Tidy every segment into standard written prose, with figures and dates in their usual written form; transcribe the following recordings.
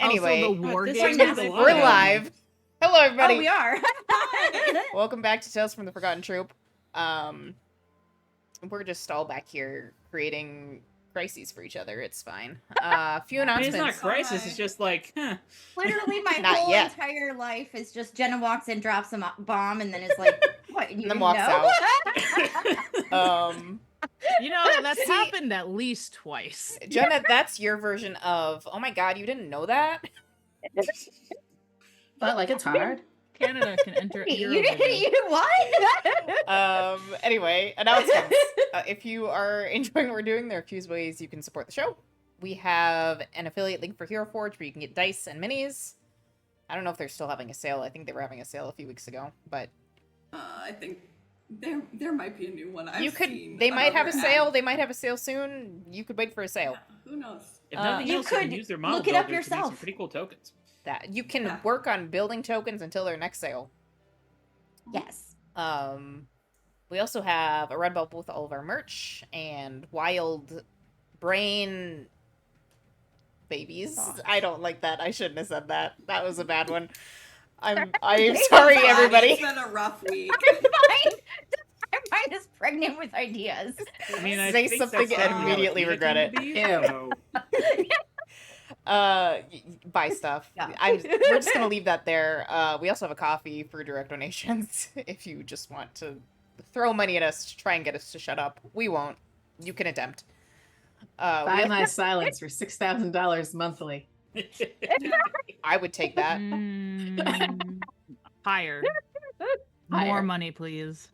Anyway, Also, the war this game. one's we're live. Hello, everybody. Oh, we are. Welcome back to Tales from the Forgotten Troop. We're just all back here creating crises for each other. It's fine. A few I mean, announcements. it's not crisis. It's just like, Literally, my Not whole yet. entire life is just Jenna walks in, drops a bomb, and then is like, "What?" You And then didn't walks know? You know, that's happened at least twice. Jenna, that's your version of, oh my god, you didn't know that? But like it's hard. Canada can enter You Eurovision. did what? Anyway, announcements. If you are enjoying what we're doing, there are a few ways you can support the show. We have an affiliate link for Hero Forge where you can get dice and minis. I don't know if they're still having a sale. I think they were having a sale a few weeks ago, but I think there might be a new one. you could. They might have a sale. They might have a sale soon. You could wait for a sale. Yeah, who knows? if nothing You else, you can could use their model look it up builder to make some yourself. pretty cool tokens. That you can Yeah. work on building tokens until their next sale. Yes. We also have a Red Belt with all of our merch and wild brain babies. I don't like that. I shouldn't have said that. That was a bad one. I'm sorry, everybody. It's been a rough week. My mind is pregnant with ideas. I mean, I Say think something that's and how immediately it regret it. can be, Ew. so- Buy stuff. Yeah. We're just gonna leave that there. We also have a coffee for direct donations if you just want to throw money at us to try and get us to shut up. We won't. You can attempt. Buy my silence for $6,000 monthly. I would take that. Higher. Higher. More money, please.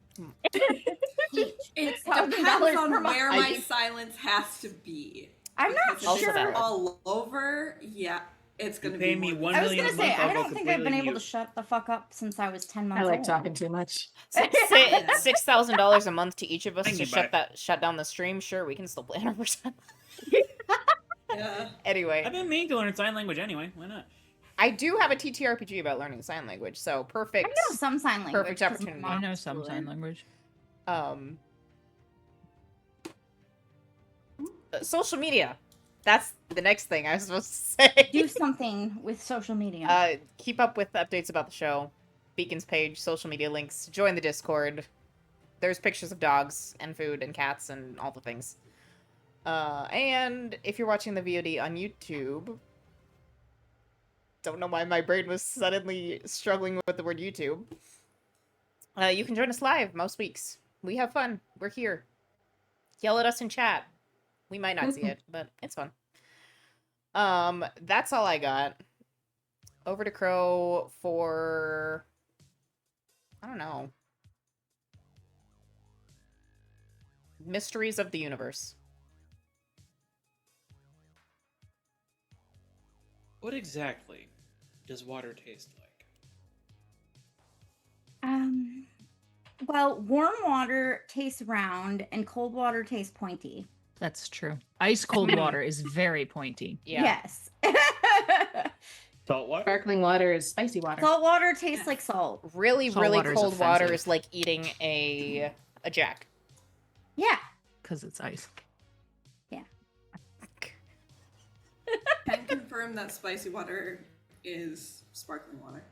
It $6,000 depends on per month. where my silence has to be. I'm not Because if Also sure. valid. it's all over, yeah, it's gonna pay be me more $1 than- I was million gonna a say, month, I I'll go don't think I've been completely able to mute. shut the fuck up since I was 10 months I like old. talking too much. $6,000 a month to each of us Thank to you, bud. shut down the stream. Sure, we can still play 100%. Yeah. Anyway, I've been meaning to learn sign language anyway. Why not? I do have a TTRPG about learning sign language, so perfect. I know some sign language. Perfect 'cause my opportunity. mom I know was some sign fluent. language. Social media. That's the next thing I was supposed to say. Do something with social media. Keep up with updates about the show. Beacon's page, social media links. Join the Discord. There's pictures of dogs and food and cats and all the things. And if you're watching the VOD on YouTube, don't know why my brain was suddenly struggling with the word YouTube. You can join us live most weeks. We have fun. We're here. Yell at us in chat. We might not see it, but it's fun. That's all I got. Over to Crow for... I don't know. Mysteries of the Universe. What exactly does water taste like? Well, warm water tastes round and cold water tastes pointy. That's true. Ice cold water is very pointy. Yeah. Yes. Salt water? Sparkling water is spicy water. Salt water tastes like salt. Really, Salt really water is cold water offensive. is like eating a jack. Yeah. Because it's ice. Can confirm that spicy water is sparkling water.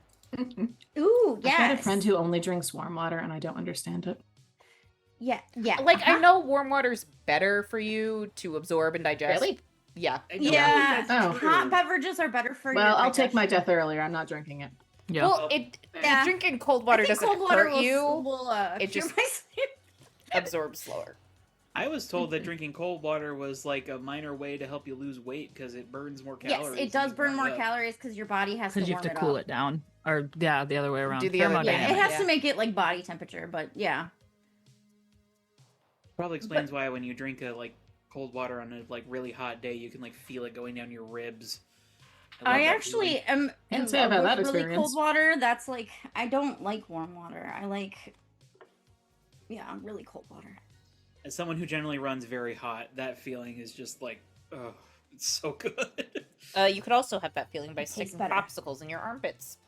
Ooh, yes. I've got a friend who only drinks warm water and I don't understand it. Yeah, yeah. Like, I know warm water's better for you to absorb and digest. Really? Yeah. I don't Yeah. think that's Oh. true. Hot beverages are better for you. Well, I'll take my death earlier. I'm not drinking it. Yeah. Well, Yeah. drinking cold water doesn't cold water hurt you. will It cure just- my sleep. Absorb slower. I was told that drinking cold water was like a minor way to help you lose weight because it burns more Yes, calories. it does when burn you more warm it up. calories because your body has to Because you warm have to it cool up. it down. Or, yeah, the other way around. Do the other- Yeah, it Thermodynamics. has Yeah. to make it like body temperature, but yeah. Probably explains why when you drink a like cold water on a like really hot day, you can like feel it going down your ribs. love I that actually feeling. am Can't in say I've love had with that really experience. cold water. That's like I don't like warm water. I like really cold water. As someone who generally runs very hot, that feeling is just like, oh, it's so good. You could also have that feeling by It tastes sticking better. popsicles in your armpits.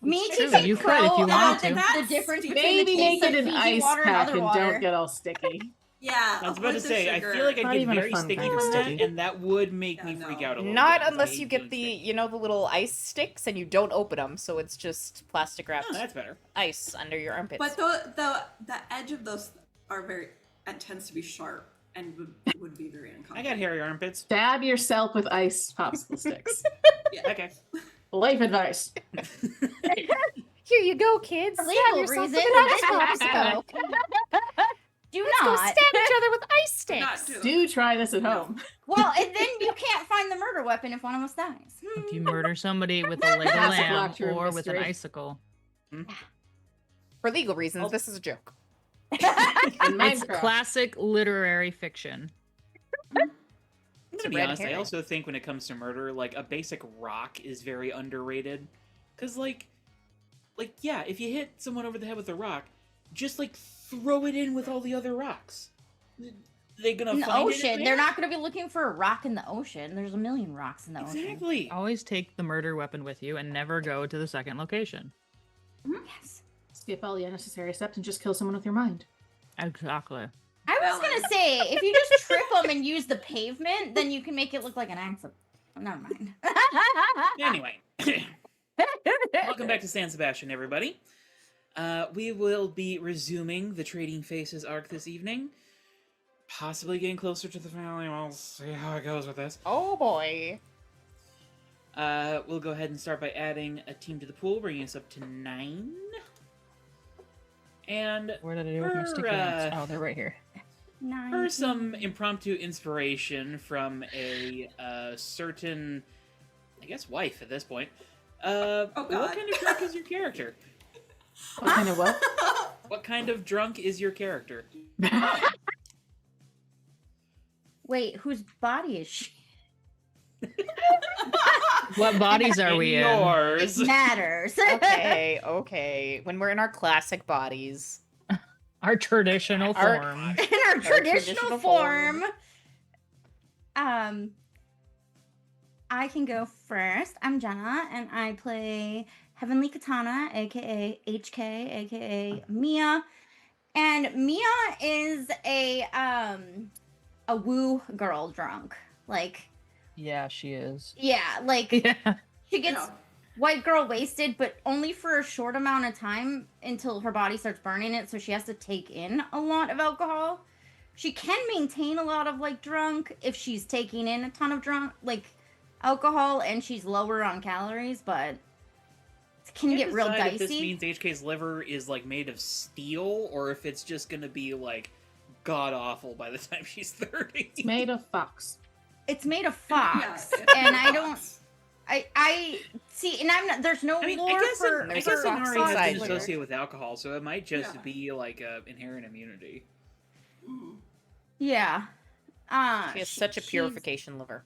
Me true, teaching you could Crow if you about wanted the to. difference between Maybe the taste make it of an Fiji ice water and pack other and water. don't get all sticky. Yeah. I was a about to bunch of say, I sugar. feel like Not I'd get even a very fun sticky kind of from that, sticky. and that would make me Yeah, freak no. out a little Not bit. 'cause I unless you hate get feeling the, sticky. you know, the little ice sticks and you don't open them, so it's just plastic wrapped Oh, that's better. ice under your armpits. But the edge of those are very it tends to be sharp and would be very uncomfortable. I got hairy armpits. Stab yourself with ice popsicle sticks. Yeah. Okay. Life advice. Here you go, kids. For Stab legal yourself reasons, with an ice this popsicle. episode. Do Let's go not. stab each other with ice Not sticks. do- Do try this at home. Well, and then you can't find the murder weapon if one of us dies. If you murder somebody with a leg of Classic lamb locked room or with an mystery. icicle, For legal reasons, this is a joke. In it's Minecraft. classic literary fiction. I'm It's gonna a be red honest, I herring. also think when it comes to murder, like, a basic rock is very underrated. Because, yeah, if you hit someone over the head with a rock, just, throw it in with all the other rocks. They gonna In the find it ocean, in they're there? not going to be looking for a rock in the ocean. There's a million rocks in the ocean. Exactly. Always take the murder weapon with you and never go to the second location. Yes. Skip all the unnecessary steps and just kill someone with your mind. Exactly. I was going to say, if you just trip them and use the pavement, then you can make it look like an accident. Oh, never mind. Anyway, welcome back to San Sebastián, everybody. We will be resuming the Trading Faces arc this evening. Possibly getting closer to the finale. We'll see how it goes with this. Oh boy. We'll go ahead and start by adding a team to the pool, bringing us up to 9. And Where did I do with my sticky notes? Oh, they're right here. for some impromptu inspiration from a certain, I guess, wife at this point, God. what kind of drunk is your character? What kind of what? What kind of drunk is your character? Wait, whose body is she? What bodies are we in? Yours. It matters. Okay, okay. When we're in our classic bodies. Our traditional Our- form. In our traditional traditional form. form. I can go first. I'm Jenna, and I play Heavenly Katana, aka HK, aka Mia. And Mia is a woo girl drunk. Like, Yeah, she is. yeah, like Yeah. she gets Yeah. white girl wasted, but only for a short amount of time until her body starts burning it, so she has to take in a lot of alcohol. She can maintain a lot of drunk if she's taking in a ton of alcohol and she's lower on calories, but it can get real If this dicey. means HK's liver is made of steel, or if it's just gonna be god awful by the time she's 30. It's made of fox. It's made of fox, Yeah, and I don't. I see, and I'm not. There's no I mean, lore I guess, for. I there's guess a for Inari fox has side been liver. associated with alcohol, so it might just Yeah. be a inherent immunity. Mm. Yeah. She has such a she's- purification liver.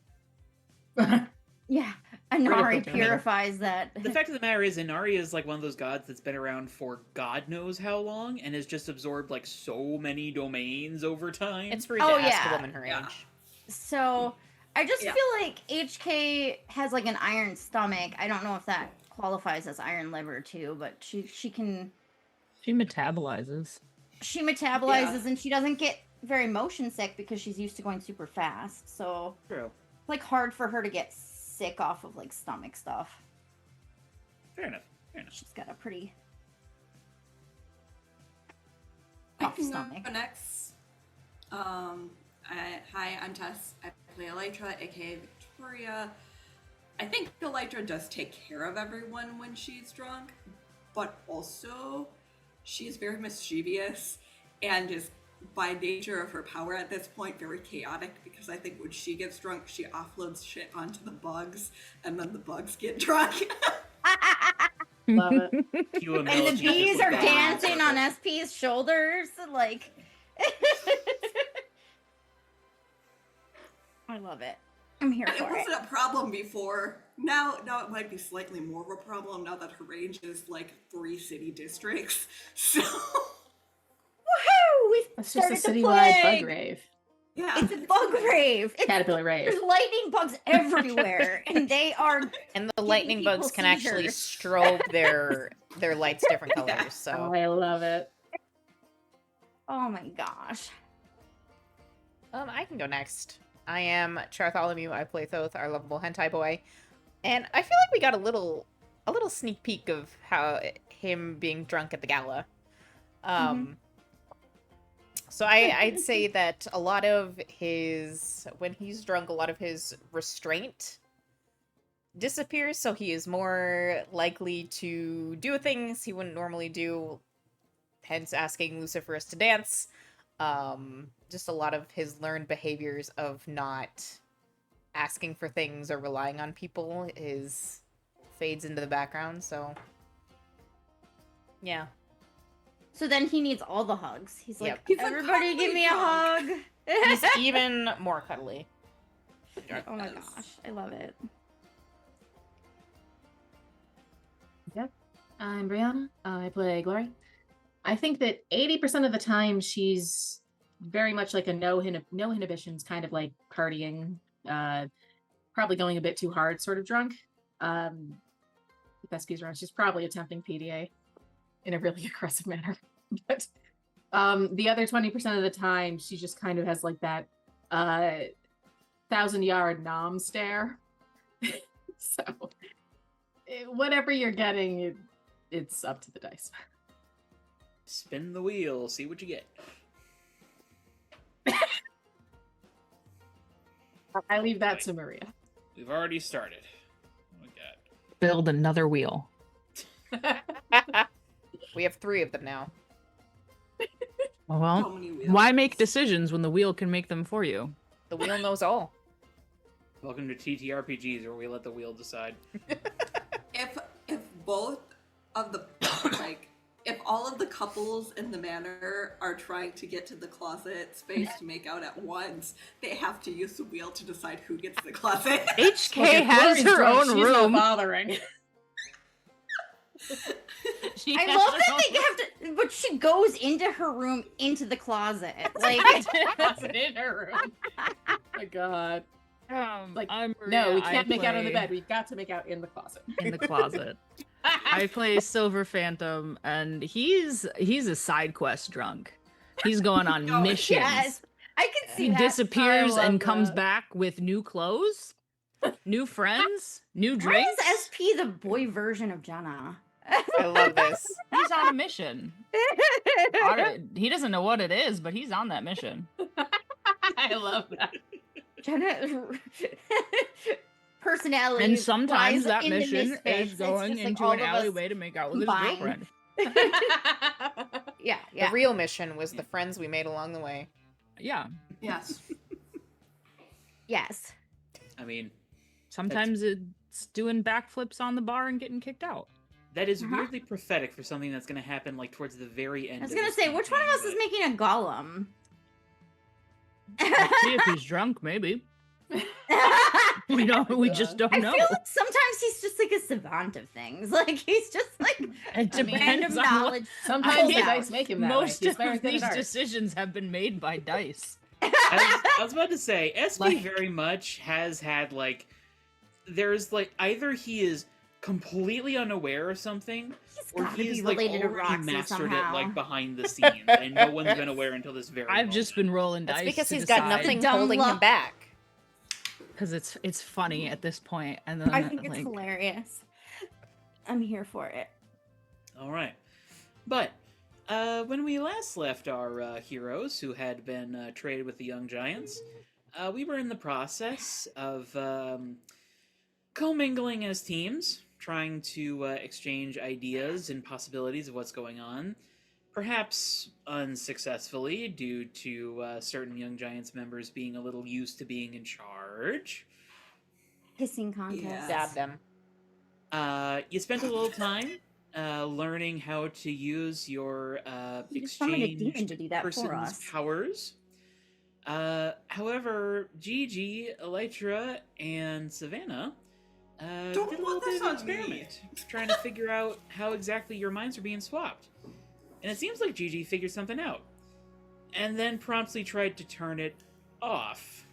Yeah, Inari put it. purifies that. The fact of the matter is, Inari is one of those gods that's been around for God knows how long, and has just absorbed so many domains over time. It's rude Oh, to ask yeah. a woman her Yeah. age. So I just Yeah. feel like HK has an iron stomach. I don't know if that qualifies as iron liver too, but she can She metabolizes. she metabolizes and she doesn't get very motion sick because she's used to going super fast. So True. it's hard for her to get sick off of stomach stuff. Fair enough. Fair enough. She's got a pretty I tough can stomach. go next. Hi, I'm Tess. I play Elytra, aka Victoria. I think Elytra does take care of everyone when she's drunk, but also she's very mischievous and is, by nature of her power at this point, very chaotic, because I think when she gets drunk, she offloads shit onto the bugs, and then the bugs get drunk. Love it. Cue a And the melody bees with are the dancing on circle. SP's shoulders. I love it. I'm here It for it. wasn't a problem before. Now it might be slightly more of a problem now that her range is 3 city districts. So Woohoo! We That's just a started to citywide play. bug rave. yeah, It's a bug rave. Caterpillar rave. There's lightning bugs everywhere, and they are. And the lightning people bugs can actually seizures. strobe their lights different colors. Oh, So I love it. Oh my gosh! I can go next. I am Chartholomew. I play Thoth, our lovable hentai boy, and I feel like we got a little sneak peek of how him being drunk at the gala. So I'd say that a lot of his, when he's drunk, a lot of his restraint disappears, so he is more likely to do things he wouldn't normally do, hence asking Luciferus to dance. Just a lot of his learned behaviors of not asking for things or relying on people fades into the background, so yeah. So then he needs all the hugs. He's like, Yep. He's a everybody give cuddly me a hug. drunk." He's even more cuddly. Oh my gosh, I love it. I'm Brianna. I play Glory. I think that 80% of the time she's very much like a no inhibitions, kind of like partying, probably going a bit too hard sort of drunk. If SP's around, she's probably attempting PDA in a really aggressive manner. But the other 20% of the time, she just kind of has like that 1,000-yard nom stare. So whatever you're getting, it's up to the dice. Spin the wheel, see what you get. I leave that to Maria. We've already started. Oh my god. Build another wheel. We have 3 of them now. How Well, many wheels? why make decisions when the wheel can make them for you? The wheel knows all. Welcome to TTRPGs, where we let the wheel decide. If both of the like if all of the couples in the manor are trying to get to the closet space to make out at once, they have to use the wheel to decide who gets the closet. HK Look, if has Glory's her drunk, own she's not room. bothering. She I has love her that own they have to, but she goes into her room, into the closet. Like, That's in her room. Oh my god. Like, I'm No, we Maria. can't I make out on the play bed. We've got to make out in the closet. in the closet. I play Silver Phantom, and he's a side quest drunk. He's going on Oh, missions. yes, I can see He that. disappears I and love comes that. back with new clothes, new friends, new Why drinks. is SP the boy version of Jenna? I love this. He's on a mission. He doesn't know what it is, but he's on that mission. I love that. Jenna personality. And sometimes lies that in the mission misfits. is It's going just like into all an of us alleyway to make out with his combined. girlfriend. Yeah, The real mission was the friends we made along the way. Yeah. Yes. yes. I mean, Sometimes it's doing backflips on the bar and getting kicked out. that is Uh-huh. weirdly prophetic for something that's going to happen like towards the very end. I was of gonna this say, which one of campaign, us is but- making a golem? See if he's drunk, maybe. We don't. We just don't I know. feel like sometimes he's just like a savant of things. Like he's just like It I mean, depends random on what- knowledge. Sometimes the Yeah. dice make him that Most way. He's very of good at these art. decisions have been made by dice. I was about to say, SP Like- very much has had like, there's like either he is completely unaware of something, He's or gotta he's be like related to already Roxy mastered somehow. it like behind the scenes, and no one's been aware until this very. I've just been rolling That's dice because to he's got decide, nothing Dumb holding him luck. back. because it's funny at this point, and then I think it's like, hilarious. I'm here for it. All right, but when we last left our heroes who had been traded with the young giants, we were in the process of commingling as teams, trying to exchange ideas and possibilities of what's going on. Perhaps unsuccessfully, due to certain Young Giants members being a little used to being in charge. Hissing contest. Yeah. Stab them. You spent a little time learning how to use your You just summoned a demon exchanged to do that for person's us. powers. However, Gigi, Elytra, and Savannah Don't did a put little bit this of an on me. experiment, trying to figure out how exactly your minds are being swapped. And it seems like Gigi figured something out, and then promptly tried to turn it off.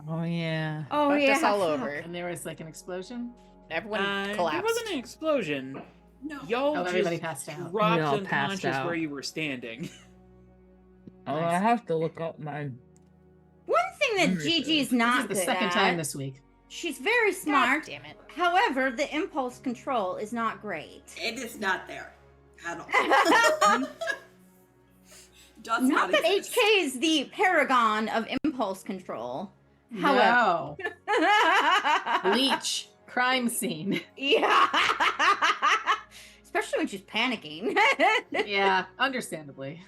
oh yeah. Oh Fucked yeah. us all fuck. over. And there was like an explosion. Everyone There collapsed. wasn't an explosion. No. Y'all Oh, everybody just passed out. dropped We all passed unconscious out. where you were standing. Oh, I Nice. have to look up my. One that Memory Gigi's serve. not This is the good second at. time this week. She's very God smart. damn it. However, the impulse control is not great. It is not there at all. Does Not that exist. HK is the paragon of impulse control. However, No. Bleach. Crime scene. yeah. Especially when she's panicking. Yeah, understandably.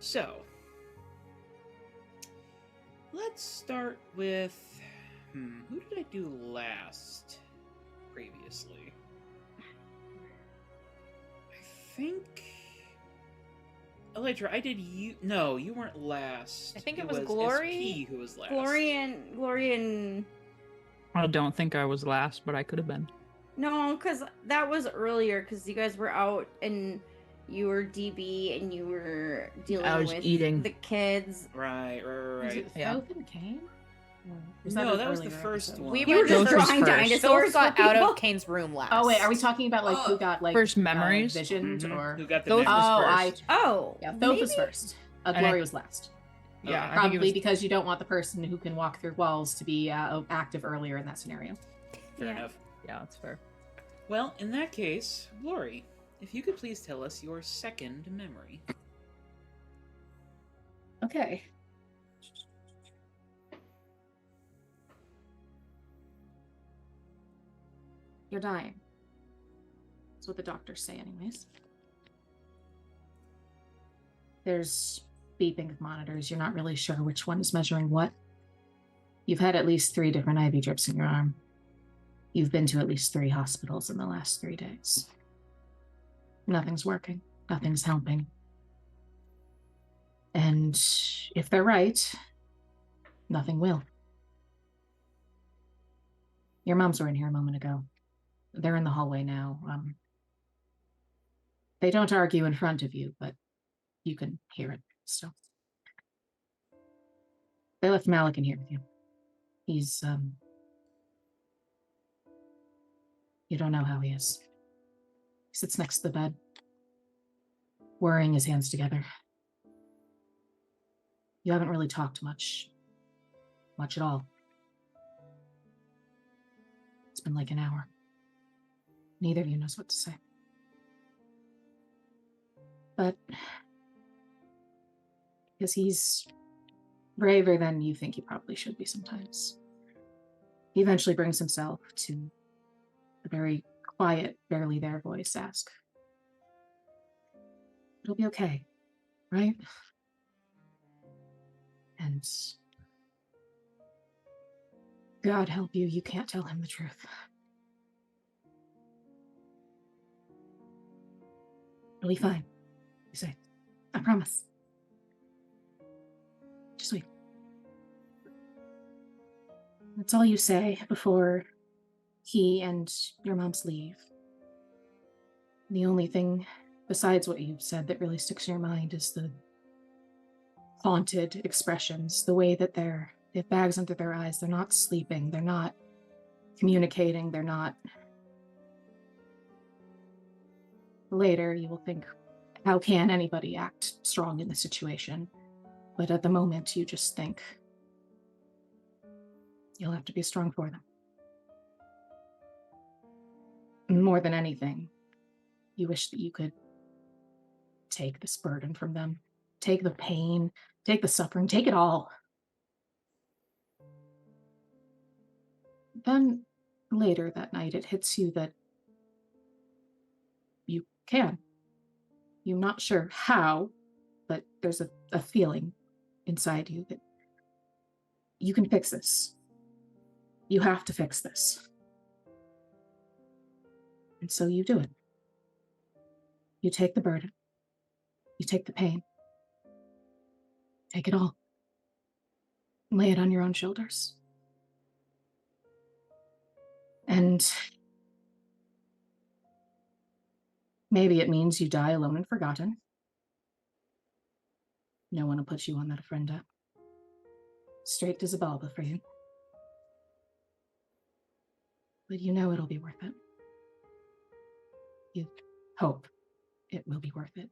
So, let's start with. Who did I do last previously? I think. Elytra, I did you. No, you weren't last. I think it was Glory? SP who was last. Glorian. I don't think I was last, but I could have been. No, because that was earlier. Because you guys were out and you were DB and you were dealing was with eating. the kids. Right. Was it Yeah. Thoth and Kane? No, an that was the earlier first episode? one. We We were were just Those was drawing first. dinosaurs. Phil got for out people. of Kane's room last. Oh wait, are we talking about like who Oh. got like First memories? visioned Mhm. or Who got the Those memories Oh, first? Oh, yeah, Thoth was maybe? first. And Glory I- was last. Yeah, I think it Probably was- because you don't want the person who can walk through walls to be active earlier in that scenario. Fair Yeah. enough. Yeah, that's fair. Well, in that case, Glory, if you could please tell us your second memory. Okay. You're dying. That's what the doctors say, anyways. There's beeping of monitors. You're not really sure which one is measuring what. You've had at least 3 different IV drips in your arm. You've been to at least 3 hospitals in the last 3 days. Nothing's working. Nothing's helping. And if they're right, nothing will. Your moms were in here a moment ago. They're in the hallway now. They don't argue in front of you, but you can hear it still. They left Malik in here with you. He's, you don't know how he is. He sits next to the bed, worrying his hands together. You haven't really talked much at all. It's been like an hour. Neither of you knows what to say. But because he's braver than you think he probably should be sometimes, he eventually brings himself to a very quiet, barely there voice ask, "It'll be okay, right?" And God help you, you can't tell him the truth. It'll be fine, you say. I promise. Just wait. That's all you say before he and your moms leave. The only thing besides what you've said that really sticks in your mind is the haunted expressions, the way that they have bags under their eyes, they're not sleeping, they're not communicating, they're not. Later, you will think, how can anybody act strong in this situation? But at the moment, you just think, you'll have to be strong for them. More than anything, you wish that you could take this burden from them, take the pain, take the suffering, take it all. Then later that night, it hits you that you can. You're not sure how, but there's a feeling inside you that you can fix this. You have to fix this. And so you do it. You take the burden. You take the pain. Take it all. Lay it on your own shoulders. And maybe it means you die alone and forgotten. No one will put you on that ofrenda. Straight to Zabalba for you. But you know it'll be worth it. You hope it will be worth it.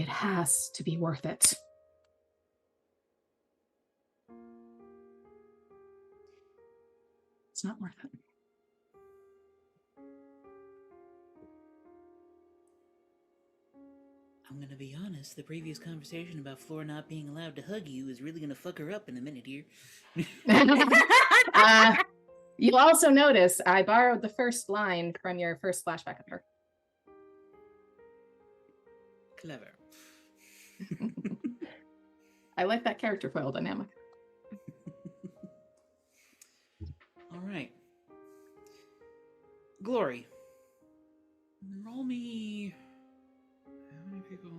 has to be worth it. It's not worth it. I'm gonna be honest, the previous conversation about Flora not being allowed to hug you is really gonna fuck her up in a minute here. You'll also notice I borrowed the first line from your first flashback of her. Clever. I like that character foil dynamic. All right. Glory. Roll me. How many people?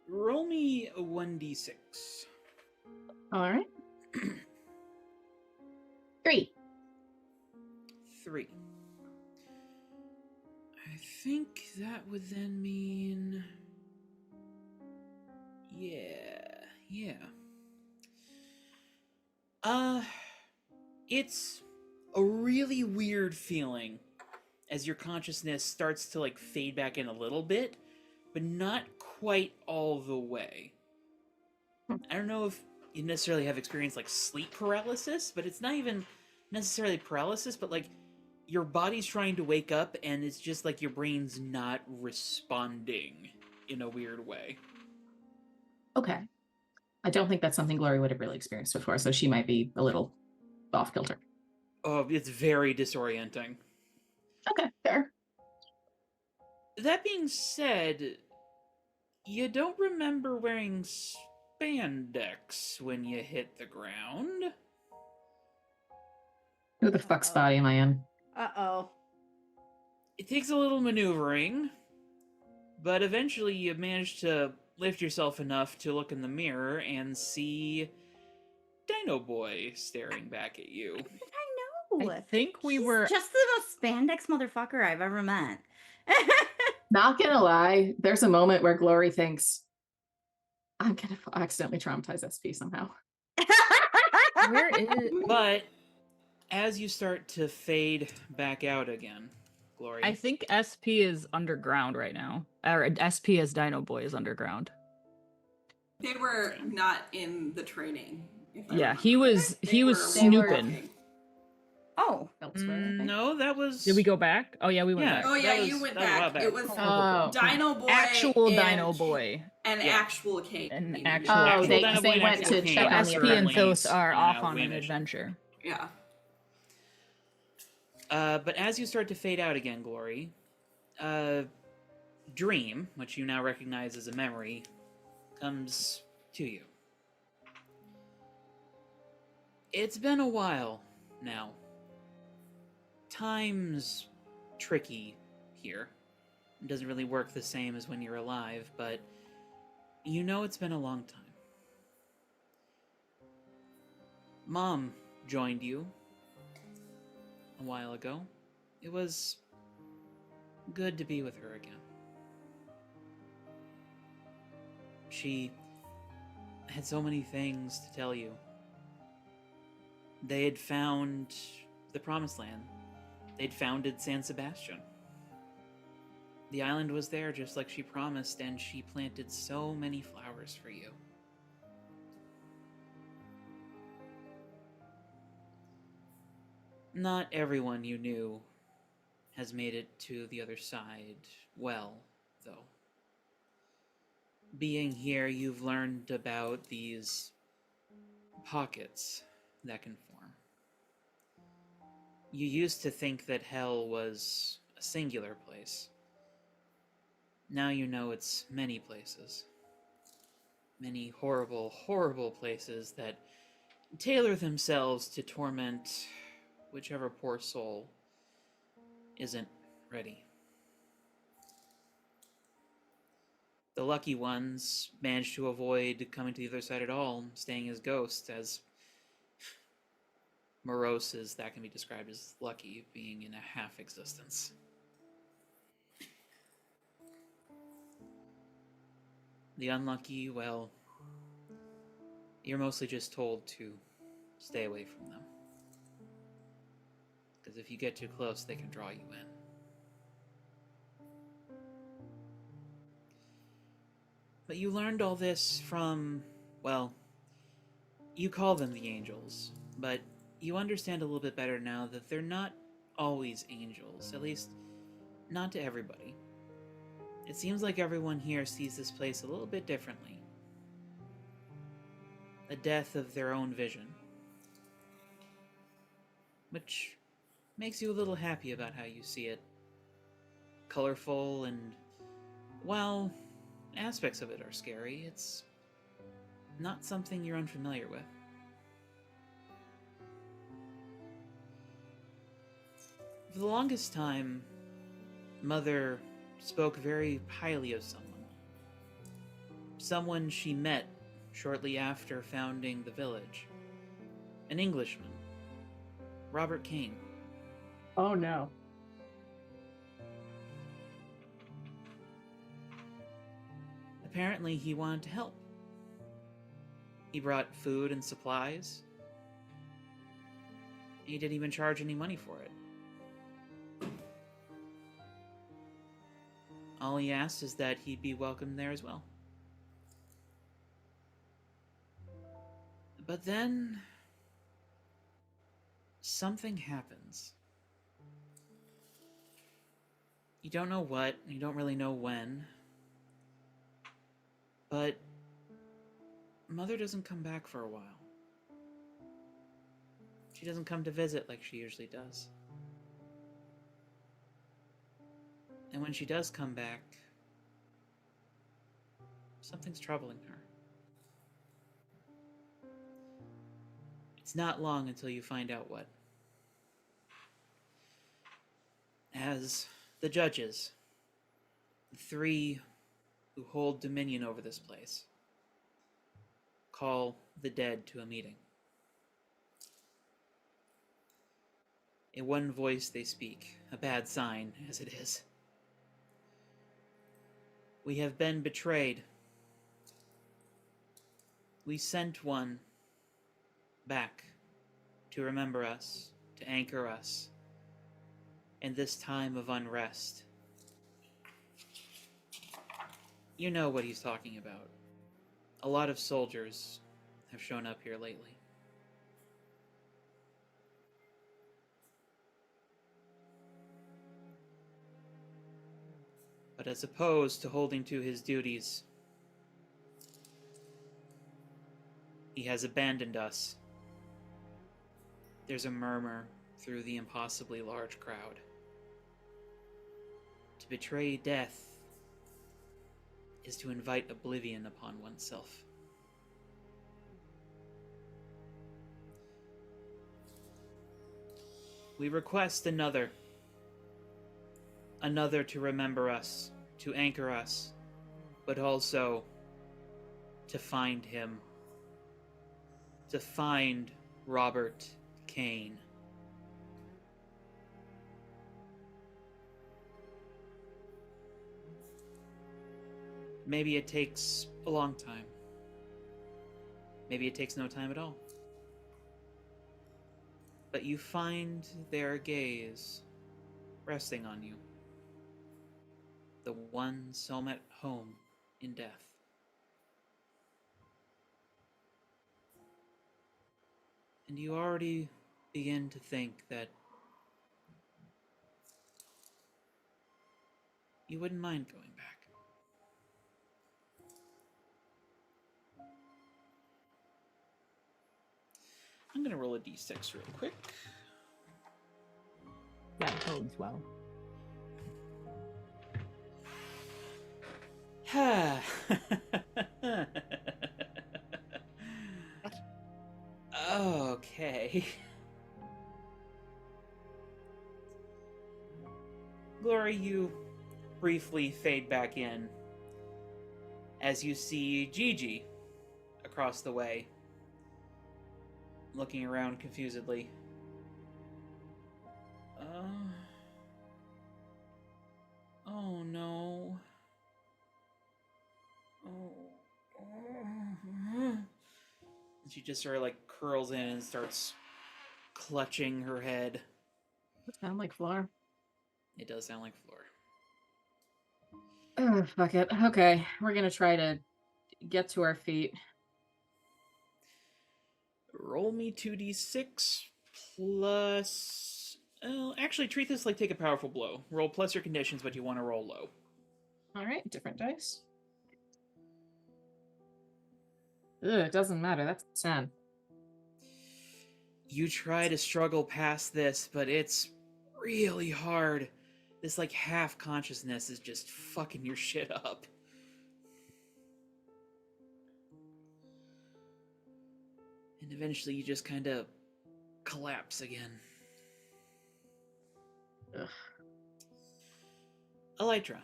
Roll me a 1d6. All right. 3. 3. I think that would then mean. Yeah. It's a really weird feeling as your consciousness starts to like fade back in a little bit, but not quite all the way. I don't know if you necessarily have experienced like sleep paralysis, but it's not even necessarily paralysis, but like your body's trying to wake up and it's just like your brain's not responding in a weird way. Okay. I don't think that's something Glory would have really experienced before, so she might be a little off kilter. Oh, it's very disorienting. Okay, fair. That being said, you don't remember wearing spandex when you hit the ground. Who the fuck's body am I in? Uh-oh. It takes a little maneuvering, but eventually you manage to lift yourself enough to look in the mirror and see Dino Boy staring back at you. I know. I think we He's were. just the most spandex motherfucker I've ever met. Not gonna lie, there's a moment where Glory thinks, I'm gonna accidentally traumatize SP somehow. Where is? But as you start to fade back out again, Glory. I think SP is underground right now. Or SP as Dino Boy is underground. They were not in the training. If I Yeah, remember he was correctly. he They was were snooping. walking. Oh. Elsewhere, I think. No, that was. Did we go back? Oh yeah, we went Yeah. back. Oh yeah, That you was- went that was a while back. back. It was Oh. Dino Boy, Actual and Dino Boy. an Yeah. actual Kate. An Oh, actual they Dino Boy and went actual to Kane check So on are the SP other and currently Thos are on off a on an mission. adventure. Yeah. But as you start to fade out again, Glory, Dream, which you now recognize as a memory, comes to you. It's been a while now. Time's tricky here. It doesn't really work the same as when you're alive, but you know it's been a long time. Mom joined you a while ago. It was good to be with her again. She had so many things to tell you. They had found the Promised Land. They'd founded San Sebastián. The island was there just like she promised, and she planted so many flowers for you. Not everyone you knew has made it to the other side well, though. Being here, you've learned about these pockets that can form. You used to think that hell was a singular place. Now you know it's many places. Many horrible, horrible places that tailor themselves to torment whichever poor soul isn't ready. The lucky ones manage to avoid coming to the other side at all, staying as ghosts, as morose as that can be described as lucky, being in a half-existence. The unlucky, well, you're mostly just told to stay away from them. Because if you get too close, they can draw you in. But you learned all this from, well, you call them the angels, but you understand a little bit better now that they're not always angels, at least not to everybody. It seems like everyone here sees this place a little bit differently. A death of their own vision. Which makes you a little happy about how you see it. Colorful, and while aspects of it are scary, it's not something you're unfamiliar with. For the longest time, Mother spoke very highly of someone. Someone she met shortly after founding the village. An Englishman, Robert Kane. Oh no. Apparently, he wanted to help. He brought food and supplies. He didn't even charge any money for it. All he asked is that he be welcomed there as well. But then something happens. You don't know what, you don't really know when, but Mother doesn't come back for a while. She doesn't come to visit like she usually does. And when she does come back, something's troubling her. It's not long until you find out what. As the judges, the three who hold dominion over this place, call the dead to a meeting. In one voice they speak, a bad sign as it is. We have been betrayed. We sent one back to remember us, to anchor us in this time of unrest. You know what he's talking about. A lot of soldiers have shown up here lately. But as opposed to holding to his duties, he has abandoned us. There's a murmur through the impossibly large crowd. To betray death is to invite oblivion upon oneself. We request another to remember us, to anchor us, but also to find him, to find Robert Kane. Maybe it takes a long time. Maybe it takes no time at all. But you find their gaze resting on you. The one so at home in death. And you already begin to think that you wouldn't mind going back. I'm gonna roll a d6 real quick. That bodes well. Okay. Glory, you briefly fade back in as you see Gigi across the way, looking around confusedly. Oh no. And she just sort of like curls in and starts clutching her head. That sound like Floor. It does sound like Floor. Oh, fuck it. Okay, we're gonna try to get to our feet. Roll me 2d6 plus... actually, treat this like take a powerful blow. Roll plus your conditions, but you want to roll low. All right, different dice. Ugh, it doesn't matter. That's 10. You try to struggle past this, but it's really hard. This, like, half consciousness is just fucking your shit up. And eventually you just kind of collapse again. Ugh. Elytra,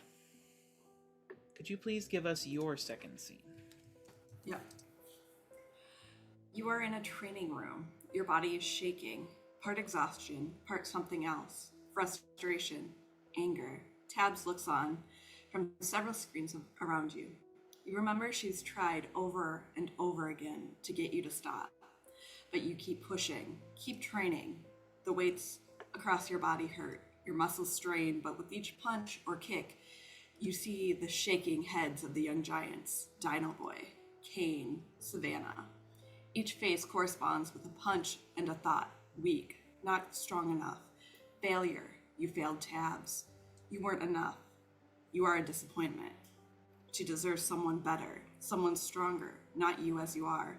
could you please give us your second scene? Yep. You are in a training room. Your body is shaking. Part exhaustion, part something else. Frustration, anger. Tabs looks on from several screens around you. You remember she's tried over and over again to get you to stop. But you keep pushing, keep training. The weights across your body hurt. Your muscles strain, but with each punch or kick, you see the shaking heads of the young giants. Dino Boy, Kane, Savannah. Each face corresponds with a punch and a thought. Weak, not strong enough. Failure, you failed Tabs. You weren't enough. You are a disappointment. She deserves someone better, someone stronger, not you as you are.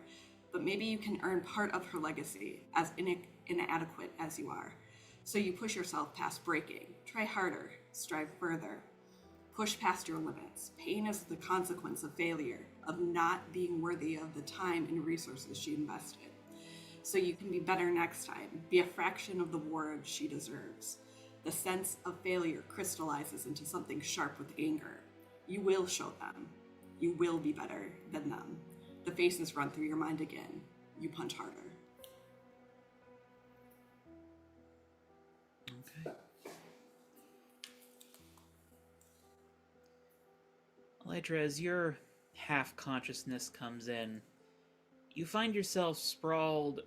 But maybe you can earn part of her legacy, as inadequate as you are. So you push yourself past breaking. Try harder, strive further. Push past your limits. Pain is the consequence of failure, of not being worthy of the time and resources she invested. So you can be better next time, be a fraction of the ward she deserves. The sense of failure crystallizes into something sharp with anger. You will show them. You will be better than them. The faces run through your mind again. You punch harder. Okay. Elytra, as your half-consciousness comes in, you find yourself sprawled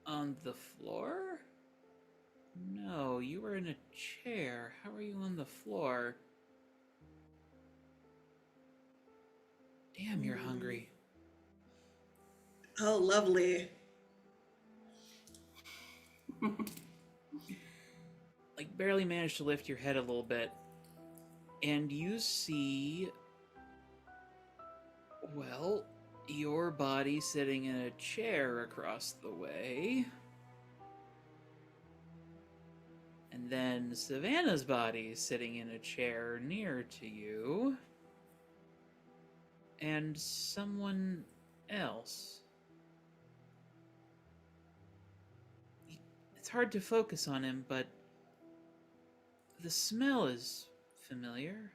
on the floor? No, you were in a chair. How are you on the floor? Damn, you're hungry. Oh, lovely. Like, barely managed to lift your head a little bit. And you see... well, your body sitting in a chair across the way. And then Savannah's body sitting in a chair near to you. And someone else. It's hard to focus on him, but the smell is familiar.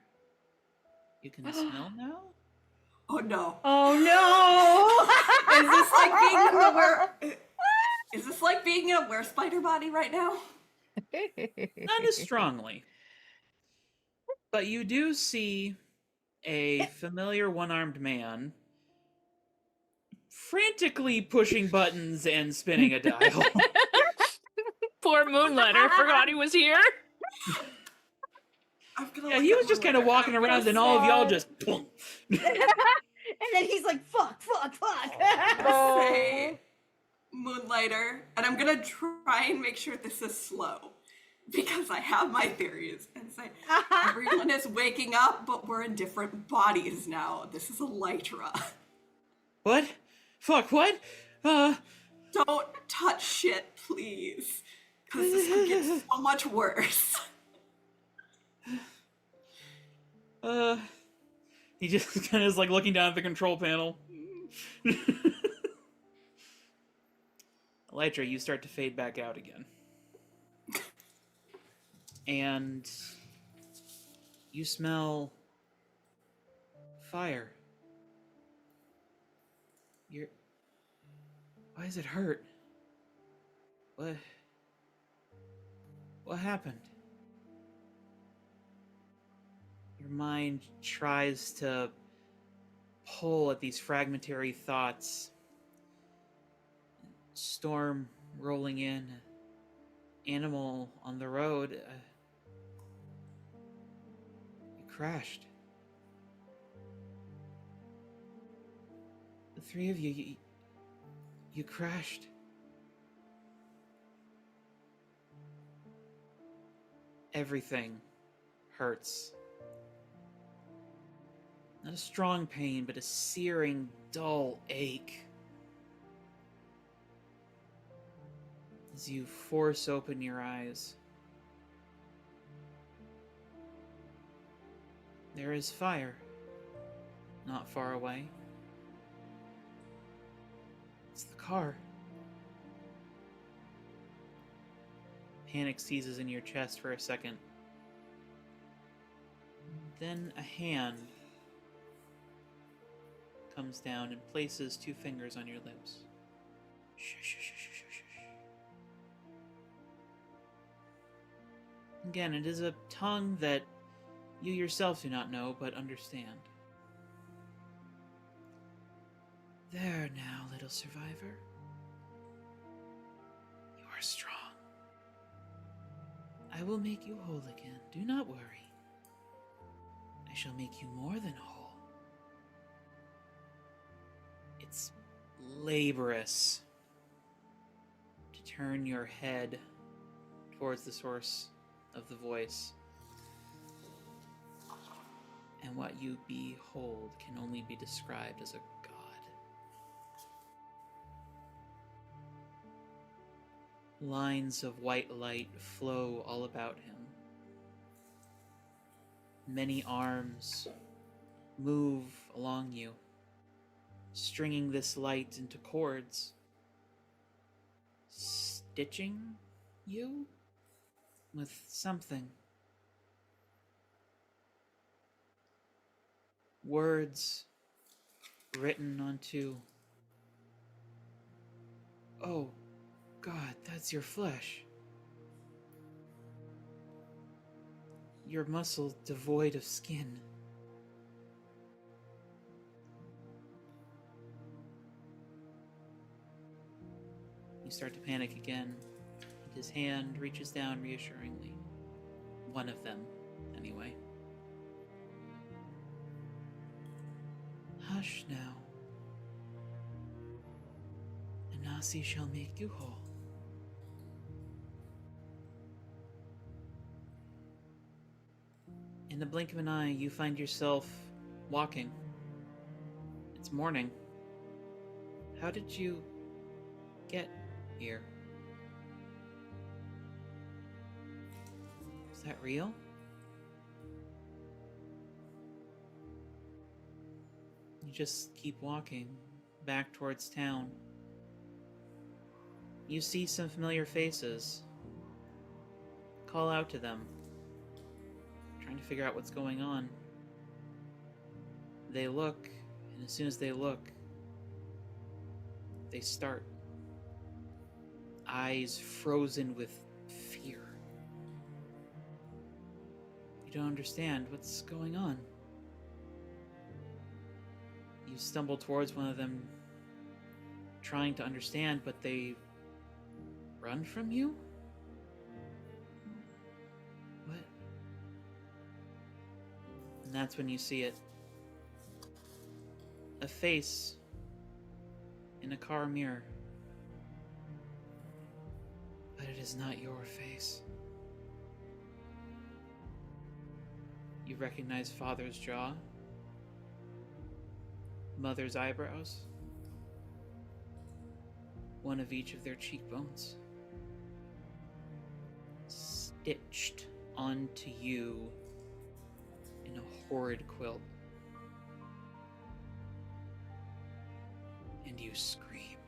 You can smell now? Oh no. Oh no! Is this like being in the were? Is this like being in a were spider body right now? Not as strongly. But you do see a familiar one-armed man frantically pushing buttons and spinning a dial. Poor Moonlighter forgot he was here. I'm gonna Yeah, look he at was just kind of Moonlighter, walking I'm gonna around and all of y'all say- just... boom. And then he's like, fuck. I'm gonna say Moonlighter, and I'm gonna try and make sure this is slow. Because I have my theories and say everyone is waking up, but we're in different bodies now. This is Elytra. What? Fuck, what? Don't touch shit, please. Because this could get so much worse. He just kind of is like looking down at the control panel. Elytra, you start to fade back out again. And you smell fire. Why does it hurt? What happened? Your mind tries to pull at these fragmentary thoughts. Storm rolling in. Animal on the road. You crashed. The three of you, you crashed. Everything hurts. Not a strong pain, but a searing, dull ache. As you force open your eyes, there is fire not far away. It's the car. Panic seizes in your chest for a second. Then a hand comes down and places 2 fingers on your lips. Shh, shh, shh, shh, shh, shh. Again, it is a tongue that you yourself do not know, but understand. There now, little survivor. You are strong. I will make you whole again. Do not worry. I shall make you more than whole. It's laborious to turn your head towards the source of the voice. And what you behold can only be described as a god. Lines of white light flow all about him. Many arms move along you, stringing this light into cords, stitching you with something. Words written onto... Oh, God, that's your flesh. Your muscle devoid of skin. You start to panic again, and his hand reaches down reassuringly. One of them, anyway. Hush now. Anasi shall make you whole. In the blink of an eye, you find yourself walking. It's morning. How did you get here? Is that real? You just keep walking back towards town. You see some familiar faces. Call out to them, trying to figure out what's going on. They look, and as soon as they look, they start. Eyes frozen with fear. You don't understand what's going on. You stumble towards one of them, trying to understand, but they run from you? What? And that's when you see it. A face in a car mirror. But it is not your face. You recognize Father's jaw, Mother's eyebrows, one of each of their cheekbones, stitched onto you in a horrid quilt. And you scream.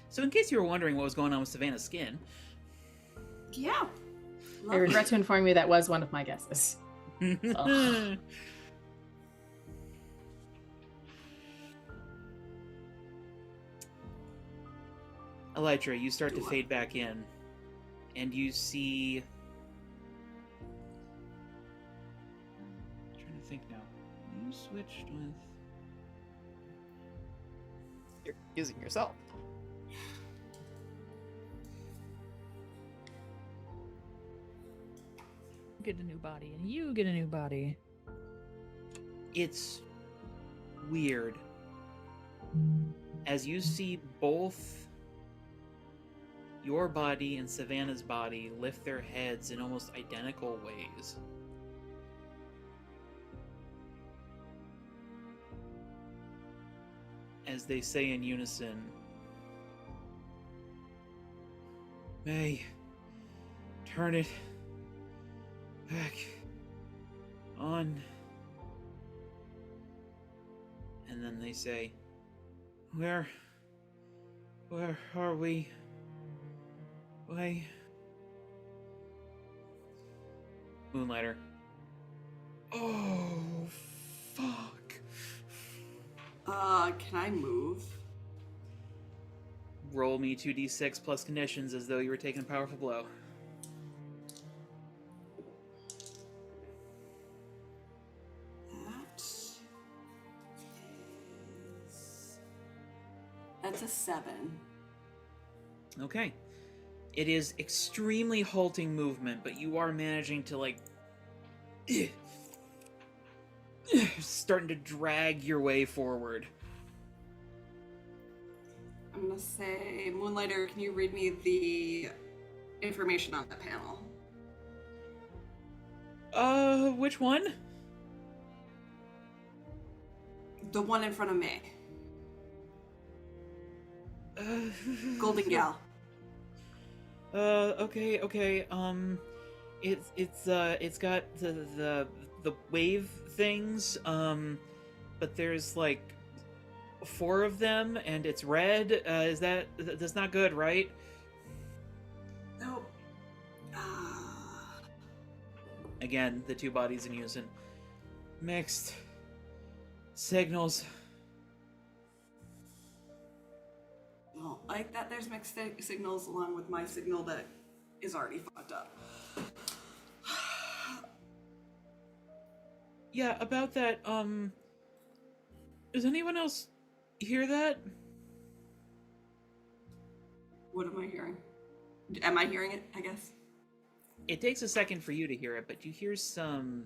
So in case you were wondering what was going on with Savannah's skin... Yeah. I regret to inform you that was one of my guesses. Ugh. Elytra, you start to fade back in, and you see... I'm trying to think now. You switched with... You're using yourself. get a new body, and you get a new body. It's weird. As you see both your body and Savannah's body lift their heads in almost identical ways. As they say in unison, May, turn it back on. And then they say, Where are we? Why? Moonlighter. Oh, fuck. Can I move? Roll me 2d6 plus conditions as though you were taking a powerful blow. That's a 7. Okay. It is extremely halting movement, but you are managing to, like, starting to drag your way forward. I'm gonna say, Moonlighter, can you read me the information on that panel? Which one? The one in front of me. Golden Gal. Okay. It's got the wave things, but there's like 4 of them, and it's red. That's not good, right? Nope. Again, the 2 bodies in unison. Mixed signals. Well, like that there's mixed signals along with my signal that is already fucked up. Yeah, about that, does anyone else hear that? What am I hearing? Am I hearing it, I guess? It takes a second for you to hear it, but you hear some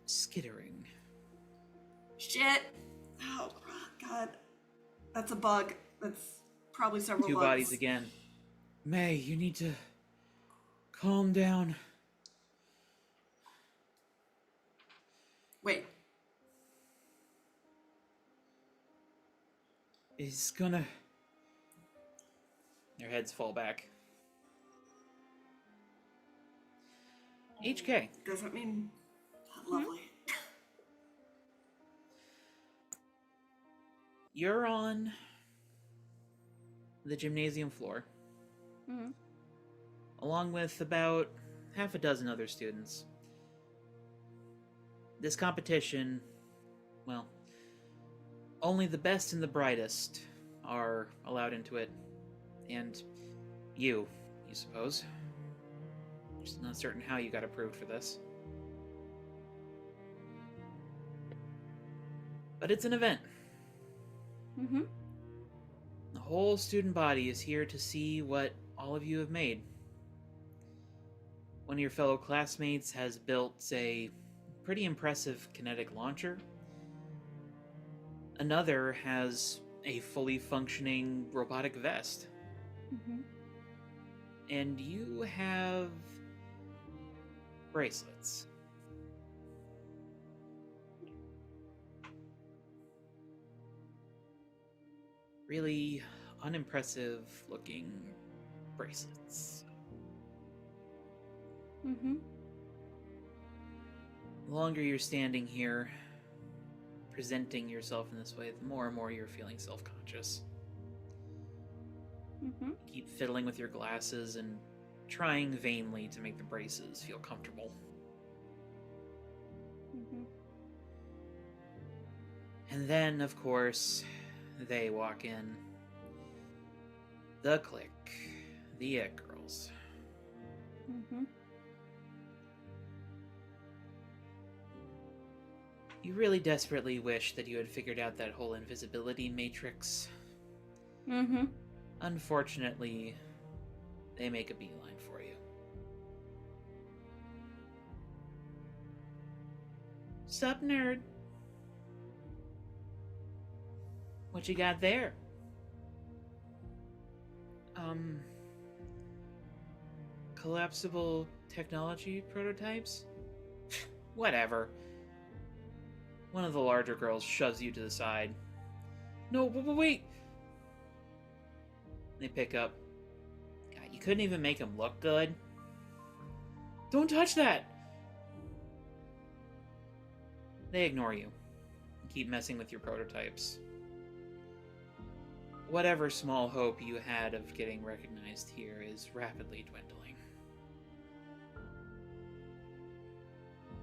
skittering. Shit! Oh, God. That's a bug. That's probably several 2 bugs. bodies again. May, you need to calm down. Wait. It's gonna... Their heads fall back. HK. Does that mean... Lovely. You're on the gymnasium floor, along with about half a dozen other students. This competition, well, only the best and the brightest are allowed into it, and you suppose. Just not certain how you got approved for this. But it's an event. The whole student body is here to see what all of you have made. One of your fellow classmates has built a pretty impressive kinetic launcher. Another has a fully functioning robotic vest. And you have bracelets. Really unimpressive looking bracelets. The longer you're standing here, presenting yourself in this way, the more and more you're feeling self-conscious. You keep fiddling with your glasses and trying vainly to make the braces feel comfortable. And then, of course, they walk in. The Clique. The It Girls. You really desperately wish that you had figured out that whole invisibility matrix. Unfortunately, they make a beeline for you. Sup, nerd? What you got there? Collapsible technology prototypes? Whatever. One of the larger girls shoves you to the side. No, wait! They pick up. God, you couldn't even make him look good. Don't touch that! They ignore you and keep messing with your prototypes. Whatever small hope you had of getting recognized here is rapidly dwindling.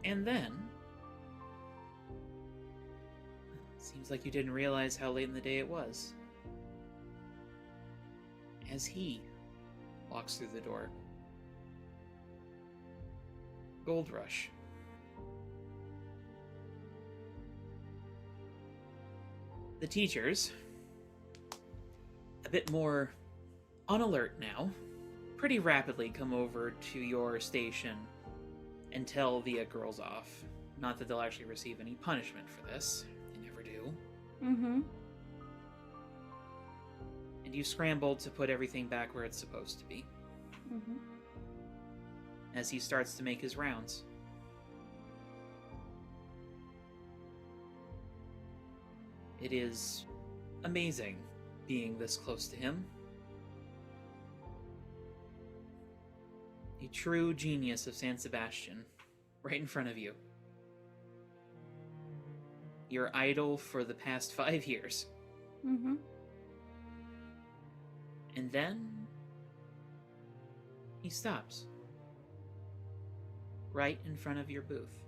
And then... seems like you didn't realize how late in the day it was. As he walks through the door. Gold Rush. The teachers, a bit more on alert now, pretty rapidly come over to your station and tell the girls off. Not that they'll actually receive any punishment for this. They never do. Mm-hmm. And you scramble to put everything back where it's supposed to be. Mm-hmm. As he starts to make his rounds. It is amazing being this close to him. A true genius of San Sebastián, right in front of you. Your idol for the past 5 years. Mm-hmm. And then he stops. Right in front of your booth.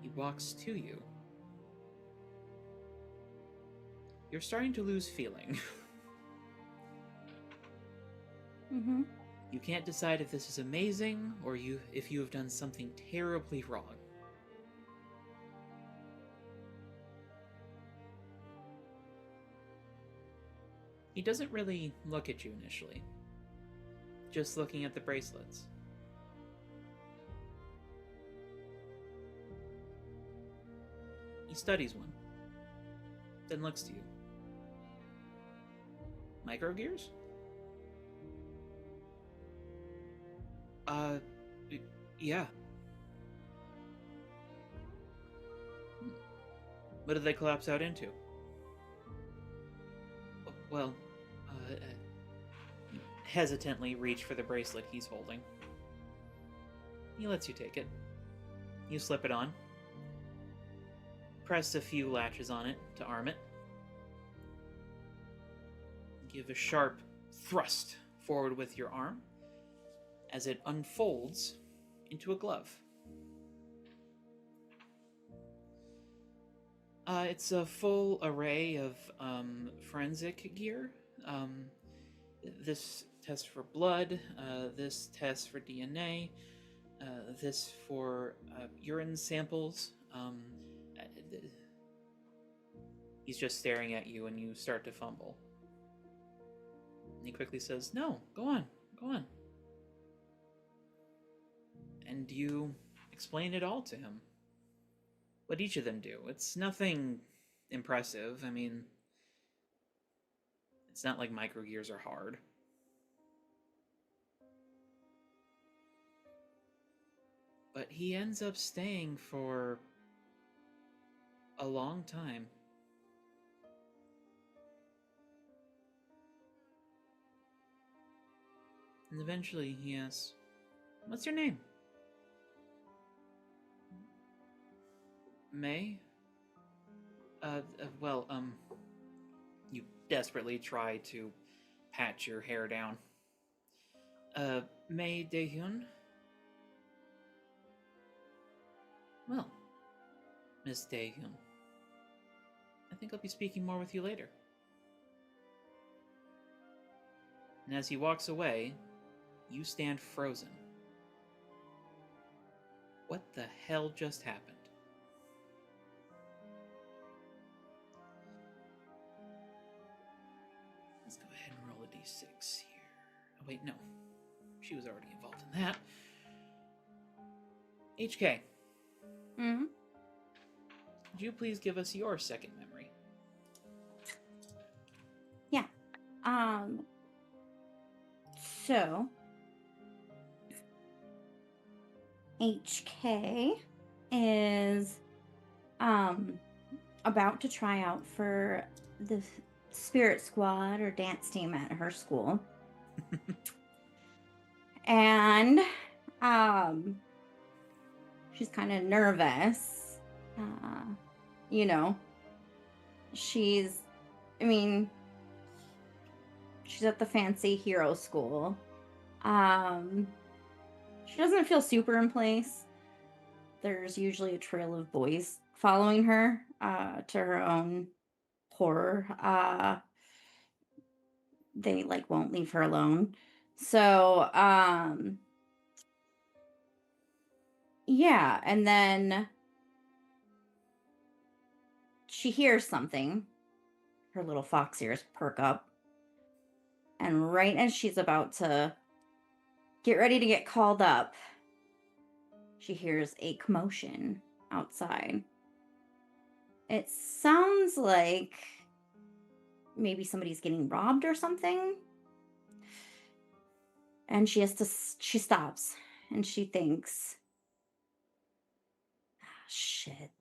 He walks to you. You're starting to lose feeling. Mm-hmm. You can't decide if this is amazing or if you have done something terribly wrong. He doesn't really look at you initially. Just looking at the bracelets. He studies one. Then looks to you. Microgears? Yeah. What did they collapse out into? Well, hesitantly reach for the bracelet he's holding. He lets you take it. You slip it on. Press a few latches on it to arm it. Give a sharp thrust forward with your arm as it unfolds into a glove. It's a full array of forensic gear. This tests for blood, this tests for DNA, this for urine samples. He's just staring at you and you start to fumble. And he quickly says, "No, go on, go on." And you explain it all to him. What each of them do. It's nothing impressive. I mean, it's not like microgears are hard. But he ends up staying for a long time. And eventually he asks, "What's your name?" May? You desperately try to pat your hair down. May Daehyun? Well, Miss Daehyun, I think I'll be speaking more with you later. And as he walks away, you stand frozen. What the hell just happened? Let's go ahead and roll a d6 here. Oh wait, no. She was already involved in that. HK, Hmm. could you please give us your second memory? Yeah. So HK is about to try out for the spirit squad or dance team at her school. And she's kind of nervous. You know, she's she's at the fancy hero school. She doesn't feel super in place. There's usually a trail of boys following her, to her own horror. They like won't leave her alone. So, yeah, and then she hears something. Her little fox ears perk up. And right as she's about to get ready to get called up, she hears a commotion outside. It sounds like maybe somebody's getting robbed or something. And she stops and she thinks, ah, shit.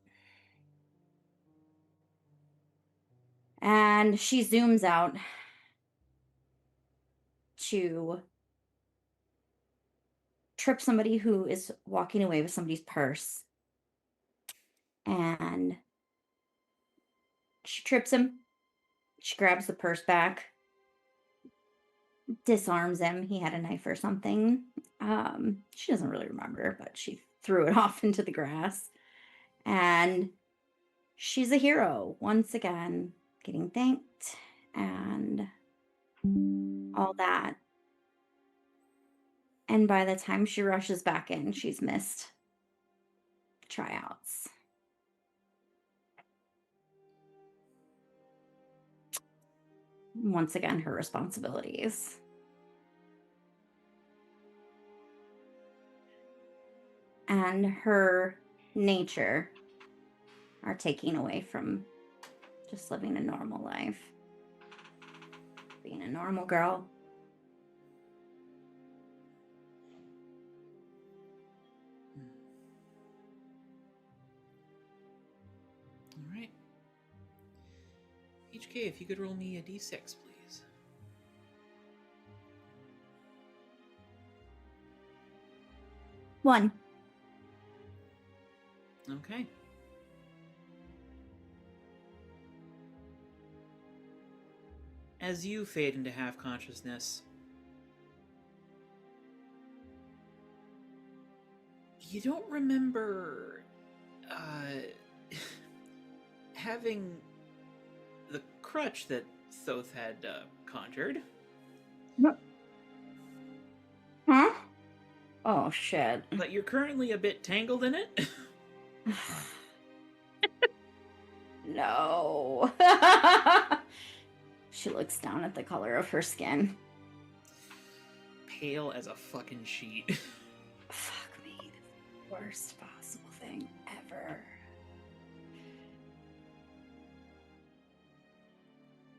And she zooms out to trip somebody who is walking away with somebody's purse. And she trips him. She grabs the purse back, disarms him. He had a knife or something. She doesn't really remember, but she threw it off into the grass. And she's a hero once again, getting thanked and all that. And by the time she rushes back in, she's missed tryouts. Once again, her responsibilities. And her nature are taking away from just living a normal life. Being a normal girl. All right. HK, if you could roll me a d6, please. One. Okay. As you fade into half consciousness, you don't remember having the crutch that Thoth had conjured. Huh? Oh, shit. But you're currently a bit tangled in it. No. She looks down at the color of her skin. Pale as a fucking sheet. Fuck me. Worst possible thing ever.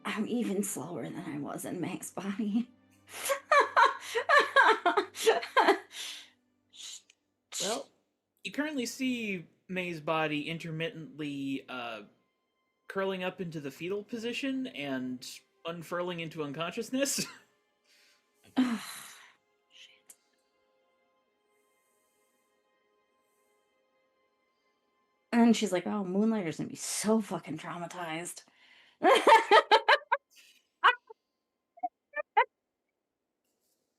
I'm even slower than I was in Meg's body. Well, you currently see May's body intermittently curling up into the fetal position and unfurling into unconsciousness. Shit. And she's like, oh, Moonlighter's gonna be so fucking traumatized.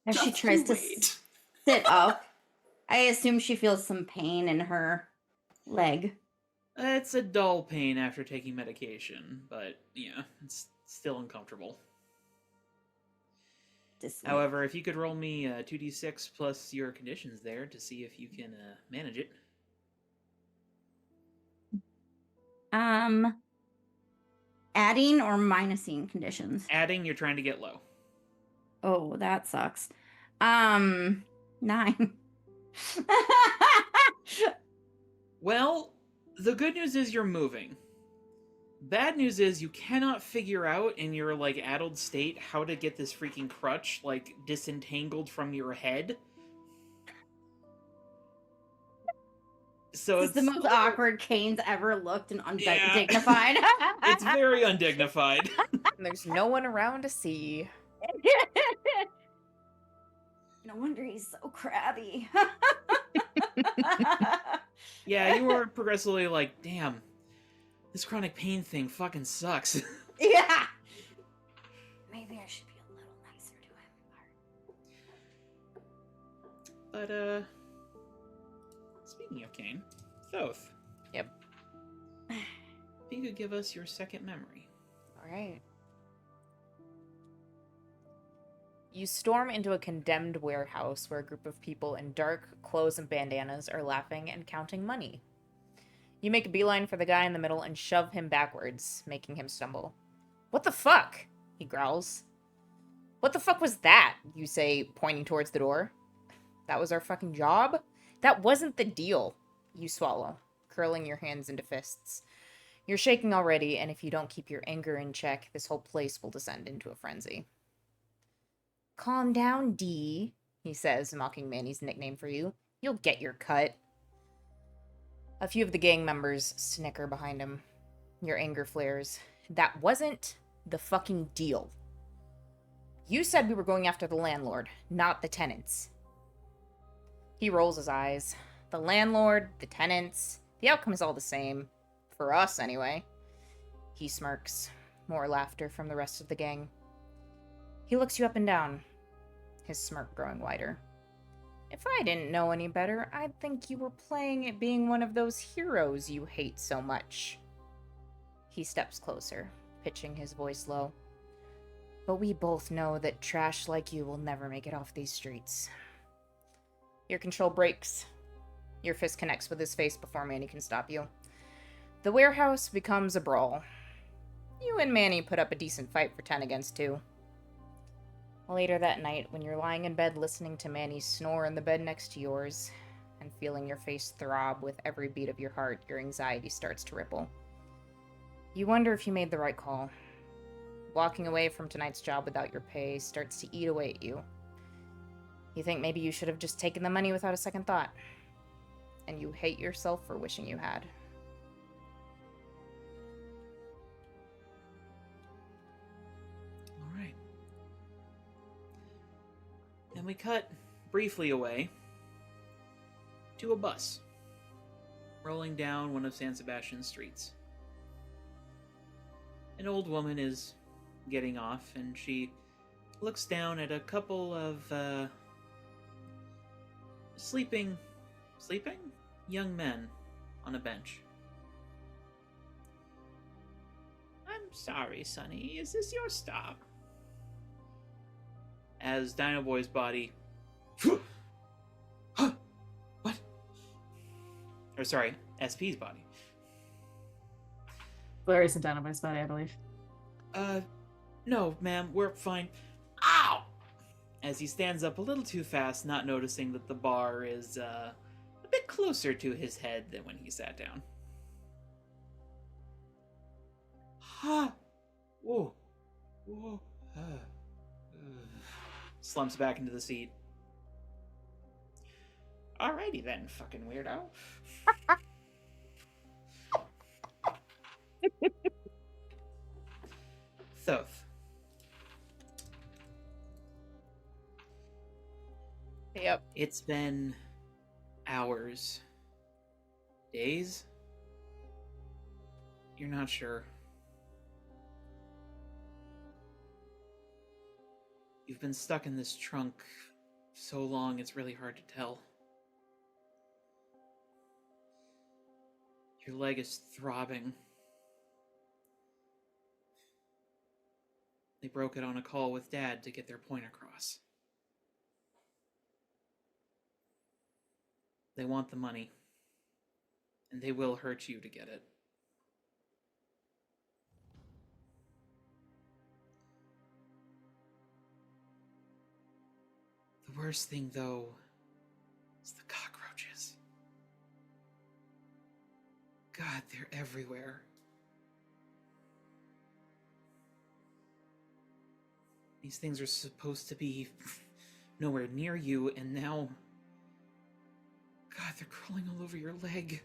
As she Just tries you to wait. sit up, I assume she feels some pain in her leg. It's a dull pain after taking medication, but yeah, it's still uncomfortable. However, if you could roll me 2d6 plus your conditions there to see if you can manage it. Adding or minusing conditions? Adding, you're trying to get low. Oh, that sucks. 9. Well, the good news is you're moving. Bad news is you cannot figure out in your, like, addled state how to get this freaking crutch, like, disentangled from your head. So This is the most awkward Kane's ever looked and Yeah. undignified. It's very undignified. And there's no one around to see. No wonder he's so crabby. Yeah, you were progressively like, damn, this chronic pain thing fucking sucks. Yeah. Maybe I should be a little nicer to him. But, speaking of Kane, Thoth. Yep. If you could give us your second memory. All right. You storm into a condemned warehouse where a group of people in dark clothes and bandanas are laughing and counting money. You make a beeline for the guy in the middle and shove him backwards, making him stumble. What the fuck? He growls. What the fuck was that? You say, pointing towards the door. That was our fucking job? That wasn't the deal. You swallow, curling your hands into fists. You're shaking already, and if you don't keep your anger in check, this whole place will descend into a frenzy. Calm down, D, he says, mocking Manny's nickname for you. You'll get your cut. A few of the gang members snicker behind him. Your anger flares. That wasn't the fucking deal. You said we were going after the landlord, not the tenants. He rolls his eyes. The landlord, the tenants, the outcome is all the same. For us, anyway. He smirks. More laughter from the rest of the gang. He looks you up and down, his smirk growing wider. If I didn't know any better, I'd think you were playing at being one of those heroes you hate so much. He steps closer, pitching his voice low. But we both know that trash like you will never make it off these streets. Your control breaks. Your fist connects with his face before Manny can stop you. The warehouse becomes a brawl. You and Manny put up a decent fight for 10 against 2. Later that night, when you're lying in bed listening to Manny snore in the bed next to yours, and feeling your face throb with every beat of your heart, your anxiety starts to ripple. You wonder if you made the right call. Walking away from tonight's job without your pay starts to eat away at you. You think maybe you should have just taken the money without a second thought. And you hate yourself for wishing you had. All right. Then we cut briefly away to a bus rolling down one of San Sebastian's streets. An old woman is getting off, and she looks down at a couple of sleeping young men on a bench. I'm sorry, Sonny. Is this your stop? As Dino Boy's body... What? Or sorry, SP's body. Glorious and Dinoboy's body, I believe. No, ma'am, we're fine. Ow! As he stands up a little too fast, not noticing that the bar is, a bit closer to his head than when he sat down. Ha! Whoa. Whoa. Slumps back into the seat. Alrighty then, fucking weirdo. Thoth. Yep. It's been hours. Days? You're not sure. You've been stuck in this trunk so long it's really hard to tell. Your leg is throbbing. They broke it on a call with Dad to get their point across. They want the money, and they will hurt you to get it. The worst thing, though, is the cockroaches. God, they're everywhere. These things are supposed to be nowhere near you, and now... God, they're crawling all over your leg.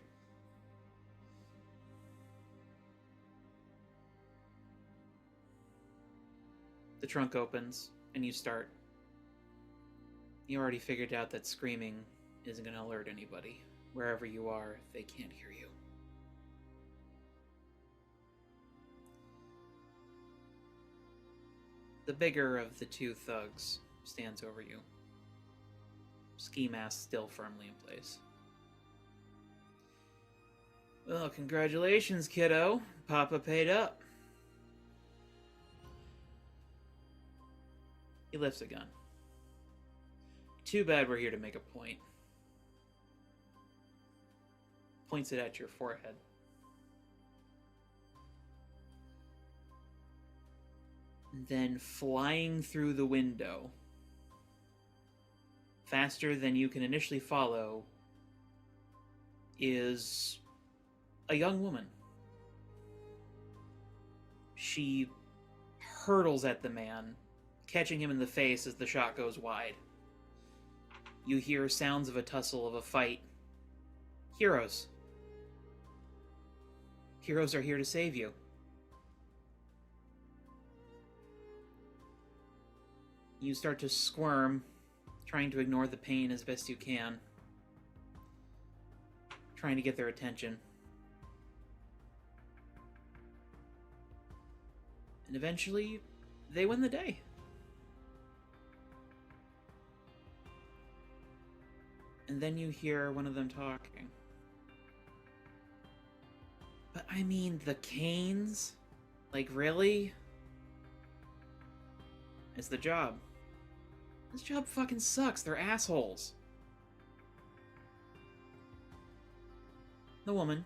The trunk opens, and you start. You already figured out that screaming isn't going to alert anybody. Wherever you are, they can't hear you. The bigger of the two thugs stands over you. Ski mask still firmly in place. Well, congratulations, kiddo. Papa paid up. He lifts a gun. Too bad we're here to make a point. Points it at your forehead. Then flying through the window, faster than you can initially follow, is a young woman. She hurtles at the man, catching him in the face as the shot goes wide. You hear sounds of a tussle, of a fight. Heroes. Heroes are here to save you. You start to squirm, trying to ignore the pain as best you can. Trying to get their attention. And eventually, they win the day. And then you hear one of them talking. But I mean, the Canes? Like, really? It's the job. This job fucking sucks. They're assholes. The woman.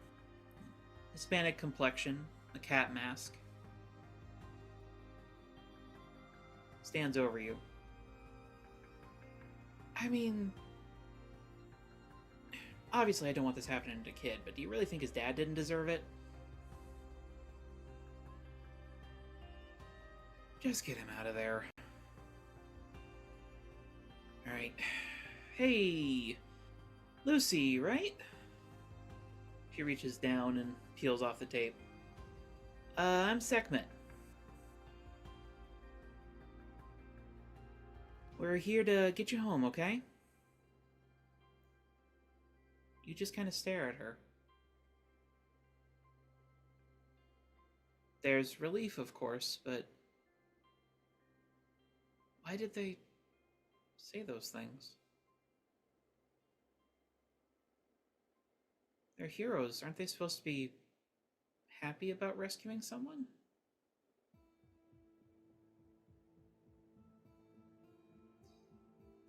Hispanic complexion. A cat mask. Stands over you. I mean... Obviously I don't want this happening to a kid, but do you really think his dad didn't deserve it? Just get him out of there. Alright. Hey! Lucy, right? She reaches down and peels off the tape. I'm Sekhmet. We're here to get you home, okay? You just kind of stare at her. There's relief, of course, but... Why did they say those things? They're heroes. Aren't they supposed to be happy about rescuing someone?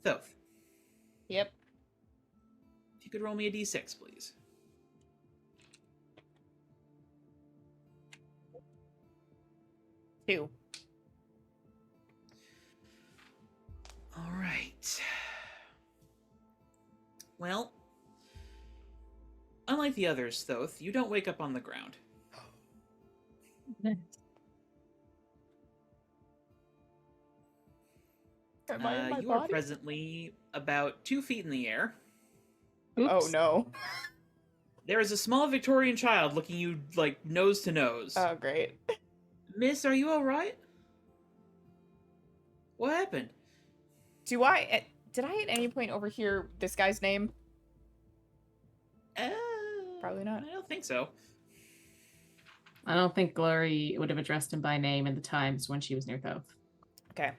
Thoth. Yep. If you could roll me a d6, please. Two. All right. Well, unlike the others, Thoth, you don't wake up on the ground. You are presently about 2 feet in the air. Oops. Oh no. There is a small Victorian child looking you, like, nose to nose. Oh great. Miss, are you alright? What happened? Did I at any point overhear this guy's name? Probably not. I don't think so. I don't think Glory would have addressed him by name in the times when she was near Thoth. Okay.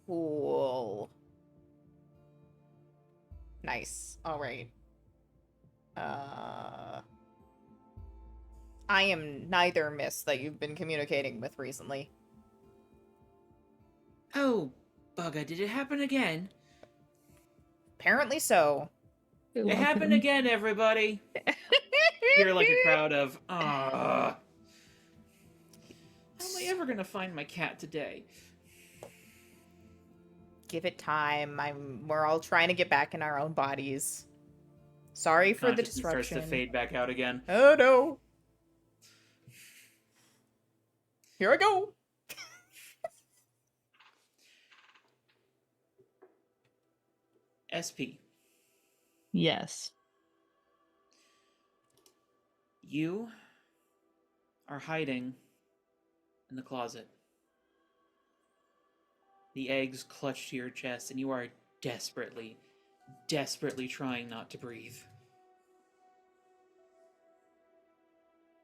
Cool. Nice. All right. I am neither miss that you've been communicating with recently. Oh, bugger, did it happen again? Apparently so. It happened again, everybody. You're like a crowd of, ah. How am I ever gonna find my cat today? Give it time. We're all trying to get back in our own bodies. Sorry for the Consciousness starts to disruption. fade back out again. Oh no. Here I go. SP, Yes. you are hiding in the closet. The eggs clutch to your chest, and you are desperately, desperately trying not to breathe.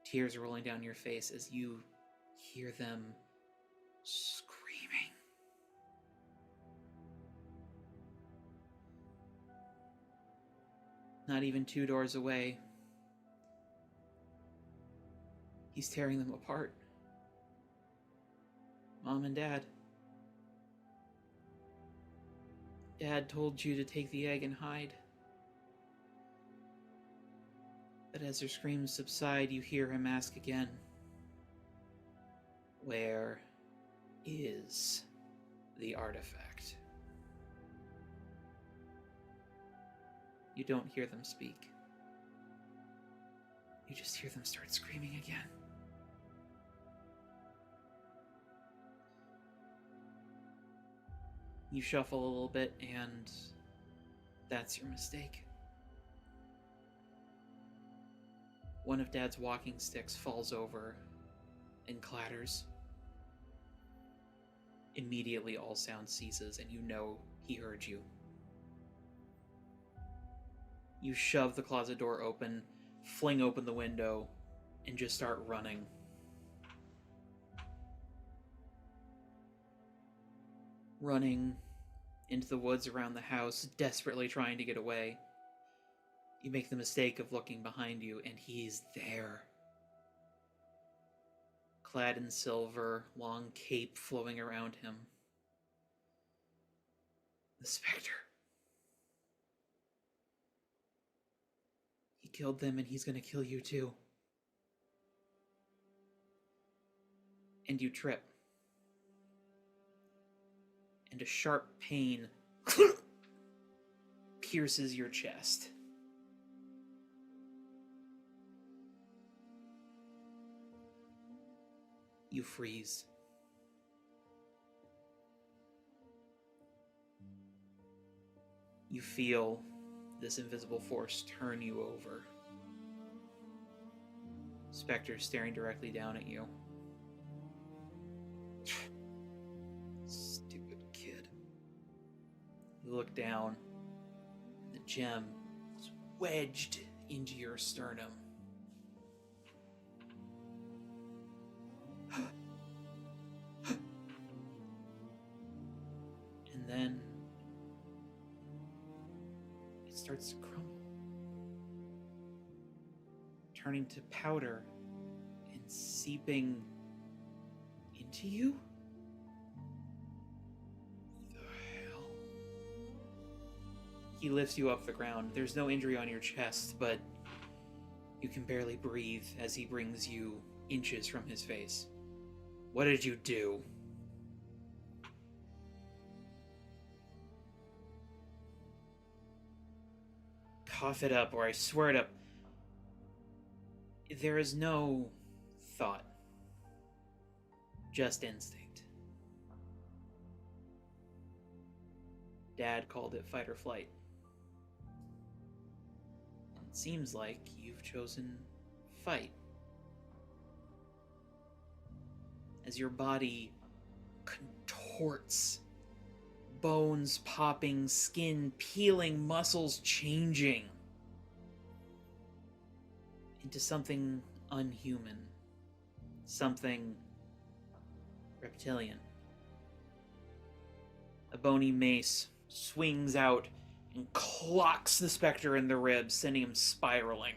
Tears rolling down your face as you hear them screaming. Not even 2 doors away, he's tearing them apart. Mom and Dad. Dad told you to take the egg and hide. But as her screams subside, you hear him ask again, "Where is the artifact?" You don't hear them speak. You just hear them start screaming again. You shuffle a little bit, and that's your mistake. One of Dad's walking sticks falls over and clatters. Immediately, all sound ceases, and you know he heard you. You shove the closet door open, fling open the window, and just start running. Running into the woods around the house, desperately trying to get away. You make the mistake of looking behind you, and he's there. Clad in silver, long cape flowing around him. The Spectre. He killed them, and he's gonna kill you too. And you trip. And a sharp pain pierces your chest. You freeze. You feel this invisible force turn you over. Spectre staring directly down at you. Stupid kid. You look down. The gem is wedged into your sternum. And then it starts to crumble, turning to powder and seeping into you? The hell? He lifts you off the ground. There's no injury on your chest, but you can barely breathe as he brings you inches from his face. What did you do? Cough it up, or I swear to... There is no thought. Just instinct. Dad called it fight or flight. It seems like you've chosen fight. As your body contorts, bones popping, skin peeling, muscles changing into something unhuman, something reptilian. A bony mace swings out and clocks the Spectre in the ribs, sending him spiraling.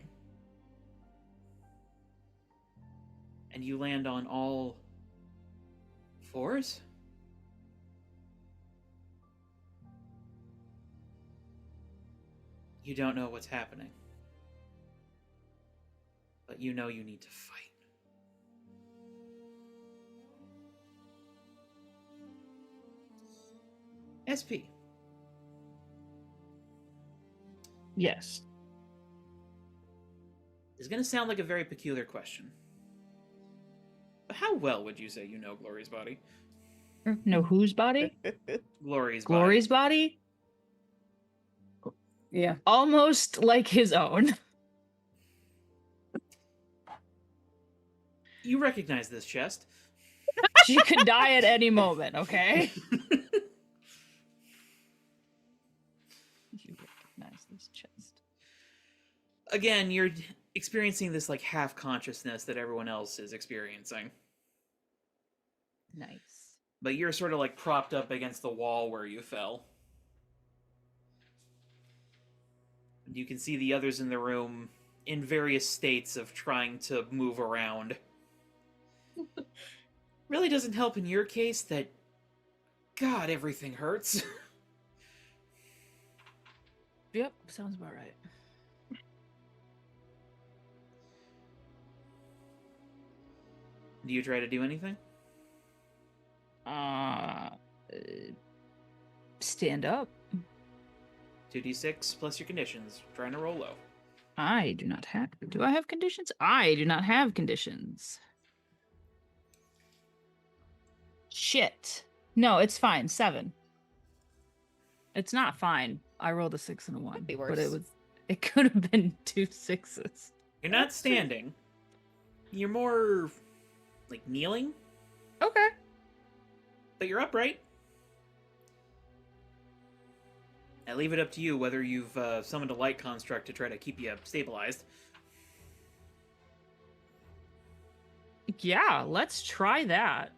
And you land on all fours? You don't know what's happening. But you know you need to fight. SP. Yes. is going to sound like a very peculiar question. But how well would you say you know Glory's body? No, whose body? Glory's Glory's body? Yeah. Almost like his own. You recognize this chest. She could die at any moment, okay? You recognize this chest. Again, you're experiencing this like half consciousness that everyone else is experiencing. Nice. But you're sort of like propped up against the wall where you fell. You can see the others in the room in various states of trying to move around. Really doesn't help in your case that, God, everything hurts. Yep, sounds about right. Do you try to do anything? Stand up. 2d6 plus your conditions. Trying to roll low. I do not have. Do I have conditions? I do not have conditions. Shit. No, it's fine. 7. It's not fine. I rolled a 6 and a 1. be But it worse. was. It could have been 2 6s. You're not standing. You're more like kneeling, Okay. but you're upright. I leave it up to you whether you've summoned a light construct to try to keep you stabilized. Yeah, let's try that.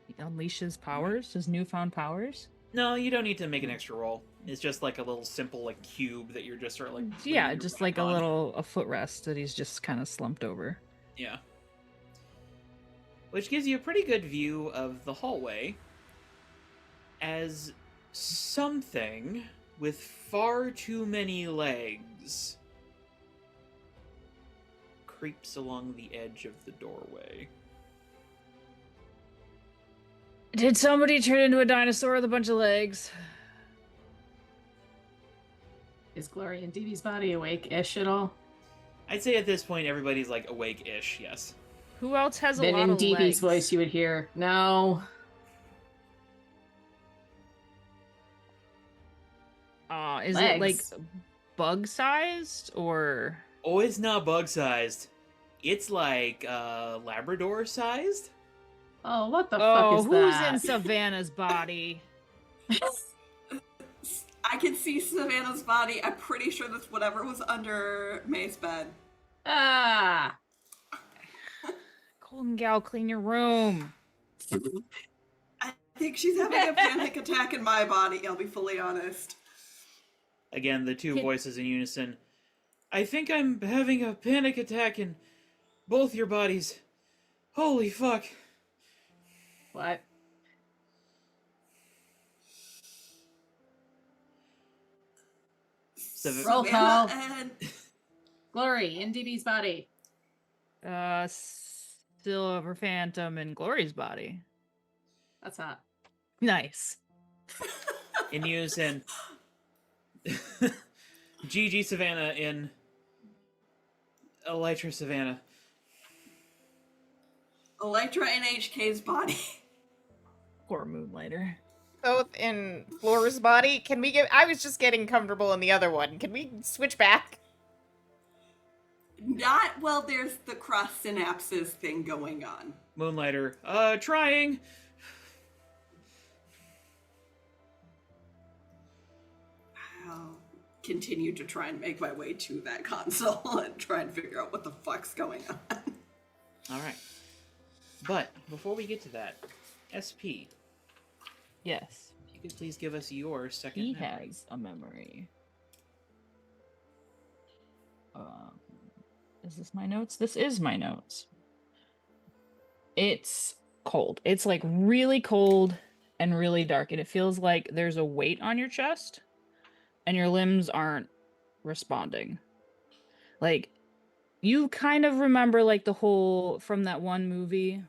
He unleashes powers, his newfound powers. No, you don't need to make an extra roll. It's just like a little simple like cube that you're just sort of like Yeah, leaning your just back like a on. little footrest that he's just kind of slumped over. Yeah. Which gives you a pretty good view of the hallway as something with far too many legs creeps along the edge of the doorway. Did somebody turn into a dinosaur with a bunch of legs? Is Glory and Dee Dee's body awake-ish at all? I'd say at this point everybody's like awake-ish, yes. Who else has a Then lot in of Dee legs? Dee's voice you would hear, no. Is it like Legs. bug-sized or? Oh, it's not bug-sized. It's like Labrador-sized. Oh, what the fuck Oh, is who's that? in Savannah's body? I can see Savannah's body. I'm pretty sure that's whatever was under May's bed. Ah! Golden Gal, clean your room. I think she's having a panic attack in my body, I'll be fully honest. Again, the two Can- voices in unison. I think I'm having a panic attack in both your bodies. Holy fuck. What? Roll call. Savannah and Glory in Dee Dee's body. Silver Phantom and Glory's body. That's hot. Nice. In unison. GG Savannah in Elytra Savannah. Electra in HK's body. Poor Moonlighter. Both in Flora's body. Can we get? I was just getting comfortable in the other one. Can we switch back? Not while there's the cross synapses thing going on. Moonlighter. Trying. I'll continue to try and make my way to that console and try and figure out what the fuck's going on. Alright. But, before we get to that, SP, Yes. if you could please give us your second He memory. has a memory. Is this my notes? This is my notes. It's cold. It's like really cold and really dark, and it feels like there's a weight on your chest, and your limbs aren't responding. Like, you kind of remember like the whole from that one movie.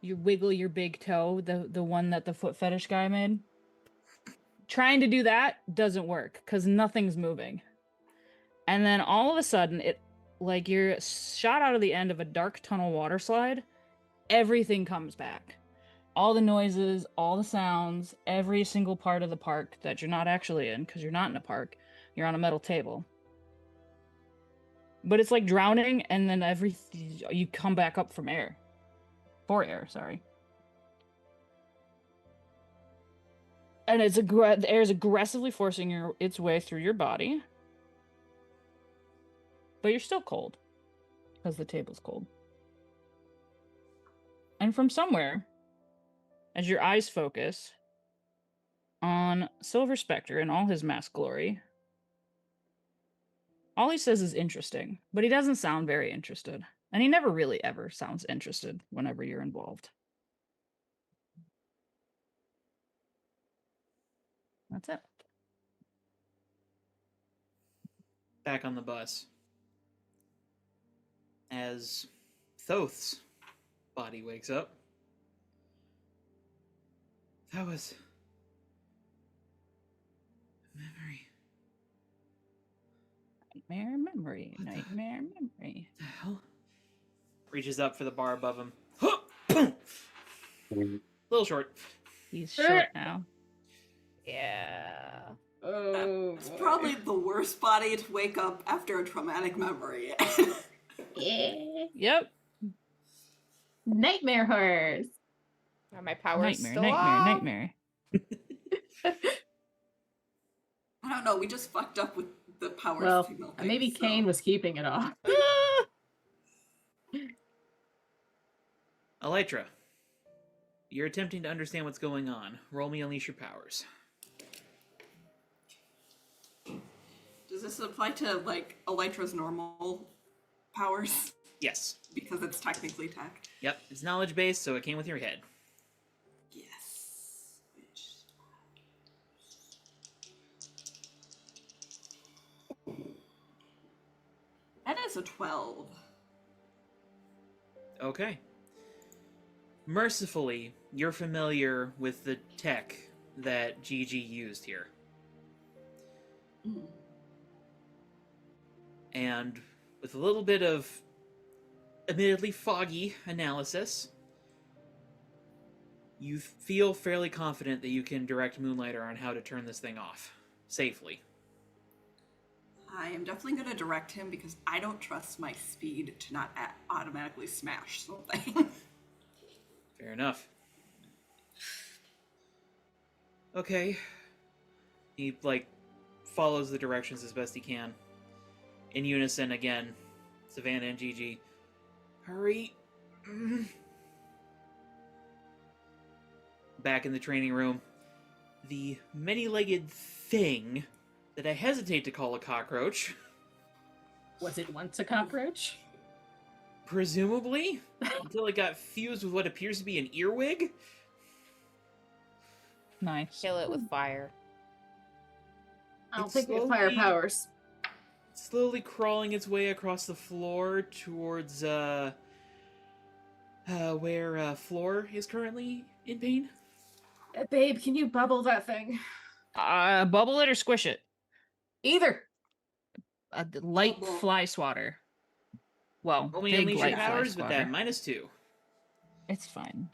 You wiggle your big toe, the one that the foot fetish guy made. trying to do that doesn't work because nothing's moving. And then all of a sudden, it like you're shot out of the end of a dark tunnel water slide. Everything comes back. All the noises, all the sounds, every single part of the park that you're not actually in because you're not in a park. You're on a metal table. But it's like drowning, and then you come back up from air. For air, sorry. And the air is aggressively forcing its way through your body. But you're still cold. Because the table's cold. And from somewhere, as your eyes focus on Silver Spectre in all his masked glory, all he says is interesting, but he doesn't sound very interested. And he never really ever sounds interested whenever you're involved. That's it. Back on the bus. As Thoth's body wakes up. That was a memory. Nightmare memory. Nightmare memory. The hell? Reaches up for the bar above him. Little short. He's short now. Yeah. Oh, It's boy. probably the worst body to wake up after a traumatic memory. Yeah. Yep. Nightmare horrors. Are my powers Nightmare, still nightmare, off? nightmare. I don't know, we just fucked up with the power Well, signal maybe so- Kane was keeping it off. Elytra, you're attempting to understand what's going on. Roll me Unleash Your Powers. Does this apply to, like, Elytra's normal powers? Yes. Because it's technically tech. Yep, it's knowledge based, so it came with your head. Yes. That is a 12. Okay. Mercifully, you're familiar with the tech that Gigi used here. Mm. And with a little bit of admittedly foggy analysis, you feel fairly confident that you can direct Moonlighter on how to turn this thing off safely. I am definitely going to direct him because I don't trust my speed to not automatically smash something. Fair enough. Okay. He, follows the directions as best he can. In unison again, Savannah and Gigi. Hurry. Back in the training room, the many-legged thing that I hesitate to call a cockroach, Was it once a cockroach? presumably, until it got fused with what appears to be an earwig. Nice. Kill it with fire. I don't It's think we have fire slowly- powers. Slowly crawling its way across the floor towards, where, Floor is currently in pain. Babe, can you bubble that thing? Bubble it or squish it. Either. A light Bubble. fly swatter. Well, Roll me big Unleash Your light fly Powers with that swatter. -2. It's fine.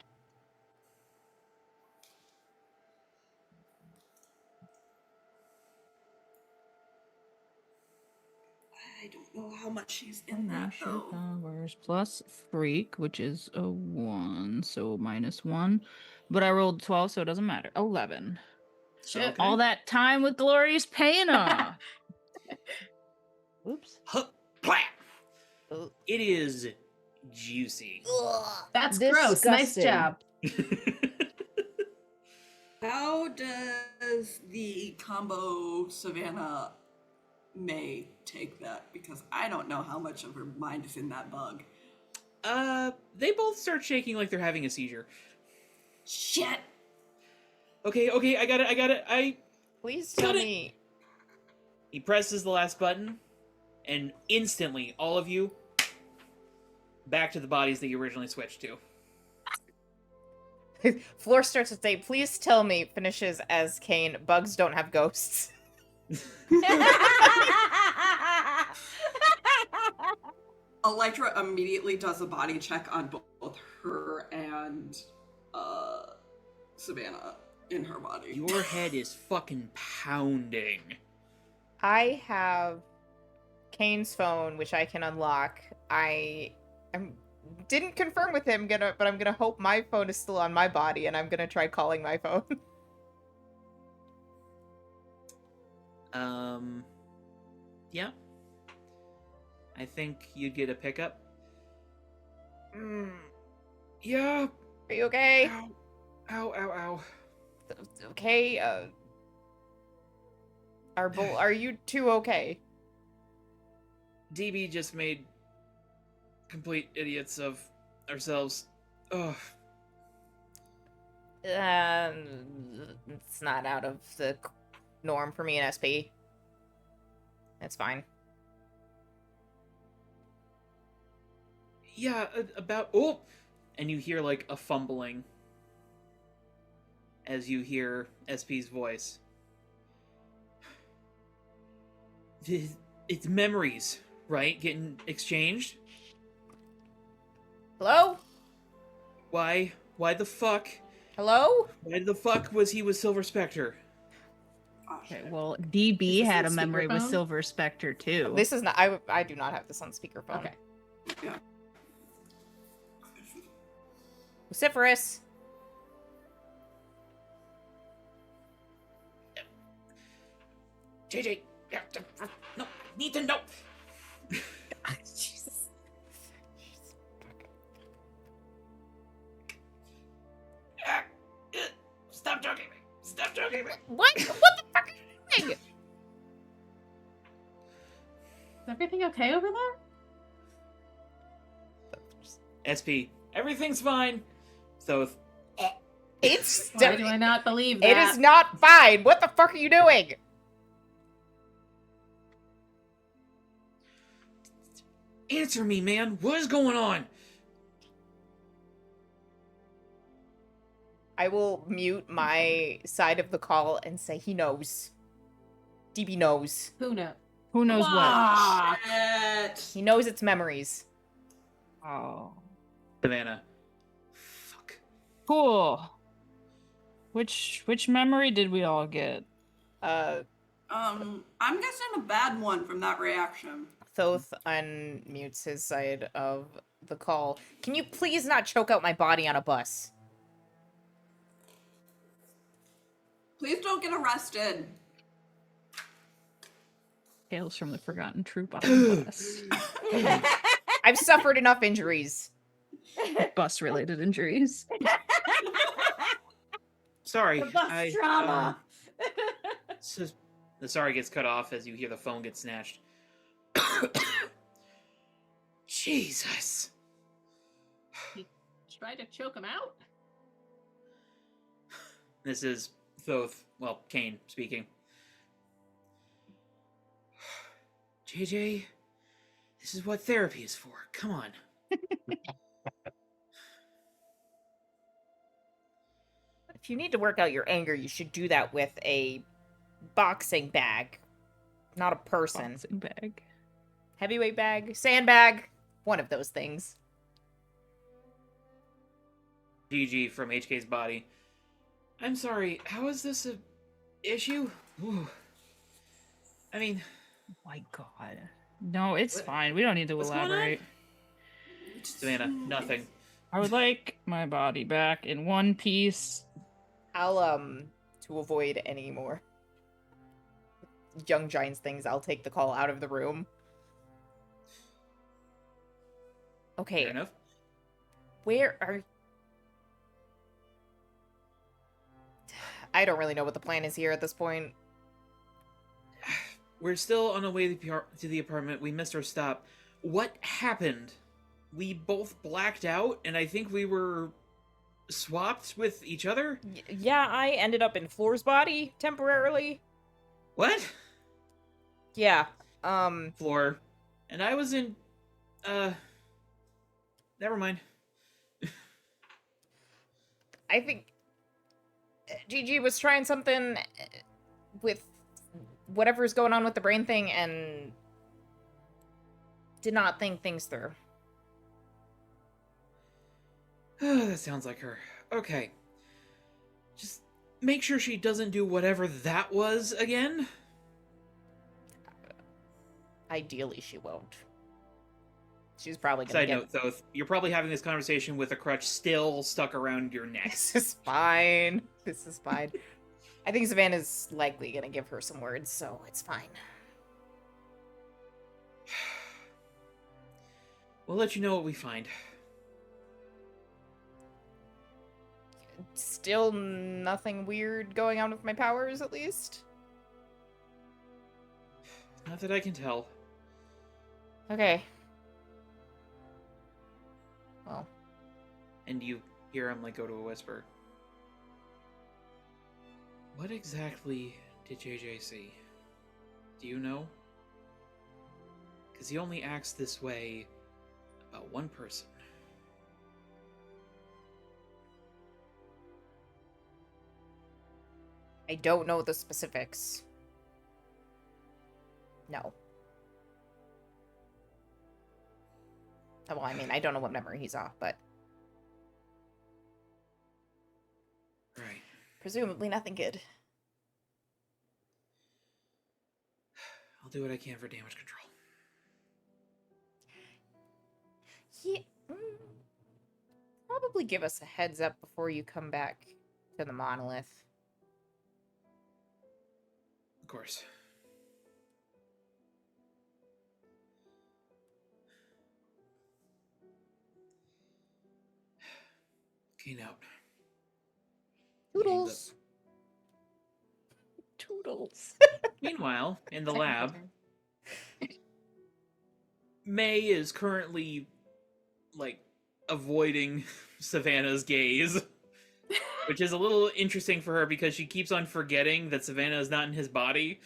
I don't know how much she's in that, Unleash your though. powers plus freak, which is a 1, so -1. But I rolled 12, so it doesn't matter. 11. Shit. Okay. All that time with Glory's paying off. Oops. Huh, plat. Ugh. It is juicy. That's gross. Nice Disgusting. job. How does the combo Savannah May take that? Because I don't know how much of her mind is in that bug. They both start shaking like they're having a seizure. Shit! Okay, I got it. Please tell Got it. me. He presses the last button, and instantly, all of you, back to the bodies that you originally switched to. Floor starts to say, please tell me, finishes as Kane, bugs don't have ghosts. Electra immediately does a body check on both her and Savannah in her body. Your head is fucking pounding. I have Kane's phone, which I can unlock. Didn't confirm with him, but I'm gonna hope my phone is still on my body, and I'm gonna try calling my phone. Yeah. I think you'd get a pickup. Yeah. Are you okay? Ow. Ow, ow, ow. Okay, are you two okay? DB just made complete idiots of ourselves. Ugh. It's not out of the norm for me and SP. That's fine. Yeah, about... Oh! And you hear, like, a fumbling as you hear SP's voice. It's memories, right? Getting exchanged? Hello? Why the fuck? Hello? Why the fuck was he with Silver Spectre? Oh, Okay, shit. well, Is DB this had on a memory with speakerphone? Silver Spectre too. This is not. I do not have this on speakerphone. Okay. Yeah. Luciferus. JJ, no, need to know. Jesus. Stop joking me. Stop joking me. What? What the fuck are you doing? Is everything okay over there? SP, everything's fine. So, It's Why do I not believe that? It is not fine. What the fuck are you doing? answer me, man. What is going on? I will mute my side of the call and say he knows. DB knows. Who knows? Who knows what? Ah, Shit. He knows its memories. Oh. Savannah. Fuck. Cool. Which memory did we all get? I'm guessing a bad one from that reaction. Thoth unmutes his side of the call. Can you please not choke out my body on a bus? Please don't get arrested. Tales from the Forgotten Troop on the bus. I've suffered enough injuries. Bus-related injuries. Sorry. The bus trauma. The sorry gets cut off as you hear the phone get snatched. Jesus. try to choke him out. This is Thoth, well, Kane speaking. JJ, this is what therapy is for. Come on. If you need to work out your anger, you should do that with a boxing bag, not a person. Boxing bag. Heavyweight bag, sandbag, one of those things. GG from HK's body. I'm sorry, how is this a issue? Ooh. I mean, Oh my god. No, it's What- fine. We don't need to what's going on? elaborate. Savannah, nothing. I would like my body back in one piece. I'll, to avoid any more Young Giants things, I'll take the call out of the room. Fair Okay, enough. where are... I don't really know what the plan is here at this point. We're still on the way to the apartment. We missed our stop. What happened? We both blacked out, and I think we were swapped with each other? Yeah, I ended up in Floor's body temporarily. What? Yeah, Floor. And I was in... Never mind. I think Gigi was trying something with whatever's going on with the brain thing and did not think things through. That sounds like her. Okay. Just make sure she doesn't do whatever that was again. Ideally, she won't. She's probably gonna Side get... note, though, you're probably having this conversation with a crutch still stuck around your neck. This is fine. This is fine. I think Savannah's likely gonna give her some words, so it's fine. We'll let you know what we find. Still nothing weird going on with my powers, at least? Not that I can tell. Okay. Well, And you hear him, like, go to a whisper. What exactly did JJ see? Do you know? Because he only acts this way about one person. I don't know the specifics. No. Well, I mean, I don't know what memory he's off, but Right. presumably nothing good. I'll do what I can for damage control. Yeah. Probably give us a heads up before you come back to the monolith. Of course. Okay, now. Toodles. Toodles. Meanwhile, in the lab, May is currently, like, avoiding Savannah's gaze. Which is a little interesting for her because she keeps on forgetting that Savannah is not in his body.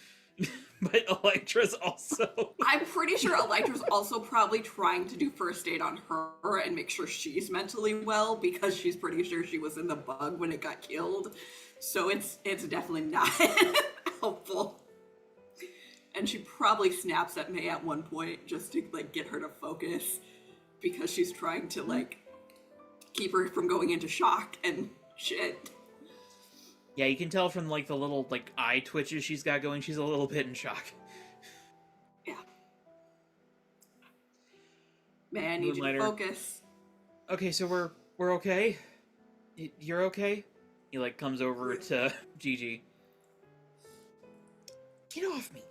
But Electra's also... I'm pretty sure Electra's also probably trying to do first aid on her and make sure she's mentally well because she's pretty sure she was in the bug when it got killed. So it's definitely not helpful. And she probably snaps at May at one point just to, like, get her to focus because she's trying to, like, keep her from going into shock and shit. Yeah, you can tell from, like, the little, like, eye twitches she's got going, she's a little bit in shock. Yeah. May, I need you to Moonlighter. focus. Okay, so we're okay? You're okay? He, like, comes over to Gigi. Get off me!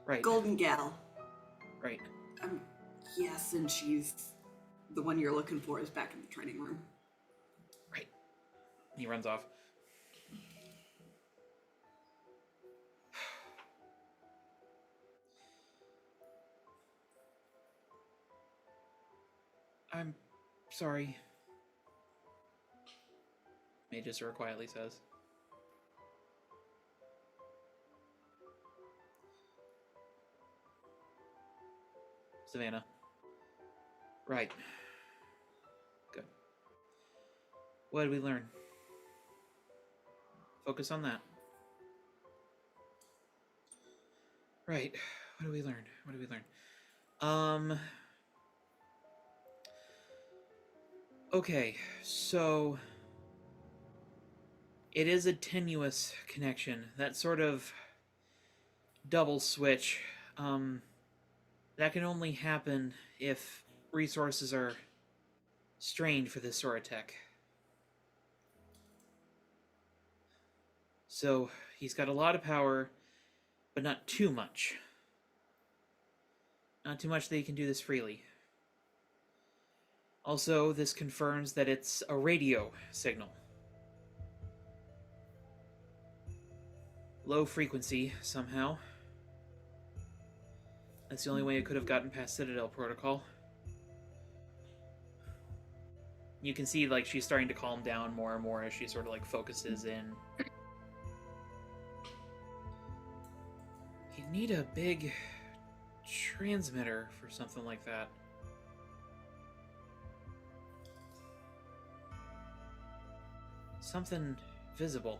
Right. Golden Gal. Right. Yes, and she's the one you're looking for is back in the training room. Right. He runs off. I'm sorry. Magistra quietly says. Savannah. Right. Good. What did we learn? Focus on that. Right. What did we learn? What did we learn? Okay, so it is a tenuous connection. That sort of double switch, that can only happen if resources are strained for this sort of tech. So he's got a lot of power, but not too much. Not too much that he can do this freely. Also, this confirms that it's a radio signal. Low frequency, somehow. That's the only way it could have gotten past Citadel Protocol. You can see, like, she's starting to calm down more and more as she sort of, like, focuses in. You need a big transmitter for something like that. something visible.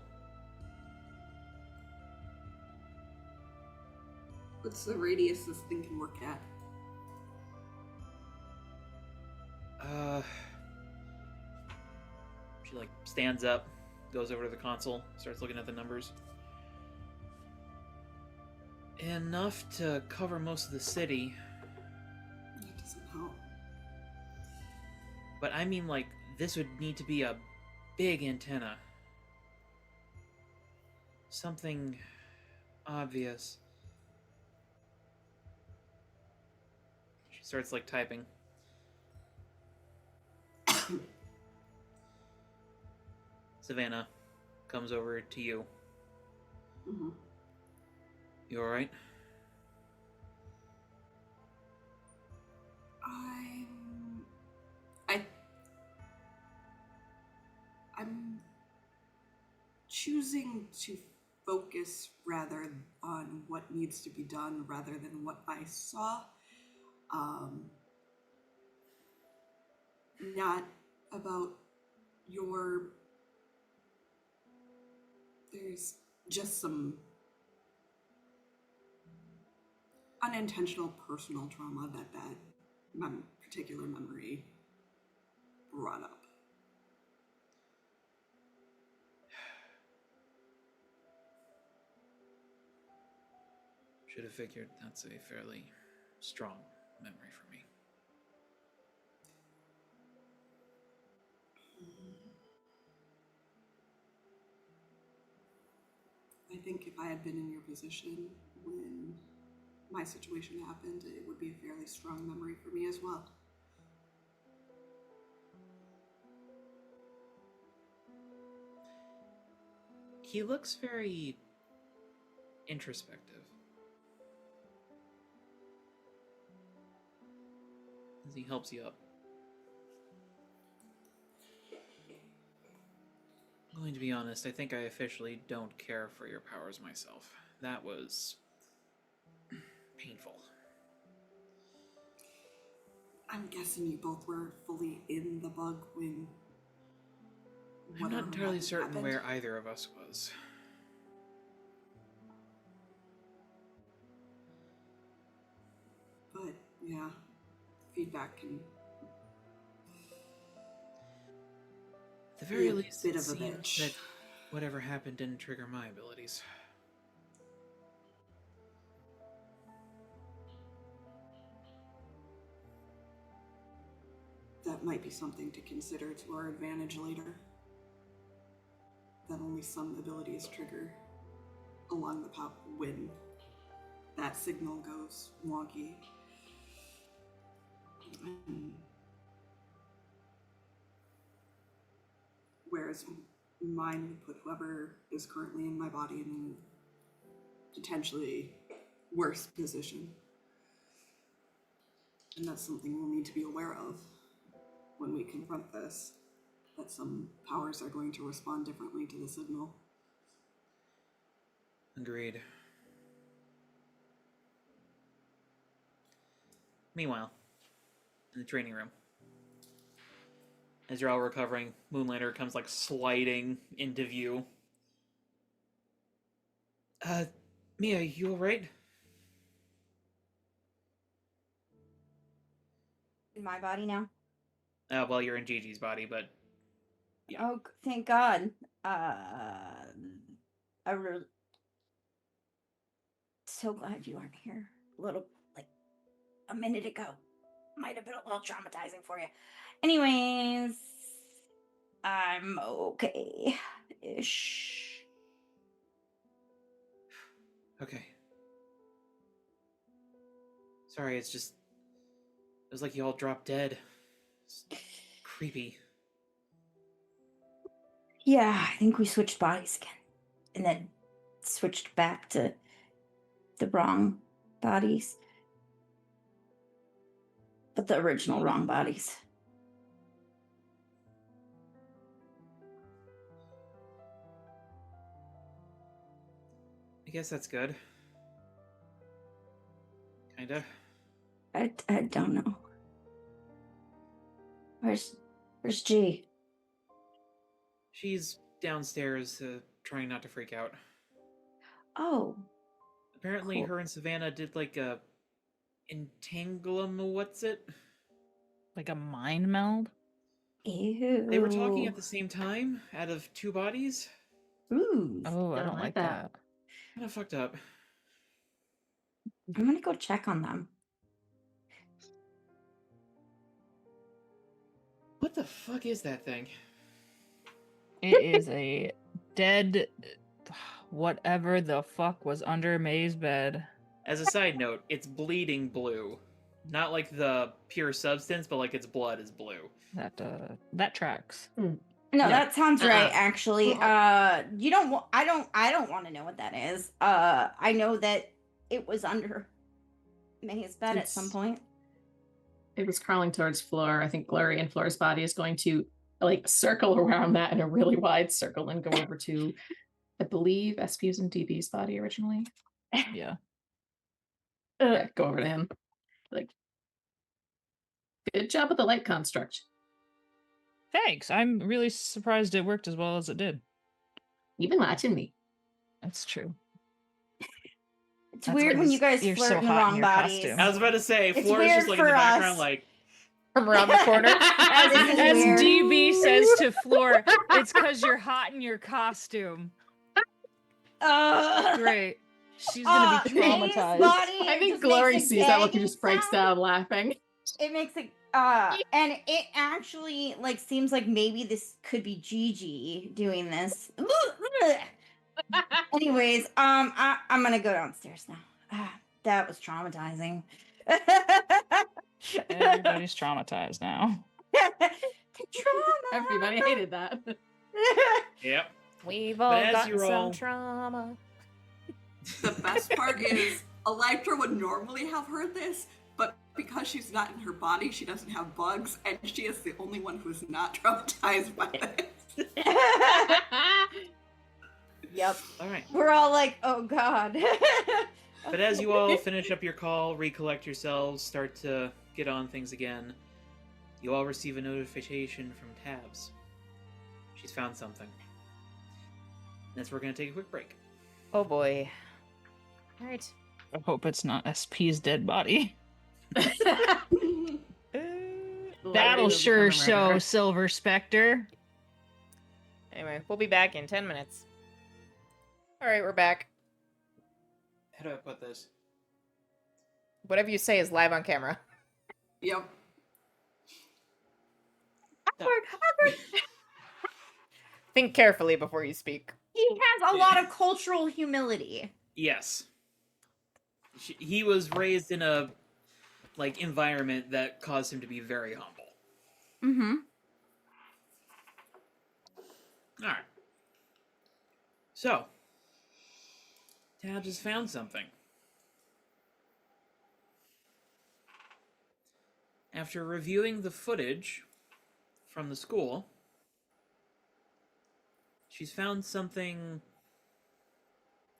What's the radius this thing can work at? She like stands up, goes over to the console, starts looking at the numbers. Enough to cover most of the city. That doesn't help. But I mean, like, this would need to be a big antenna. Something obvious. She starts, like, typing. Savannah comes over to you. Mm-hmm. You alright? I'm choosing to focus rather on what needs to be done rather than what I saw. Not about there's just some unintentional personal trauma that particular memory brought up. Should have figured that's a fairly strong memory for me. I think if I had been in your position when my situation happened, it would be a fairly strong memory for me as well. He looks very introspective. As he helps you up. I'm going to be honest, I think I officially don't care for your powers myself. That was painful. I'm guessing you both were fully in the bug when I'm not entirely certain happened. where either of us was. But yeah, feedback can At the very be a least, bit it of a seems bitch. that whatever happened didn't trigger my abilities. That might be something to consider to our advantage later. That only some abilities trigger along the path when that signal goes wonky. Whereas mine would put whoever is currently in my body in a potentially worse position. And that's something we'll need to be aware of when we confront this, that some powers are going to respond differently to the signal. Agreed. Meanwhile, in the training room, as you're all recovering, Moonlighter comes like sliding into view. Mia, you alright? In my body now. Well, you're in Gigi's body, but yeah. Oh, thank God. So glad you weren't here. A little, like, a minute ago. Might have been a little traumatizing for you. Anyways, I'm okay-ish. Okay. Sorry, it's just... It was like you all dropped dead. It's creepy. Yeah, I think we switched bodies again. And then switched back to the wrong bodies. But the original wrong bodies. I guess that's good. Kinda. I don't know. Where's G? She's downstairs, trying not to freak out. Oh. Apparently, Cool. her and Savannah did like a entanglement. What's it? Like a mind meld? Ew. They were talking at the same time out of two bodies. Ooh. Oh, I Don't don't like like that. that. Kind of fucked up. I'm gonna go check on them. What the fuck is that thing? It is a dead whatever the fuck was under May's bed. As a side note, it's bleeding blue. Not like the pure substance, but like its blood is blue. That tracks. No, No. that sounds right. Uh-uh. Actually, you don't. I don't want to know what that is. I know that it was under May's bed at some It's- point. It was crawling towards Floor. I think Glory and Floor's body is going to like circle around that in a really wide circle and go over to, I believe, SP's and DB's body originally. Yeah. Yeah, go over to him. Like, good job with the light construct. Thanks. I'm really surprised it worked as well as it did. You've been watching me. That's true. It's That's weird when you because guys you're flirt so in the hot in wrong your bodies. costume. I was about to say, It's Flora's just weird like in the for background, us. like, From around the corner. As, This is as weird. DB says to Floor, it's because you're hot in your costume. Great. She's gonna be May's traumatized. body, I it think just Glory makes a sees that look and gagging just breaks sound. down laughing. It makes it and it actually like seems like maybe this could be Gigi doing this. Anyways, I'm gonna go downstairs now. That was traumatizing. Everybody's traumatized now. Trauma. Everybody hated that. yep. We've But all as gotten you're some all- trauma. The best part is Electra would normally have heard this, but because she's not in her body, she doesn't have bugs, and she is the only one who's not traumatized by this. Yep. All right. We're all like, oh god. But as you all finish up your call, recollect yourselves, start to get on things again, you all receive a notification from Tabs. She's found something. That's where we're going to take a quick break. Oh boy. All right. I hope it's not SP's dead body. That'll sure show, Silver Spectre. Anyway, we'll be back in 10 minutes. All right, we're back. How do I put this? Whatever you say is live on camera. Yep. Think carefully before you speak. He has a lot of cultural humility. Yes. He was raised in a environment that caused him to be very humble. Mm-hmm. All right. So, Tabs has found something. After reviewing the footage from the school, she's found something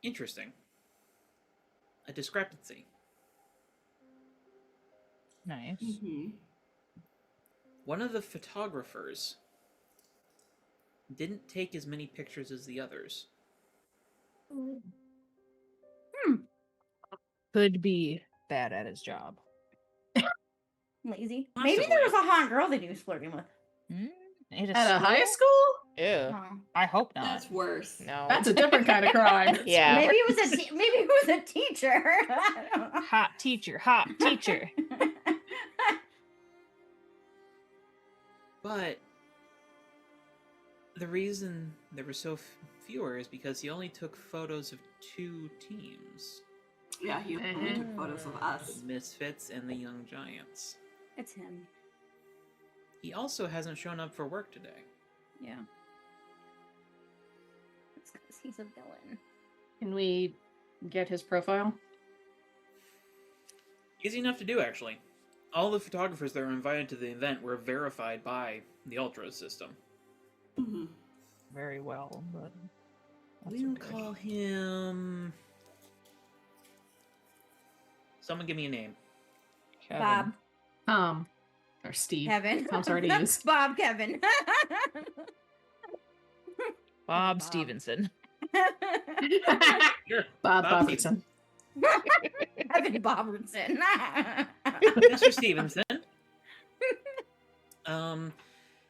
interesting. A discrepancy. Nice. Mm-hmm. One of the photographers didn't take as many pictures as the others. Could be bad at his job. Lazy. Maybe there was a hot girl that he was flirting with. At a high school? Ew. Oh. I hope not. That's worse. No. That's a different kind of crime. Yeah. Maybe it was maybe it was a teacher. I don't know. Hot teacher, hot teacher. But the reason there were so fewer is because he only took photos of 2 teams. Yeah, he only took photos of us. The Misfits and the Young Giants. It's him. He also hasn't shown up for work today. Yeah. It's because he's a villain. Can we get his profile? Easy enough to do, actually. All the photographers that were invited to the event were verified by the Ultros system. Mm-hmm. Very well, but that's We'll okay. call him... Someone give me a name. Kevin. Bob. Or Steve. Kevin. Tom's already used. Bob Kevin. Bob Bob. Stevenson. Sure. Bob Bob Bobertson. Evan Bobertson. Mr. Stevenson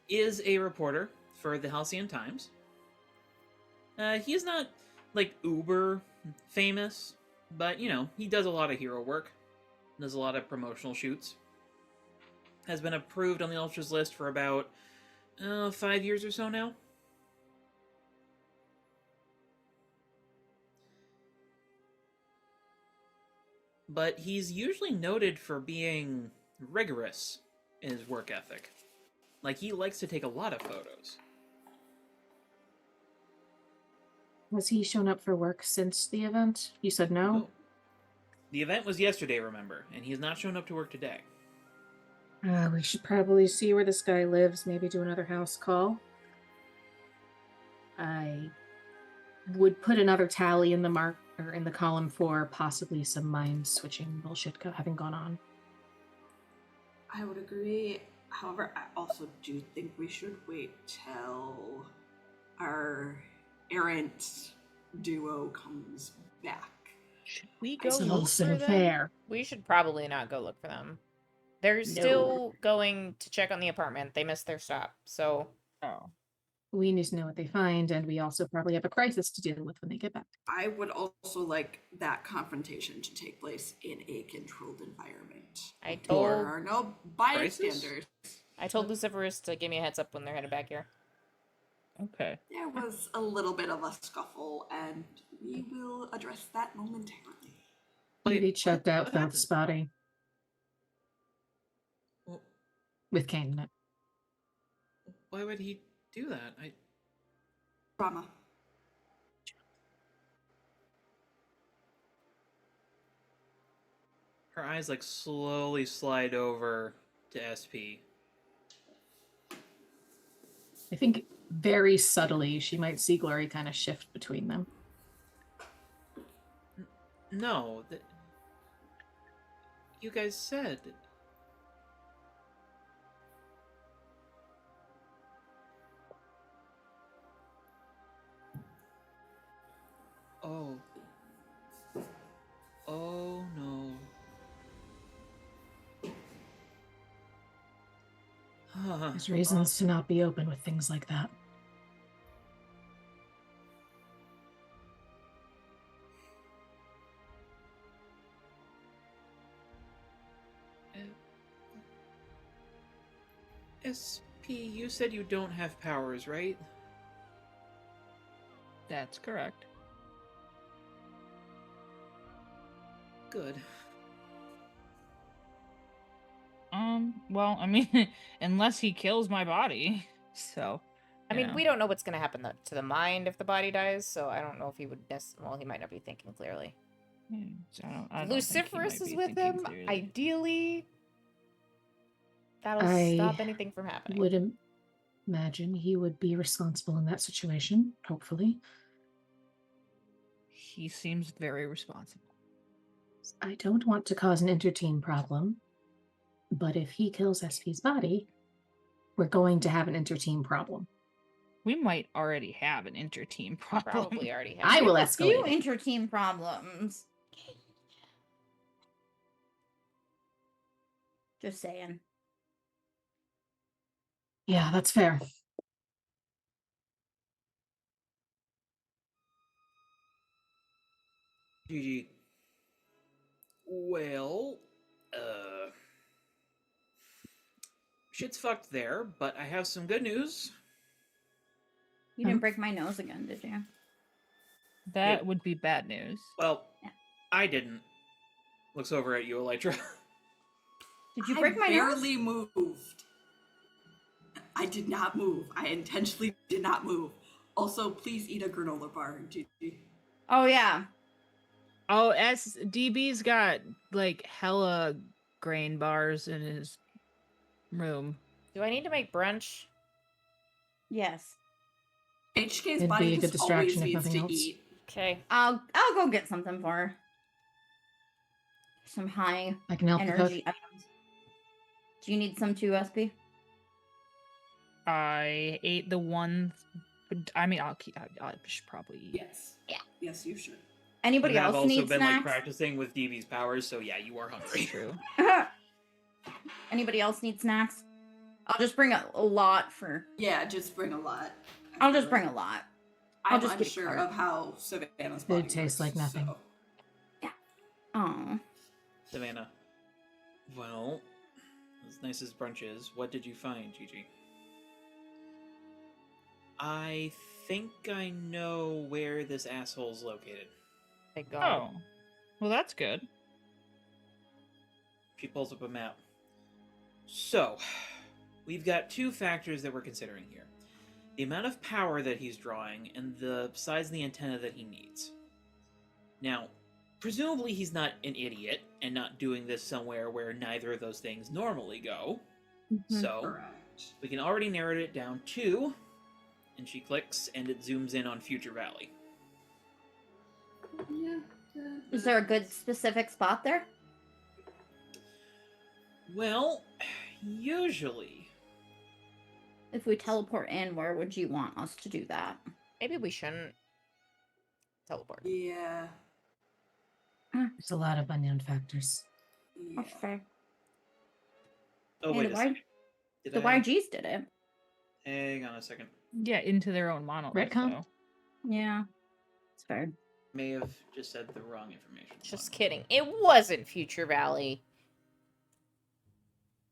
is a reporter for the Halcyon Times. He is not like uber famous, but you know, he does a lot of hero work, does a lot of promotional shoots. Has been approved on the Ultras list for about 5 years or so now. But he's usually noted for being rigorous in his work ethic. Like, he likes to take a lot of photos. Has he shown up for work since the event? You said no? No. The event was yesterday, remember, and he has not shown up to work today. We should probably see where this guy lives, maybe do another house call. I would put another tally in the in the column for possibly some mind switching bullshit having gone on. I would agree. However, I also do think we should wait till our errant duo comes back. Should we go It's look also for them? fair. We should probably not go look for them. They're still going to check on the apartment. They missed their stop, so Oh. We need to know what they find, and we also probably have a crisis to deal with when they get back. I would also like that confrontation to take place in a controlled environment. I There told are no bystanders. Luciferus to give me a heads up when they're headed back here. Okay. There was a little bit of a scuffle, and we will address that momentarily. He checked out what Phelps' body Well, with Kane in it. why would he do that? Drama. Her eyes like slowly slide over to SP. I think very subtly she might see Glory kind of shift between them. No, you guys said. Oh. Oh no. There's reasons to not be open with things like that. SP, you said you don't have powers, right? That's correct. Good. Well, I mean, unless he kills my body. So, I mean, yeah. we don't know what's going to happen to the mind if the body dies, so I don't know if he would well, he might not be thinking clearly. So I don't think he Luciferus might is be with thinking him. clearly. Ideally, that'll I stop anything from happening. Would imagine he would be responsible in that situation, hopefully. He seems very responsible. I don't want to cause an inter-team problem, but if he kills SP's body, we're going to have an inter-team problem. We might already have an inter-team problem. Probably already have. I will A few escalate it. inter-team problems. Just saying. Yeah, that's fair. GG. Well, shit's fucked there, but I have some good news. You didn't break my nose again, did you? That Yeah. would be bad news. Well, Yeah. I didn't. Looks over at you, Elytra. Did you break my I nose? barely moved. I did not move. I intentionally did not move. Also, please eat a granola bar, GG. Oh yeah. Oh, DB's got like hella grain bars in his room. Do I need to make brunch? Yes. HK's It'd be body a good just always distraction if needs nothing to else. eat. Okay. I'll go get something for her. Some high I can help you cook. energy items. Do you need some too, SP? I ate the one But I mean, I should probably eat. Yes. Yeah. Yes, you should. Anybody You have else also need been snacks? practicing with DB's powers, so yeah, you are hungry. It's true. Anybody else need snacks? I'll just bring a lot for. Yeah, just bring a lot. I'll just bring a lot. I'll I'm just get a unsure cart. of how Savannah's Food body tastes works, like nothing. so- Oh, Savannah. Well, as nice as brunch is, what did you find, Gigi? I think I know where this asshole's located. Thank God. Oh, well, that's good. She pulls up a map. So, we've got two factors that we're considering here. The amount of power that he's drawing and the size of the antenna that he needs. Now, presumably he's not an idiot and not doing this somewhere where neither of those things normally go. Mhm. So, Correct. we can already narrow it down to, and she clicks and it zooms in on Future Valley. Yeah. is there a good specific spot there? Well, usually. If we teleport in, where would you want us to do that? Maybe we shouldn't teleport. Yeah. There's a lot of unknown factors. Yeah. That's fair. Oh, Hey, wait the a second. The YGs did it. Hang on a second. Yeah, into their own monolith. Retcon? Though. Yeah, it's fair. May have just said the wrong information. Just kidding. It wasn't Future Valley.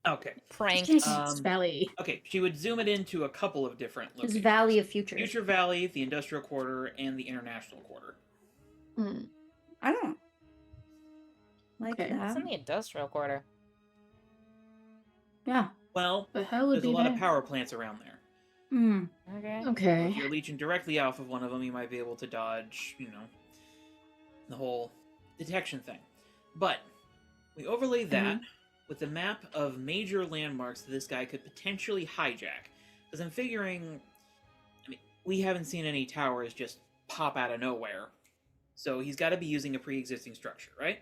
Okay. Prank. Um, Valley. Okay, she would zoom it into a couple of different It's locations. Valley of Futures. Future Valley, the Industrial Quarter, and the International Quarter. Mm. I don't like Okay. that. It's in the industrial quarter. Yeah. Well, The hell would there's a be lot of that? power plants around there. Hmm. Okay. If Okay. you're leeching directly off of one of them, you might be able to dodge, the whole detection thing. But we overlay that with a map of major landmarks that this guy could potentially hijack. Because I'm figuring, we haven't seen any towers just pop out of nowhere. So he's got to be using a pre-existing structure, right?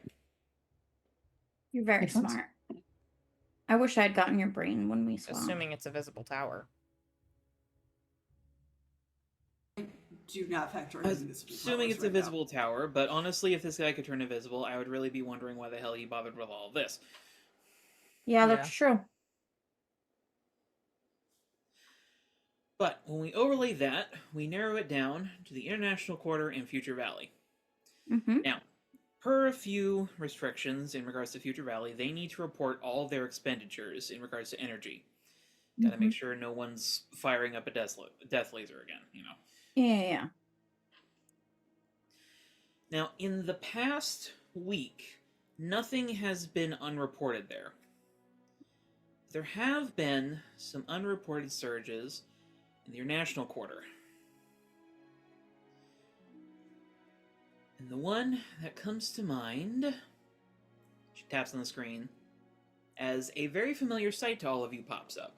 You're very Makes sense. smart. I wish I had gotten your brain when we swam. Assuming it's a visible tower. Do not factor in invisible Assuming powers it's a right now. visible tower, but honestly, if this guy could turn invisible, I would really be wondering why the hell he bothered with all of this. Yeah, that's true. But when we overlay that, we narrow it down to the International Quarter and Future Valley. Mm-hmm. Now, per a few restrictions in regards to Future Valley, they need to report all of their expenditures in regards to energy. Gotta make sure no one's firing up a death laser again, Yeah. Now, in the past week, nothing has been unreported there. There have been some unreported surges in the International Quarter. And the one that comes to mind, she taps on the screen, as a very familiar sight to all of you pops up.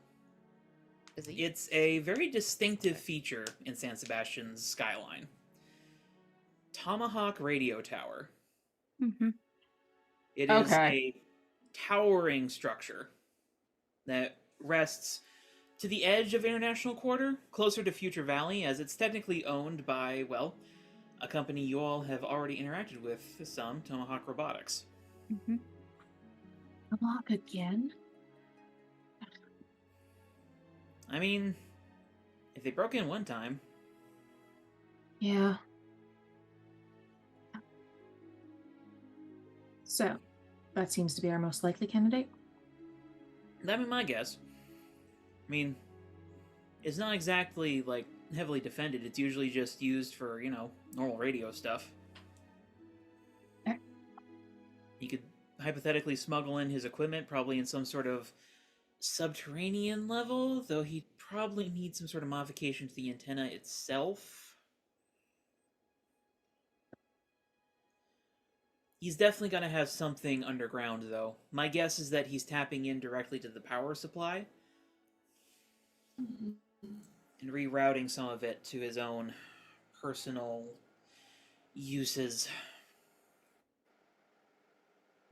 Is it? It's a very distinctive feature in San Sebastian's skyline. Tomahawk Radio Tower. Mm-hmm. It is Okay. a towering structure that rests to the edge of International Quarter, closer to Future Valley, as it's technically owned by, well, a company you all have already interacted with some, Tomahawk Robotics. Mm-hmm. Block again? I mean, if they broke in one time, Yeah. So, that seems to be our most likely candidate. that'd be my guess. I mean, it's not exactly, heavily defended. It's usually just used for, normal radio stuff. Okay. He could hypothetically smuggle in his equipment, probably in some sort of subterranean level, though he'd probably need some sort of modification to the antenna itself. He's definitely going to have something underground, though. My guess is that he's tapping in directly to the power supply and rerouting some of it to his own personal uses.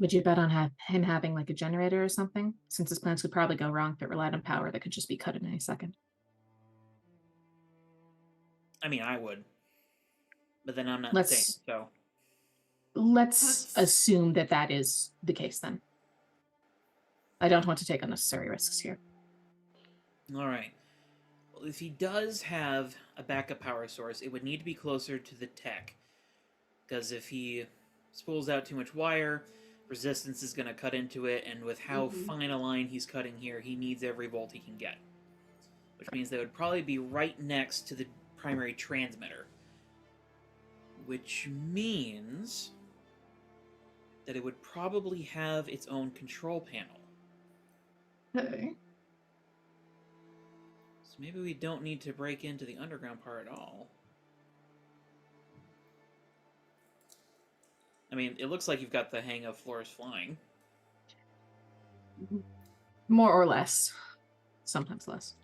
Would you bet on him having like a generator or something? Since his plans could probably go wrong if it relied on power that could just be cut in any second. I mean, I would. But then I'm not Let's- insane, so... Let's assume that that is the case then. I don't want to take unnecessary risks here. Alright. Well, if he does have a backup power source, it would need to be closer to the tech. Because if he spools out too much wire, resistance is going to cut into it, and with how fine a line he's cutting here, he needs every volt he can get. Which means they would probably be right next to the primary transmitter. Which means that it would probably have its own control panel. Okay. So maybe we don't need to break into the underground part at all. I mean, it looks like you've got the hang of floors flying. More or less. Sometimes less.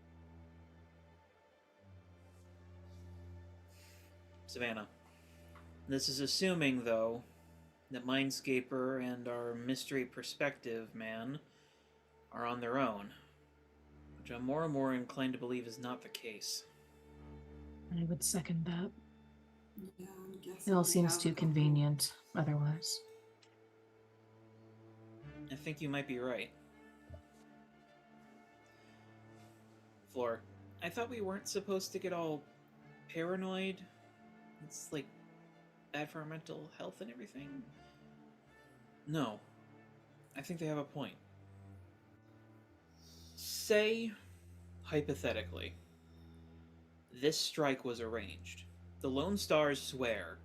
Savannah. This is assuming, though, that Mindscaper and our mystery perspective man are on their own, which I'm more and more inclined to believe is not the case. I would second that. Yeah, I'm guessing It all we seems have too a couple- convenient otherwise. I think you might be right. Floor, I thought we weren't supposed to get all paranoid. It's like bad for our mental health and everything. No. I think they have a point. Say, hypothetically, this strike was arranged. The Lone Stars swear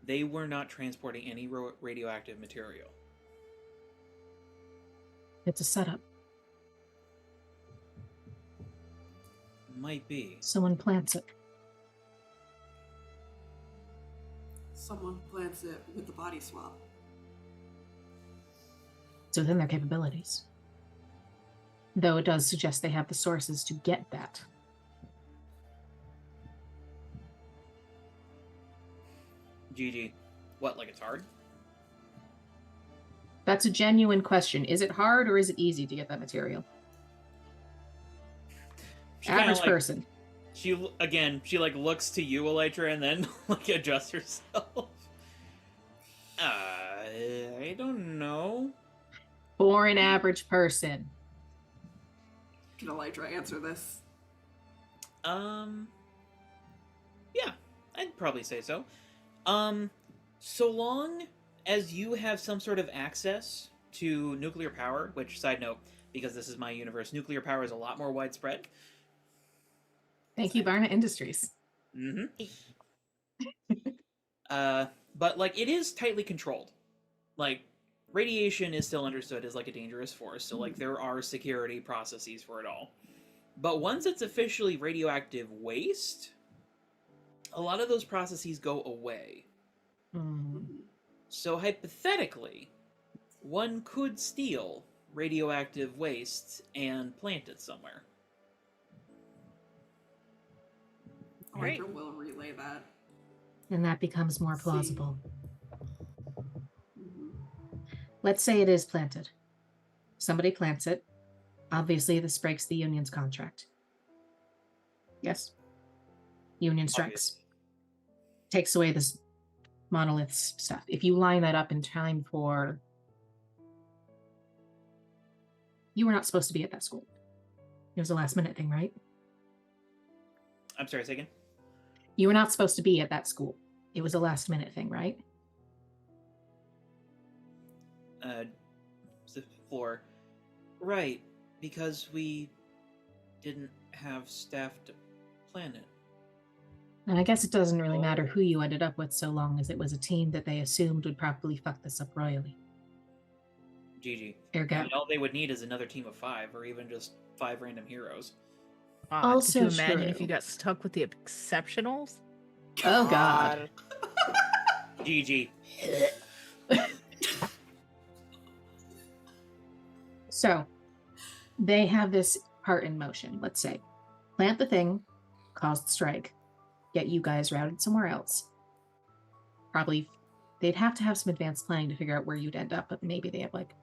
they were not transporting any radioactive material. It's a setup. Might be. Someone plants it. Someone plants it with the body swap. It's within their capabilities. Though it does suggest they have the sources to get that. GG. What, like it's hard? That's a genuine question. Is it hard or is it easy to get that material? She kinda, Average like, person. She like looks to you, Elytra, and then like adjusts herself. I don't know. For an average person. Can Elytra answer this? Yeah, I'd probably say so. So long as you have some sort of access to nuclear power, which, side note, because this is my universe, nuclear power is a lot more widespread. Thank you, Barna Industries. Mm-hmm. But, like, it is tightly controlled. Like, radiation is still understood as, like, a dangerous force, so, like, there are security processes for it all. But once it's officially radioactive waste, a lot of those processes go away. Hmm. So, hypothetically, one could steal radioactive waste and plant it somewhere. Right. Elytra will relay that. And that becomes more See. plausible. Mhm. Let's say it is planted. Somebody plants it. Obviously, this breaks the union's contract. Yes. Union strikes. Takes away this monolith's stuff. If you line that up in time for... You were not supposed to be at that school. It was a last minute thing, right? I'm sorry, say again? You were not supposed to be at that school. It was a last minute thing, right? The floor. Right, because we didn't have staff to plan it. And I guess it doesn't really matter who you ended up with so long as it was a team that they assumed would probably fuck this up royally. GG. Ergo. And all they would need is another team of 5, or even just 5 random heroes. Could you Also imagine if true. you got stuck with the exceptionals? Oh god. GG. So, they have this part in motion, let's say. Plant the thing, cause the strike, get you guys routed somewhere else. Probably, they'd have to have some advanced planning to figure out where you'd end up, but maybe they have, like,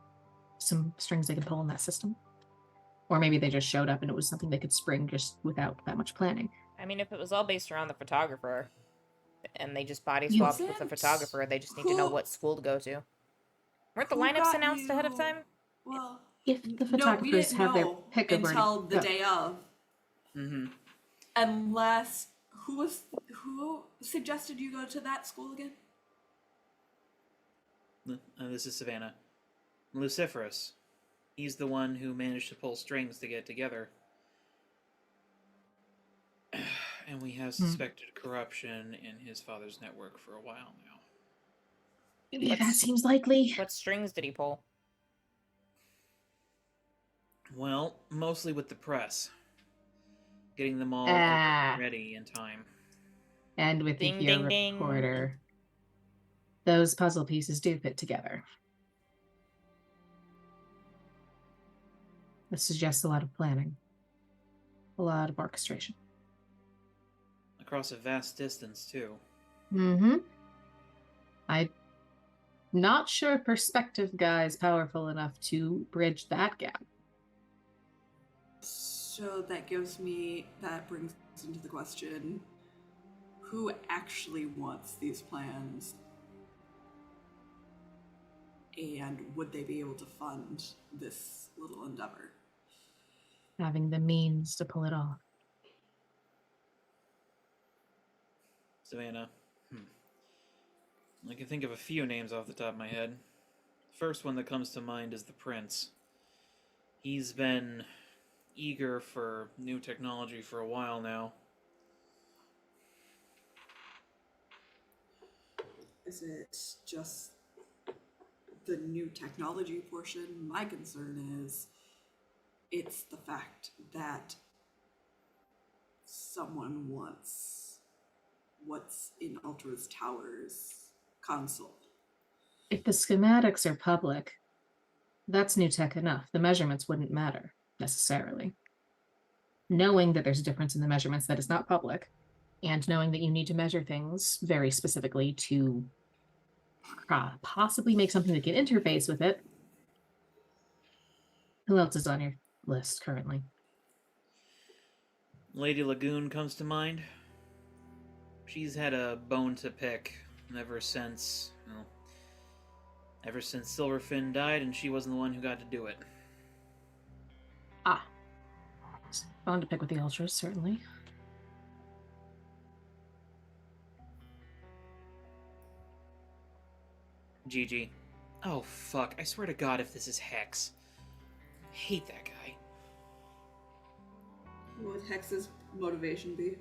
some strings they can pull in that system. Or maybe they just showed up and it was something they could spring just without that much planning. I mean, if it was all based around the photographer, and they just body You- swapped with the Isn't- photographer, they just need to know who- what school to go to. Weren't the Who lineups got announced ahead of you- time? Well, If the no, we photographers didn't have their know pick of where to until the go. day of. Mm-hmm. Unless who suggested you go to that school again? This is Savannah. Luciferus. He's the one who managed to pull strings to get together. And we have suspected corruption in his father's network for a while now. Yeah, that Let's- seems likely. What strings did he pull? Well, mostly with the press. Getting them all Ah. ready in time. And with Ding, the ding, year ding. reporter. Those puzzle pieces do fit together. This suggests a lot of planning. A lot of orchestration. Across a vast distance, too. Mm-hmm. I'm not sure perspective guy is powerful enough to bridge that gap. So that brings into the question, who actually wants these plans? And would they be able to fund this little endeavor? Having the means to pull it off. Savannah. I can think of a few names off the top of my head. First one that comes to mind is the Prince. He's been eager for new technology for a while now. Is it just the new technology portion? My concern is it's the fact that someone wants what's in Ultra's Tower's console. If the schematics are public, that's new tech enough. The measurements wouldn't matter necessarily. Knowing that there's a difference in the measurements that is not public, and knowing that you need to measure things very specifically to possibly make something that can interface with it. Who else is on your list currently? Lady Lagoon comes to mind. She's had a bone to pick ever since Silverfin died, and she wasn't the one who got to do it. Ah. Fun to pick with the Ultras, certainly. Gigi. Oh, fuck. I swear to God if this is Hex. I hate that guy. What would Hex's motivation be?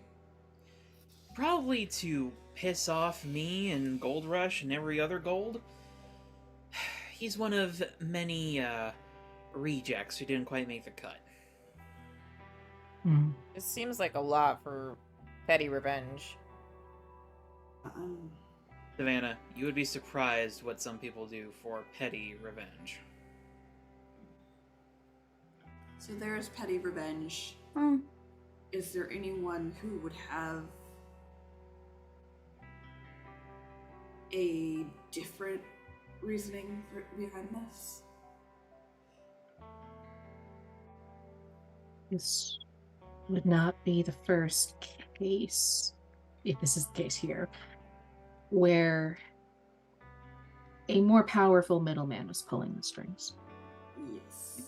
Probably to piss off me and Gold Rush and every other gold. He's one of many, rejects who didn't quite make the cut. This seems like a lot for petty revenge. Savannah, you would be surprised what some people do for petty revenge. So there's petty revenge. Hmm. Is there anyone who would have a different reasoning behind this? This would not be the first case, if this is the case here, where a more powerful middleman was pulling the strings. Yes.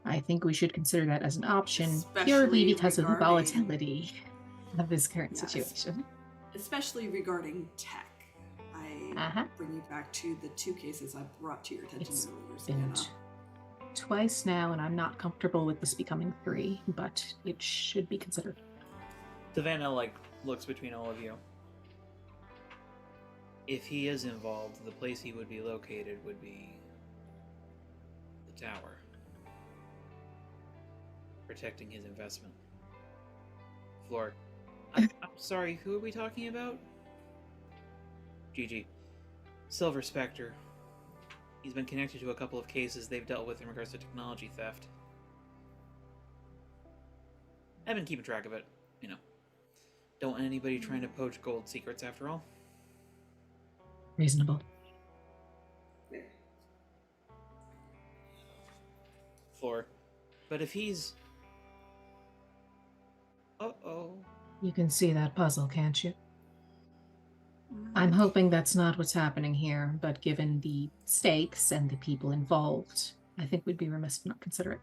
I think we should consider that as an option Especially purely because of the regarding- volatility of this current Yes. situation. Especially regarding tech. I Uh-huh. bring you back to the two cases I brought to your attention It's earlier, been Savannah. twice now, and I'm not comfortable with this becoming 3, but it should be considered. Savannah, looks between all of you. If he is involved, the place he would be located would be the tower. Protecting his investment. Floor. I'm sorry, who are we talking about? Gigi. Silver Spectre. He's been connected to a couple of cases they've dealt with in regards to technology theft. I've been keeping track of it, Don't want anybody trying to poach gold secrets after all. Reasonable. Floor. But if he's... Uh-oh. You can see that puzzle, can't you? I'm hoping that's not what's happening here, but given the stakes and the people involved, I think we'd be remiss to not consider it.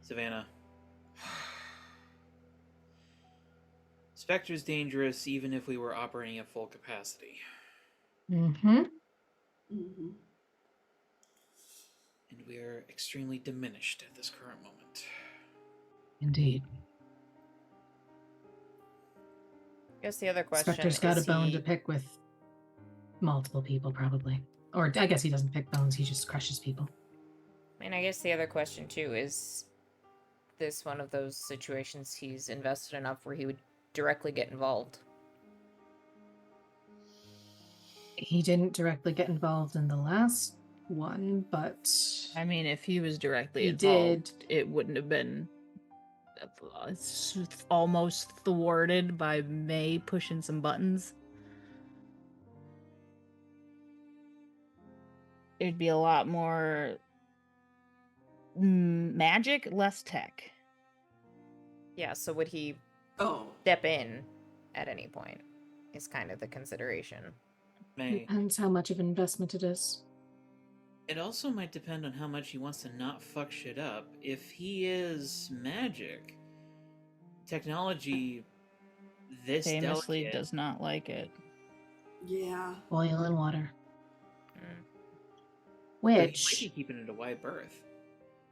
Savannah. Spectre's dangerous even if we were operating at full capacity. Mm-hmm. Mm-hmm. And we're extremely diminished at this current moment. Indeed. I guess the other question Spectre's got a is bone to pick with multiple people, probably. Or I guess he doesn't pick bones, he just crushes people. I mean, I guess the other question too is this one of those situations he's invested enough where he would directly get involved? He didn't directly get involved in the last one, but I mean, if he was directly He involved, it wouldn't have been almost thwarted by May pushing some buttons. It'd be a lot more magic, less tech. Yeah, so would he Oh, step in at any point? Is kind of the consideration. May. depends how much of an investment it is. It also might depend on how much he wants to not fuck shit up. If he is magic, technology this Famously delicate, does not like it. yeah. Oil and water. Mm. so he might Which be keeping it a wide berth.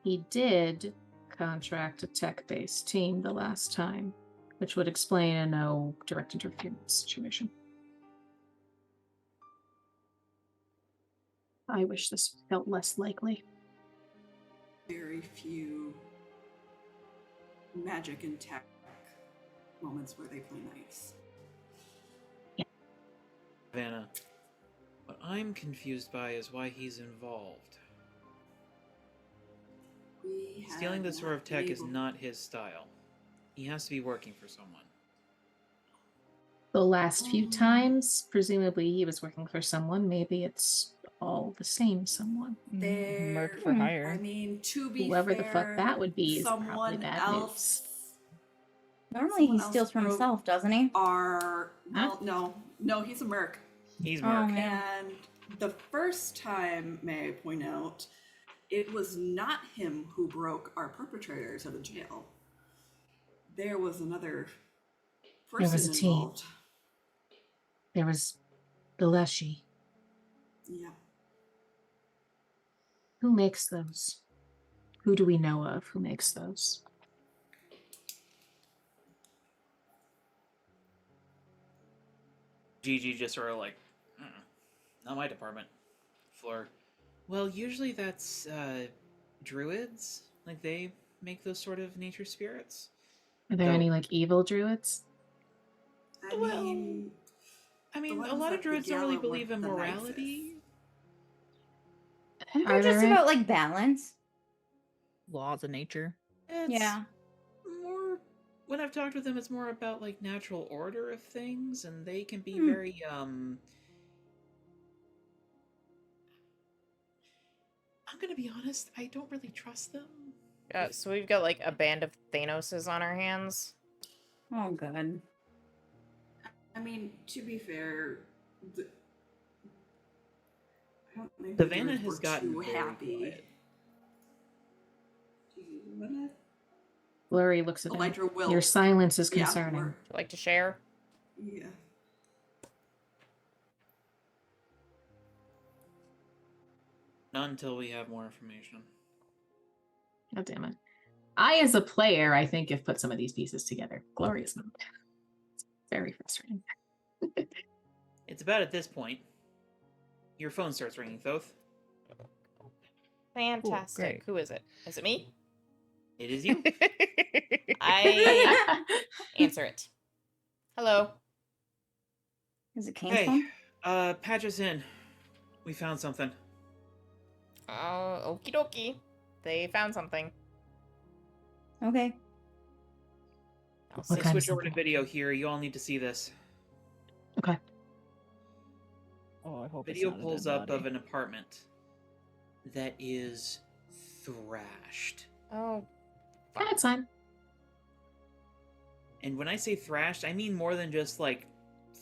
he did contract a tech-based team the last time, which would explain a no direct interference situation. I wish this felt less likely. Very few magic and tech moments where they play nice. Savannah, what I'm confused by is why he's involved. We Stealing have this sort of not been tech is able- not his style. He has to be working for someone. The last few times, presumably he was working for someone. Maybe it's all the same someone. Merc for Hmm. hire. I mean, to be Whoever fair, the fuck that would be is probably someone bad else. Normally Someone he else steals from broke himself, doesn't he? Are Huh? no, he's a merc. He's Oh, Merc. man. And the first time, may I point out, it was not him who broke our perpetrators out of jail. There was another person was a team. involved. There was the Leshy. Yeah. Who makes those? Who do we know of who makes those? Gigi just sort of like, not my department. Fleur. Well, usually that's druids. Like they make those sort of nature spirits. Are there So- any like evil druids? I Well, mean, I mean, a ones lot of at the druids don't really gala were believe in the morality. Aren't Are they just there about like balance? Laws of nature. It's Yeah. more when I've talked with them, it's more about like natural order of things, and they can be Hmm. very I'm gonna be honest, I don't really trust them. Yeah, so we've got like a band of Thanoses on our hands. Oh, good. I mean, to be fair, I don't think Savannah the has druids were gotten too very happy. quiet. Do you wanna? Blurry looks at him. Elytra will. Your silence is Yeah, concerning. Would you like to share? Yeah. Not until we have more information. God damn it. I, as a player, I think have put some of these pieces together. Glorious not. It's very frustrating. It's about at this point. Your phone starts ringing, Thoth. Fantastic. great. Who is it? Is it me? It is you. I answer it. Hello. Is it Kane's Hey, phone? patch us in. We found something. Okie dokie. They found something. Okay. I'll What see. kind of Switch over to something? video here. You all need to see this. Okay. Oh, I hope Video it's not pulls a dead up body. of an apartment that is thrashed. Oh, That's fine. And when I say thrashed, I mean more than just like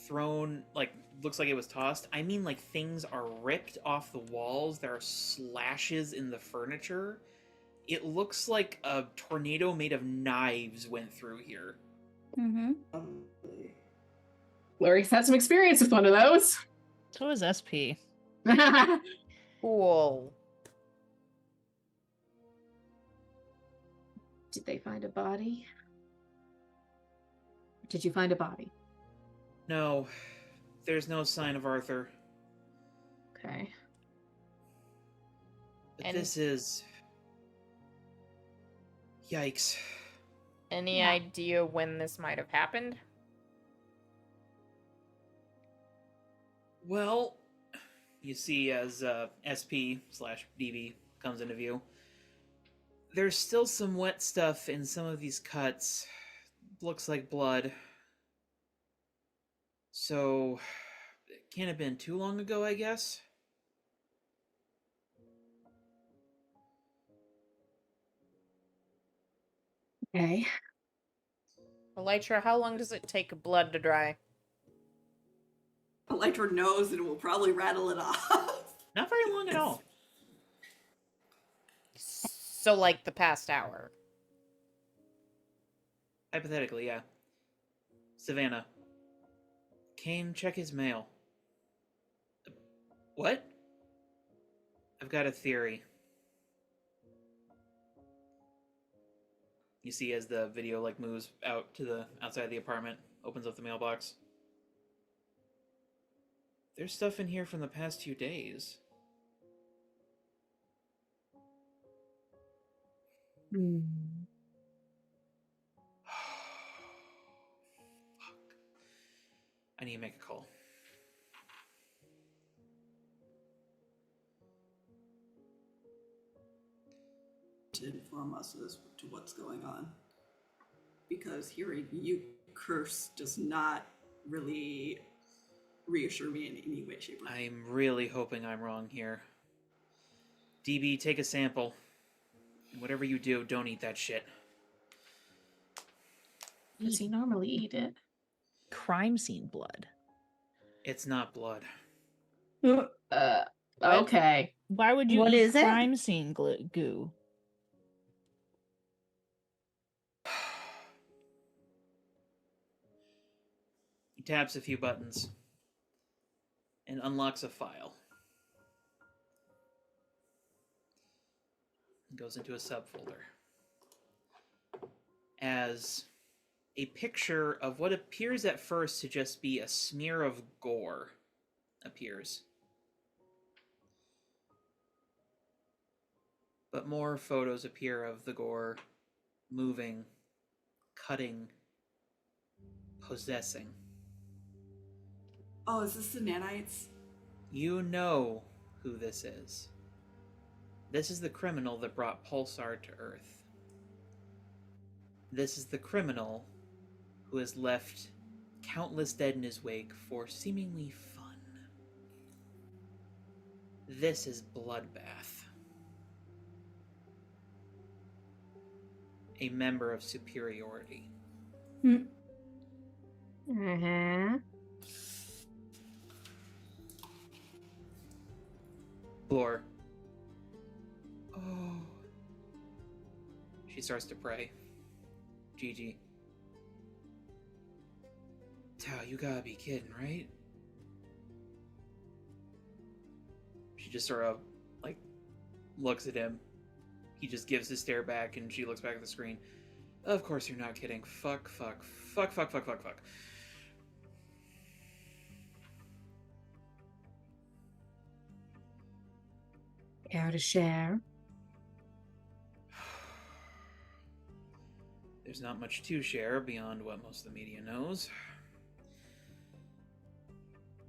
thrown, like looks like it was tossed. I mean like things are ripped off the walls. There are slashes in the furniture. It looks like a tornado made of knives went through here. Mm-hmm. Glory's had some experience with one of those. So is SP. Cool. Did they find a body? Did you find a body? No, there's no sign of Arthur. Okay. But And- this is... Yikes. Any Yeah. idea when this might have happened? Well, you see as SP/DB comes into view, there's still some wet stuff in some of these cuts. Looks like blood. So, it can't have been too long ago, I guess? Okay. Elytra, how long does it take blood to dry? Elytra knows and will probably rattle it off. Not very long at all. So, like the past hour. Hypothetically, yeah. Savannah. Kane, check his mail. What? I've got a theory. You see as the video like moves out to the outside of the apartment, opens up the mailbox. There's stuff in here from the past 2 days. Hmm. Fuck. I need to make a call. To inform us as to what's going on. Because hearing you curse does not really reassure me in any way, shape, or form. I'm really hoping I'm wrong here. DB, take a sample. Whatever you do, don't eat that shit. Does he normally eat it? Crime scene blood. It's not blood. Okay. Why would you What eat is it? crime scene goo? He taps a few buttons and unlocks a file. Goes into a subfolder. As a picture of what appears at first to just be a smear of gore appears. But more photos appear of the gore moving, cutting, possessing. Oh, is this the nanites? You know who this is. This is the criminal that brought Pulsar to Earth. This is the criminal who has left countless dead in his wake for seemingly fun. This is Bloodbath. A member of Superiority. Uh-huh. Blore. Oh. She starts to pray. Gigi. Tao, you gotta be kidding, right? She just sort of, like, looks at him. He just gives a stare back, and she looks back at the screen. Of course you're not kidding. Fuck. Care to share? There's not much to share beyond what most of the media knows.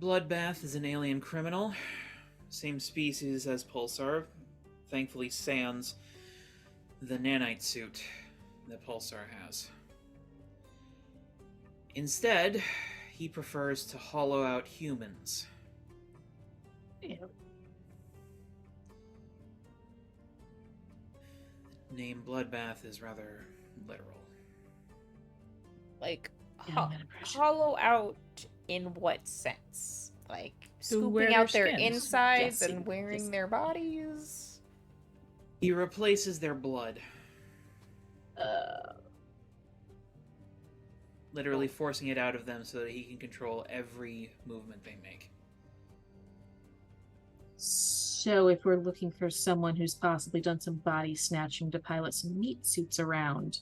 Bloodbath is an alien criminal. Same species as Pulsar. Thankfully sans the nanite suit that Pulsar has. Instead, he prefers to hollow out humans. Ew. The name Bloodbath is rather literal. Like, Yeah, that impression. hollow out in what sense? Like, To wear scooping out their their skins. insides Yes, and wearing yes. their bodies? He replaces their blood, literally forcing it out of them so that he can control every movement they make. So if we're looking for someone who's possibly done some body snatching to pilot some meat suits around,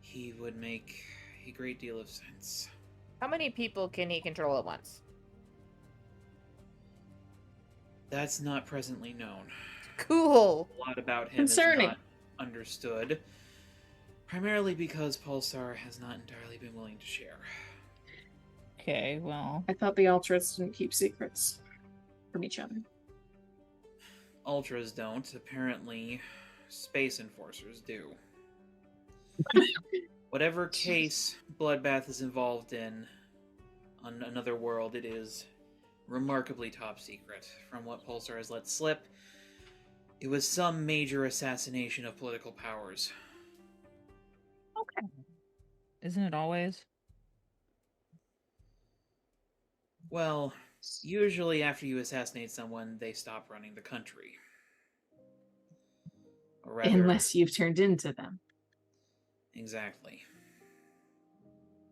He would make a great deal of sense. How many people can he control at once? That's not presently known. Cool. A lot about him Concerning. is not understood, primarily because Pulsar has not entirely been willing to share. Okay, well, I thought the Ultras didn't keep secrets from each other. Ultras don't. Apparently, Space Enforcers do. Whatever case Bloodbath is involved in on another world, it is remarkably top secret. From what Pulsar has let slip, it was some major assassination of political powers. Okay. isn't it always? Well, usually after you assassinate someone, they stop running the country. Or rather, Unless you've turned into them. exactly.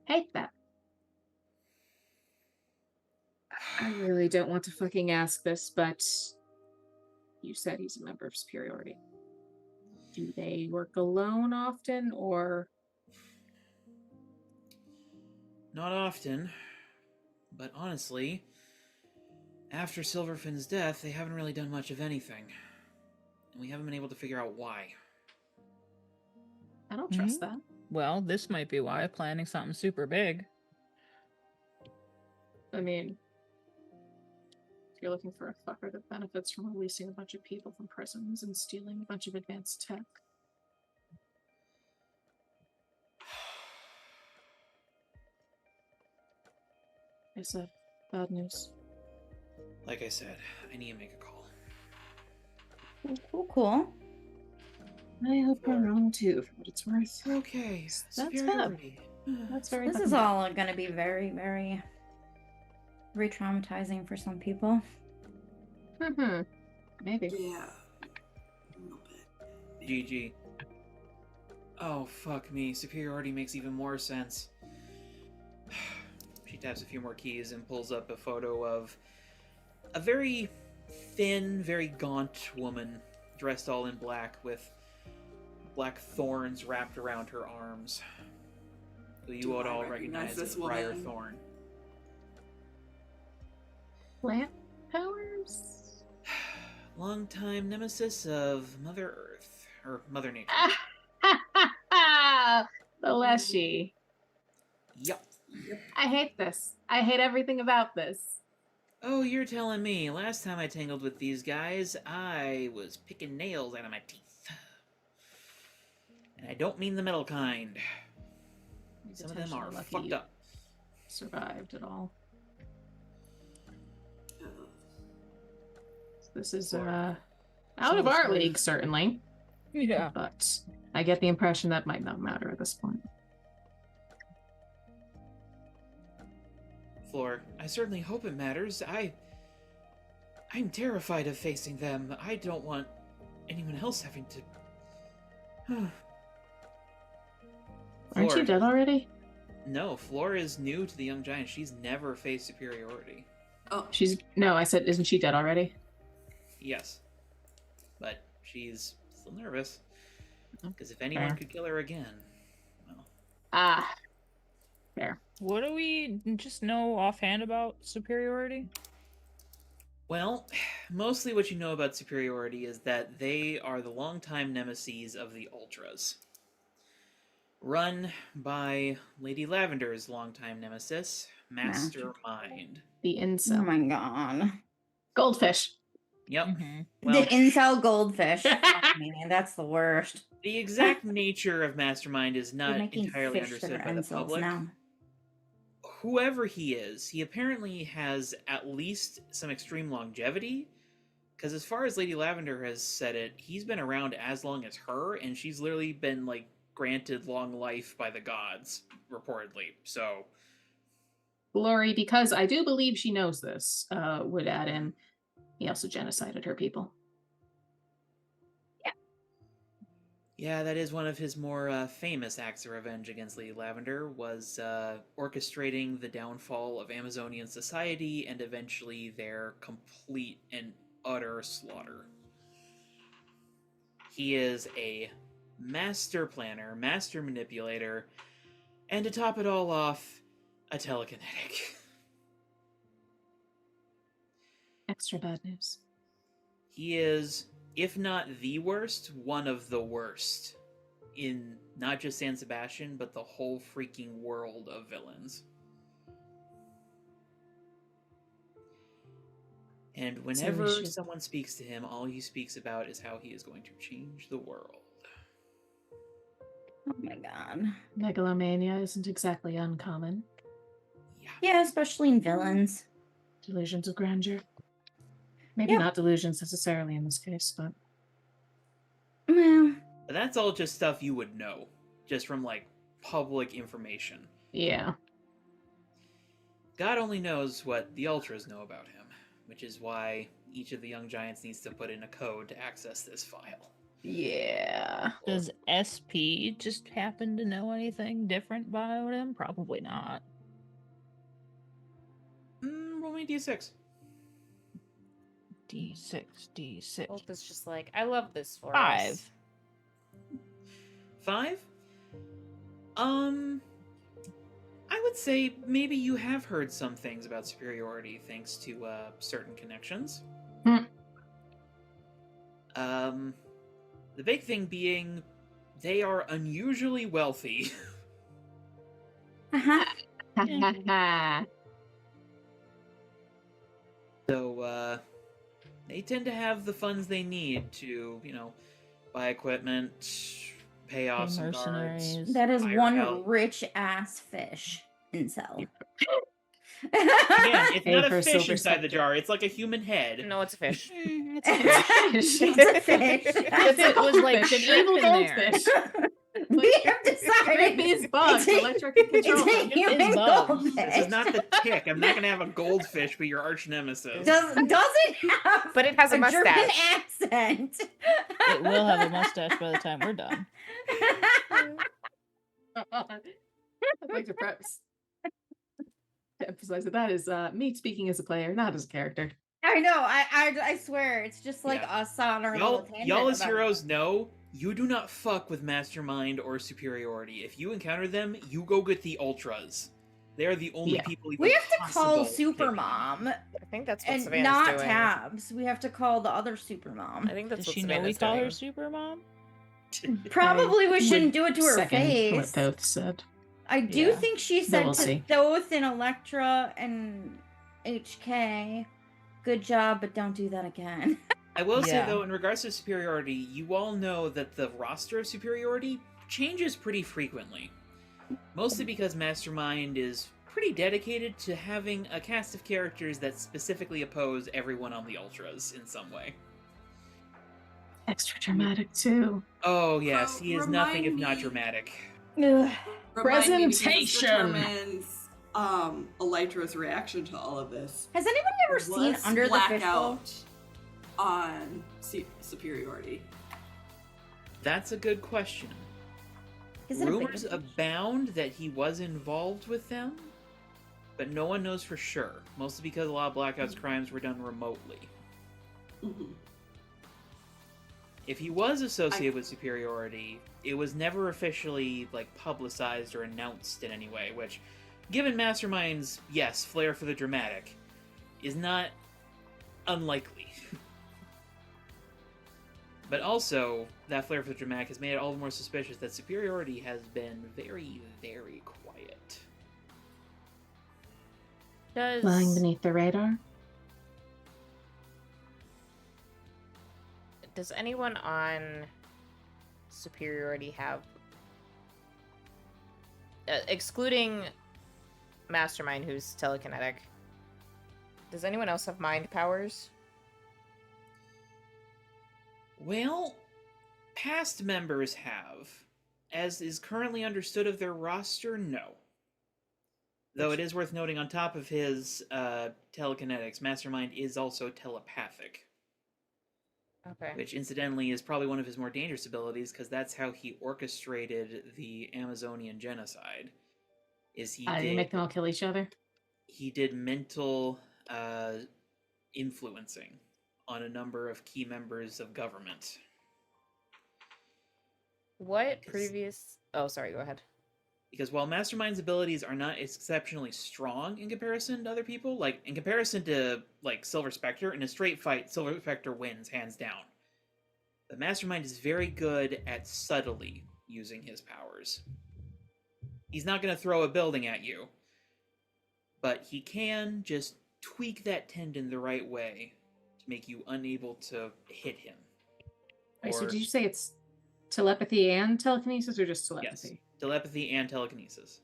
Hate that. I really don't want to fucking ask this, but you said he's a member of Superiority. Do they work alone often, or Not often, but honestly, after Silverfin's death, they haven't really done much of anything. And we haven't been able to figure out why. I don't trust that. Well, this might be why, planning something super big. I mean, if you're looking for a fucker that benefits from releasing a bunch of people from prisons and stealing a bunch of advanced tech, I said bad news. Like I said, I need to make a call. Cool. I hope we're wrong too, for what it's worth. Okay, That's superiority. That's very. This is all going to be very, very re-traumatizing for some people. Mm-hmm. Maybe. Yeah. A little bit. GG. Oh, fuck me. Superiority makes even more sense. She taps a few more keys and pulls up a photo of a very thin, very gaunt woman dressed all in black with black thorns wrapped around her arms. Who you Do would I recognize recognize this as Briar woman? Thorn. Plant powers. Longtime nemesis of Mother Earth. Or Mother Nature. The Leshy. Yup. I hate this. I hate everything about this. Oh, you're telling me. Last time I tangled with these guys, I was picking nails out of my teeth. And I don't mean the metal kind. Some of them are Potentially lucky fucked you up. Survived at all. Oh. This is Sure. out of Sounds our good. league, certainly. Yeah. But I get the impression that might not matter at this point. Floor, I certainly hope it matters. I'm terrified of facing them. I don't want anyone else having to... Aren't you Floor. dead already? No, Floor is new to the Young Giants. She's never faced superiority. Oh, No, I said, isn't she dead already? Yes. But she's still nervous. Oh, Because if anyone fair. could kill her again, well... Ah, fair. What do we just know offhand about superiority? Well, mostly what you know about superiority is that they are the longtime nemesis of the Ultras. Run by Lady Lavender's longtime nemesis, Mastermind. The Oh incel. my god. Goldfish. Yep. Mm-hmm. Well, The incel goldfish. Fuck me, man, that's the worst. the exact nature of Mastermind is They're not making entirely fish that understood are by the incels public. now. Whoever he is, he apparently has at least some extreme longevity. Because as far as Lady Lavender has said it, he's been around as long as her, and she's literally been, like, granted long life by the gods, reportedly. So, Glory, because I do believe she knows this, would add in, he also genocided her people. yeah, that is one of his more famous acts of revenge against Lady Lavender, was orchestrating the downfall of Amazonian society and eventually their complete and utter slaughter. He is a master planner, master manipulator, and to top it all off, a telekinetic. Extra bad news. He is, if not the worst, one of the worst in not just San Sebastián, but the whole freaking world of villains. And whenever So we should- someone speaks to him, all he speaks about is how he is going to change the world. Oh my god. Megalomania isn't exactly uncommon. Yeah. Yeah, especially in villains. Delusions of grandeur. Maybe Yeah. not delusions necessarily in this case, but Well, But that's all just stuff you would know, just from, like, public information. yeah. God only knows what the Ultras know about him, which is why each of the young giants needs to put in a code to access this file. Yeah. Does SP just happen to know anything different about him? Probably not. Roll me a d6. D6. Both is just like, I love this for 5. us. 5? I would say maybe you have heard some things about superiority thanks to certain connections. Hmm. The big thing being they are unusually wealthy. uh-huh. So they tend to have the funds they need to, buy equipment, pay off some guards. Mercenaries. That is Fire one out. rich ass fish incel. Again, it's Pay not for a a fish silver inside the scepter. jar. It's like a human head. No, it's a fish. It's a fish. It's a fish. If it was like Goldfish. an evil Goldfish. We have decided These bugs, it's a- electric and control. it's a human bugs. goldfish. This is not the tick. I'm not going to have a goldfish be your arch nemesis. Doesn't have But it has a German mustache. accent. It will have a mustache by the time we're done. I'd like to emphasize that is me speaking as a player, not as a character. I know. I swear, it's just like Yeah. us on our Y'all, little tangent. y'all as about- heroes know you do not fuck with mastermind or superiority. If you encounter them, you go get the ultras. They are the only Yeah. people you We could have to call possible pick. Supermom I think that's what and Savannah's not doing. Tabs. We have to call the other Supermom. I think that's Does what she know we Savannah's call doing. her Supermom? Probably we would shouldn't do it to her second face. what Thoth said. I do Yeah. think she But said we'll to see. Thoth and Electra and HK, good job, but don't do that again. I will say, Yeah. though, in regards to superiority, you all know that the roster of superiority changes pretty frequently. Mostly because Mastermind is pretty dedicated to having a cast of characters that specifically oppose everyone on the Ultras in some way. Extra dramatic too. Oh, yes, he is nothing if Remind not me- dramatic. Ugh. Remind me, because this Presentation. determines Elytra's reaction to all of this. Has anybody ever seen Was Under the Fishbowl? Blackout on superiority? That's a good question. Is it a big Rumors abound that he was involved with them, but no one knows for sure. Mostly because a lot of Blackout's crimes were done remotely. Mhm. If he was associated with superiority, it was never officially publicized or announced in any way, which, given Mastermind's flair for the dramatic, is not unlikely. But also, that flair for the dramatic has made it all the more suspicious that superiority has been very, very quiet. Flying beneath the radar. Does anyone on superiority have, excluding Mastermind, who's telekinetic, does anyone else have mind powers? Well, past members have, as is currently understood of their roster, no. Though it is worth noting, on top of his telekinetics, Mastermind is also telepathic. Okay. Which, incidentally, is probably one of his more dangerous abilities, because that's how he orchestrated the Amazonian genocide. Is he You make them all kill each other? He did mental influencing on a number of key members of government. What previous... Oh, sorry, go ahead. Because while Mastermind's abilities are not exceptionally strong in comparison to other people, like, in comparison to, like, Silver Spectre, in a straight fight, Silver Spectre wins, hands down. But Mastermind is very good at subtly using his powers. He's not going to throw a building at you, but he can just tweak that tendon the right way to make you unable to hit him. Wait, so did you say it's telepathy and telekinesis, or just telepathy? Yes, telepathy and telekinesis.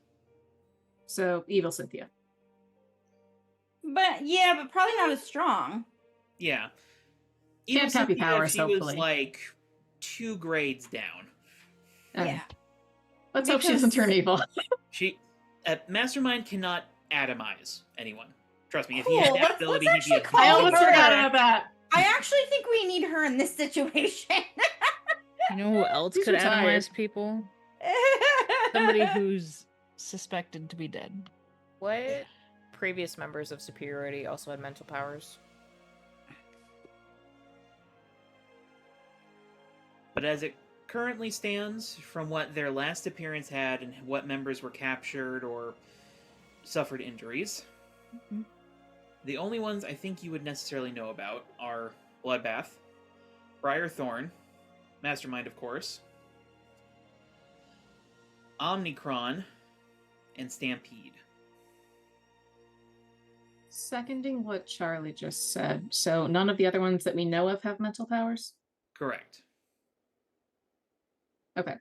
So, evil Cynthia. But probably not as strong. Yeah. Can't copy Cynthia, powers, she hopefully. was like 2 grades down. Yeah. Let's hope she doesn't turn evil. Mastermind cannot atomize anyone. Trust me, if Cool, he had that let's ability, he'd be actually a call I her. almost forgot about that. I actually think we need her in this situation. You know who else She's could retired. atomize people? Somebody who's suspected to be dead. What previous members of Superiority also had mental powers? But as it currently stands, from what their last appearance had and what members were captured or suffered injuries, the only ones I think you would necessarily know about are Bloodbath, Briar Thorn, Mastermind, of course, Omnicron, and Stampede. Seconding what Charlie just said. So none of the other ones that we know of have mental powers? Correct. Okay.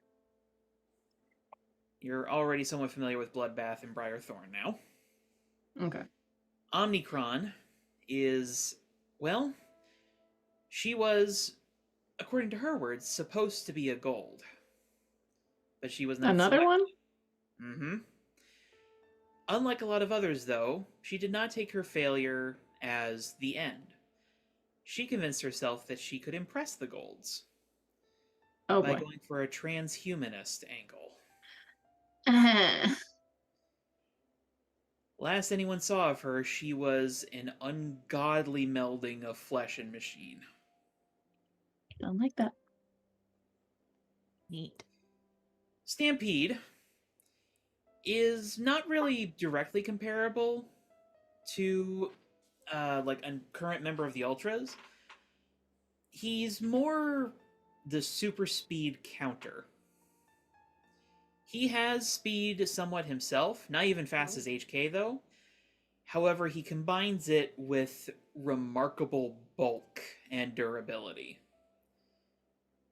You're already somewhat familiar with Bloodbath and Briar Thorn now. Okay. Omnicron is, well, she was, according to her words, supposed to be a gold. But she was not Another one? Mm-hmm. Unlike a lot of others, though, she did not take her failure as the end. She convinced herself that she could impress the golds Oh by boy. going for a transhumanist angle. Last anyone saw of her, she was an ungodly melding of flesh and machine. Don't like that. Neat. Stampede is not really directly comparable to like a current member of the Ultras. He's more the super speed counter. He has speed somewhat himself, not even fast as HK though. However, he combines it with remarkable bulk and durability,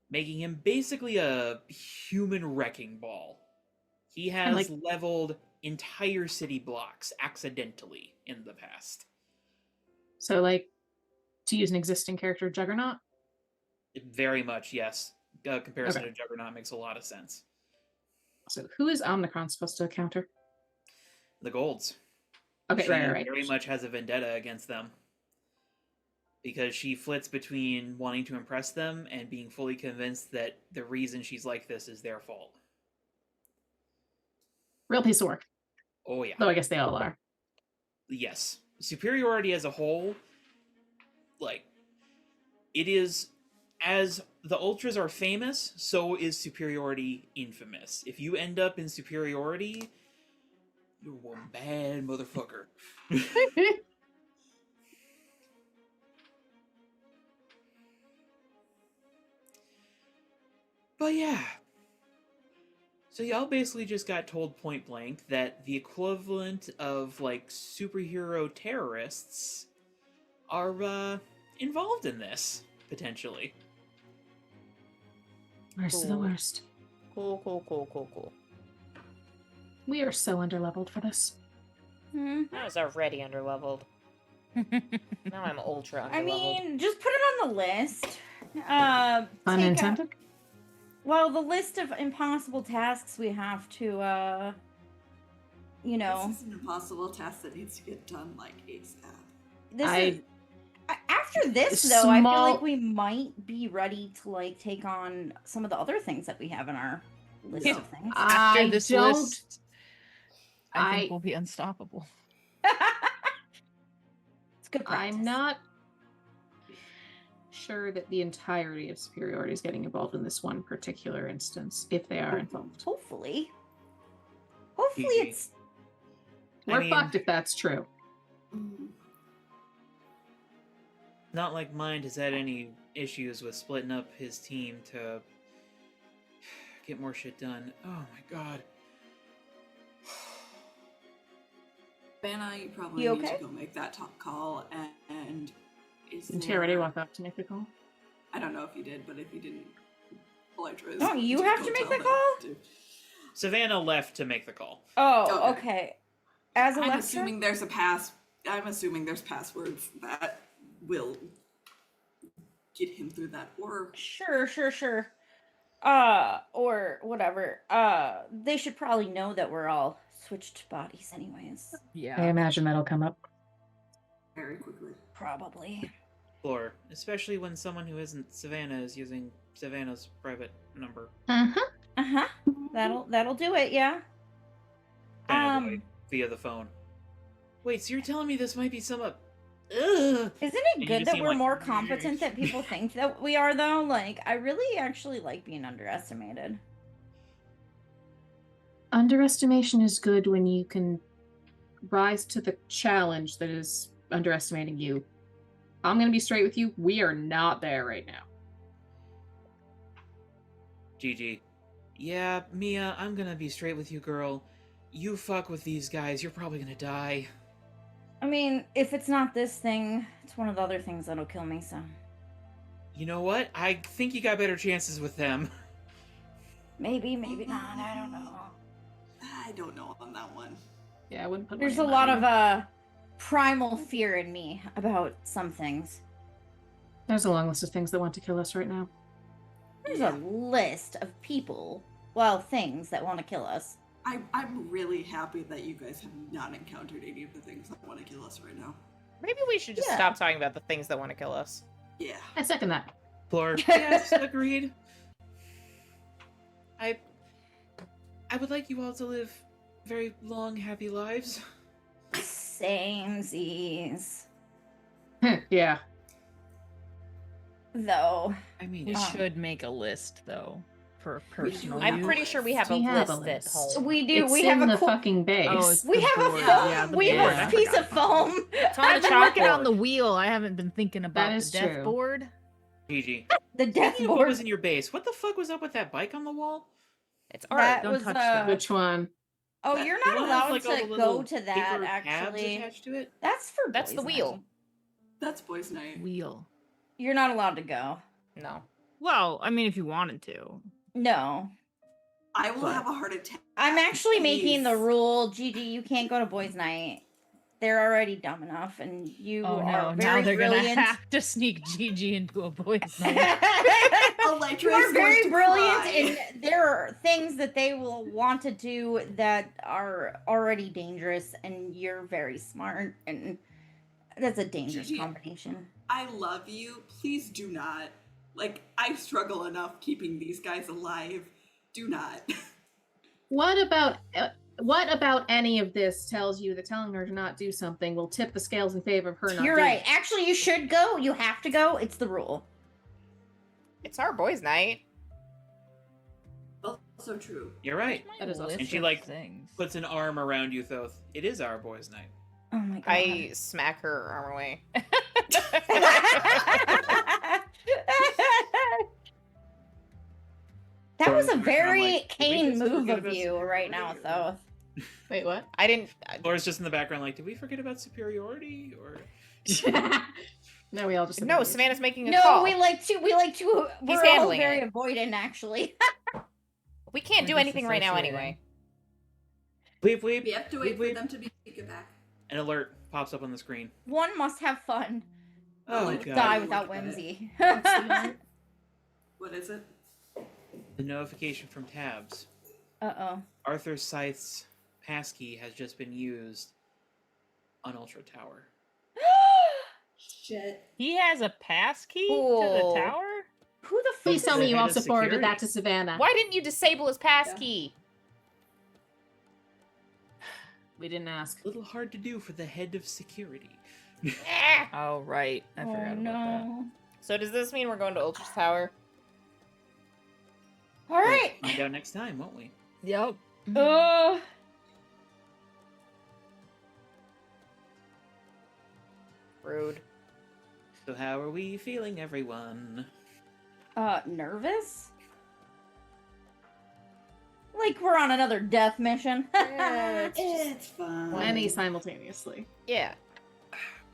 making him basically a human wrecking ball. He has leveled entire city blocks accidentally in the past. So, like, to use an existing character, Juggernaut? Very much, yes. Comparison Okay. to Juggernaut makes a lot of sense. So, who is Omnicron supposed to counter? The Golds. Okay, She right. very much has a vendetta against them. Because she flits between wanting to impress them and being fully convinced that the reason she's like this is their fault. Real piece of work. Oh, yeah. Though I guess they all are. Yes. Superiority as a whole, like, it is, as the Ultras are famous, so is Superiority infamous. If you end up in Superiority, you're one bad motherfucker. But yeah. So y'all basically just got told point blank that the equivalent of, like, superhero terrorists are, involved in this, potentially. Worst of the worst. Cool. We are so underleveled for this. I was already underleveled. Now I'm ultra underleveled. I mean, just put it on the list. Take out, Unintended? Well, the list of impossible tasks we have to, This is an impossible task that needs to get done like ASAP. After this, though, I feel Small- like we might be ready to like take on some of the other things that we have in our list Yeah. of things. After I this don't. list, I think I- we'll be unstoppable. It's good practice. I'm not sure that the entirety of superiority is getting involved in this one particular instance, if they are involved. Hopefully GG. it's We're mean- fucked if that's true. Not like Mind has had any issues with splitting up his team to get more shit done. Oh my god. Vanna, you probably You need okay? to go make that top call. And is Didn't you there... already walk up to make the call? I don't know if you did, but if you didn't, Elytra is No, you going have to go make tell the them call? to. Savannah left to make the call. Oh, Okay. okay. As I'm Alexa? assuming there's passwords that will get him through that, or Sure. Or whatever. They should probably know that we're all switched bodies anyways. I Yeah. imagine that'll come up. very quickly. Probably. Floor, especially when someone who isn't Savannah is using Savannah's private number. Uh-huh. Uh-huh. That'll do it, yeah. Via the phone. Wait, so you're telling me this might be some Ugh. Isn't And it you good just that seem we're like- more competent than people think that we are, though? Like, I really actually like being underestimated. Underestimation is good when you can rise to the challenge that is underestimating you. I'm going to be straight with you. We are not there right now. GG. Yeah, Mia, I'm gonna be straight with you, girl. You fuck with these guys, you're probably gonna die. I mean, if it's not this thing, it's one of the other things that'll kill me, so. You know what? I think you got better chances with them. Maybe not, I don't know. I don't know on that one. Yeah, I wouldn't put There's a money on lot that of, either. primal fear in me about some things. There's a long list of things that want to kill us right now. There's Yeah. a list of people, well, things that want to kill us. I'm really happy that you guys have not encountered any of the things that want to kill us right now. Maybe we should just Yeah. stop talking about the things that want to kill us. Yeah. I second that. Floor, yes, agreed. I would like you all to live very long, happy lives. Samesies. Yeah. Though. I mean, We Um, should make a list, though, for personal I'm use. pretty sure we have a We have a list at list. home. We do. It's we in have the a fucking base. Oh, it's We the have board. a foam. Yeah, the we board. have I a piece forgot of about foam. It's on the I've been working on chalkboard. the wheel. I haven't been thinking about is the death true. board. GG. The death Speaking of what board. was in your base, what the fuck was up with that bike on the wall? It's That art. Don't was, touch that. Which one? Oh, That- you're The not one that has, allowed like, all to the go little to that, paper tabs actually. attached to it? That's for That's the boys' wheel. night. That's boys' night. Wheel. You're not allowed to go. No. Well, I mean, if you wanted to. No. I will But- have a heart attack. I'm actually making the Please. rule, Gigi, you can't go to boys' night. They're already dumb enough, and you Oh are no! very Now they're brilliant. gonna have to sneak Gigi into a boys' night. Elytra You is are going very to brilliant, cry. and there are things that they will want to do that are already dangerous, and you're very smart, and that's a dangerous Gigi. combination. I love you. Please do not. Like, I struggle enough keeping these guys alive. Do not. What about any of this tells you that telling her to not do something will tip the scales in favor of her not You're doing right. it? Actually, you should go. You have to go. It's the rule. It's our boys' night. Also true. You're right. That is awesome. And she, like, puts an arm around you, Thoth. It is our boys' night. Oh my god. I smack her arm away. That was a I'm very like, did we Cain just move forget of about you right now, superiority though. Wait, what? I didn't. Laura's just in the background like, did we forget about superiority? Or No, we all just No, Savannah's making a No, call. we like to. We're all handling very it. avoidant, actually. We can't do anything right now anyway. Bleep, We bleep. have to wait bleep, for bleep. them to get back. An alert pops up on the screen. One must have fun. Oh, Like, God. Die Look without at it. whimsy. What is it? The notification from Tabs. Uh-oh. Arthur Scythe's passkey has just been used on Ultra Tower. Shit. He has a pass key to Cool. the tower? Who the Please fuck? tell me The you head also of forwarded that security. to Savannah. Why didn't you disable his pass Yeah. key? We didn't ask. A little hard to do for the head of security. Ah! Oh, right. I Oh, forgot about that. no. So does this mean we're going to Ultra's Tower? All right. We'll find out next time, won't we? Yep. Uh, Rude. So how are we feeling, everyone? nervous? Like we're on another death mission. Yeah, it's just- It's fun. Many simultaneously. Yeah.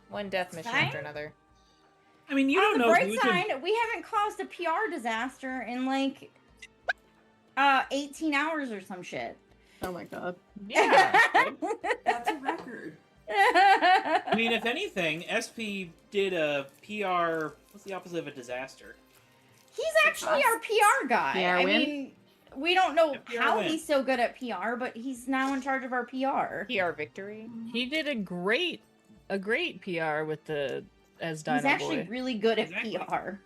One death mission Fine. after another. I mean, you On don't the know bright who's side, we haven't caused a PR disaster in like 18 hours or some shit. Oh my god. Yeah. That's a record. I mean, if anything, SP did a PR. What's the opposite of a disaster? He's actually our PR guy. PR I win? mean, we don't know A PR how win. he's so good at PR, but he's now in charge of our PR. PR victory. He did a great PR with the as Dino He's actually Boy. really good at Exactly. PR.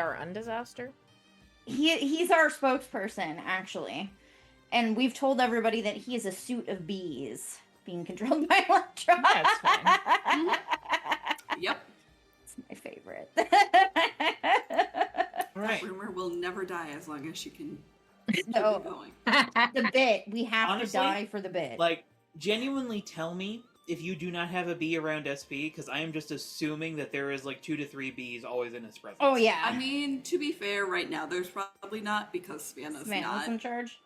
PR undisaster. He's our spokesperson, actually. And we've told everybody that he is a suit of bees being controlled by Electron. That's fine. Yep. It's my favorite. All right. That rumor will never die as long as she can keep So- it going. The bit. We have Honestly, to die for the bit. Like, genuinely tell me if you do not have a bee around SP, because I am just assuming that there is like 2 to 3 bees always in his presence. Oh, yeah. I mean, to be fair, right now there's probably not because Savannah's Savannah's not. in charge.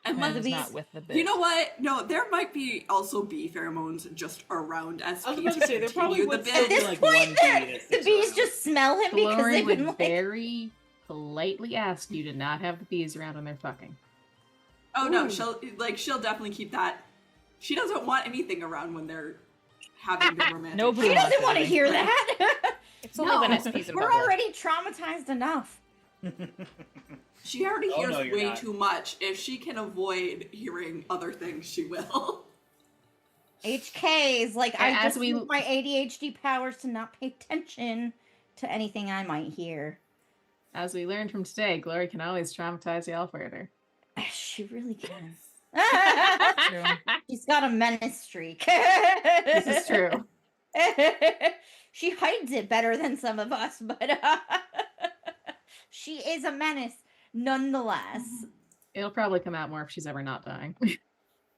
And the let's Man's bees- not with the bit. You know what? No, there might be also bee pheromones just around SP. I was about to say, there probably continue the would still At be bit. this like point, one bee that the sticks bees around. just smell him because Glory they've would been like... very politely ask you to not have the bees around when they're fucking. Oh no, Ooh. she'll definitely keep that. She doesn't want anything around when they're having the romantic. Nobody He wants doesn't want to that. hear that. It's only when No, SP's in we're public. already traumatized enough. She already Oh, hears no, you're way not. too much. If she can avoid hearing other things, she will. HK is like, I As just we- use my ADHD powers to not pay attention to anything I might hear. As we learned from today, Glory can always traumatize y'all further. She really can. True. She's got a menace streak. This is true. She hides it better than some of us, but she is a menace nonetheless. It'll probably come out more if she's ever not dying.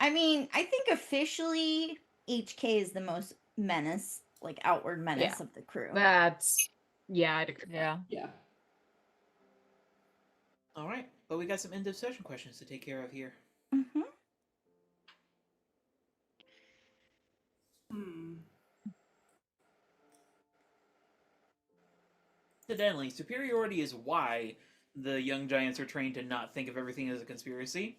I mean, I think officially HK is the most menace, like outward menace Yeah. of the crew. That's yeah, I'd agree. Yeah. Yeah. All right, but we got some end of session questions to take care of here. Mhm. Hmm. Incidentally, superiority is why the young giants are trained to not think of everything as a conspiracy.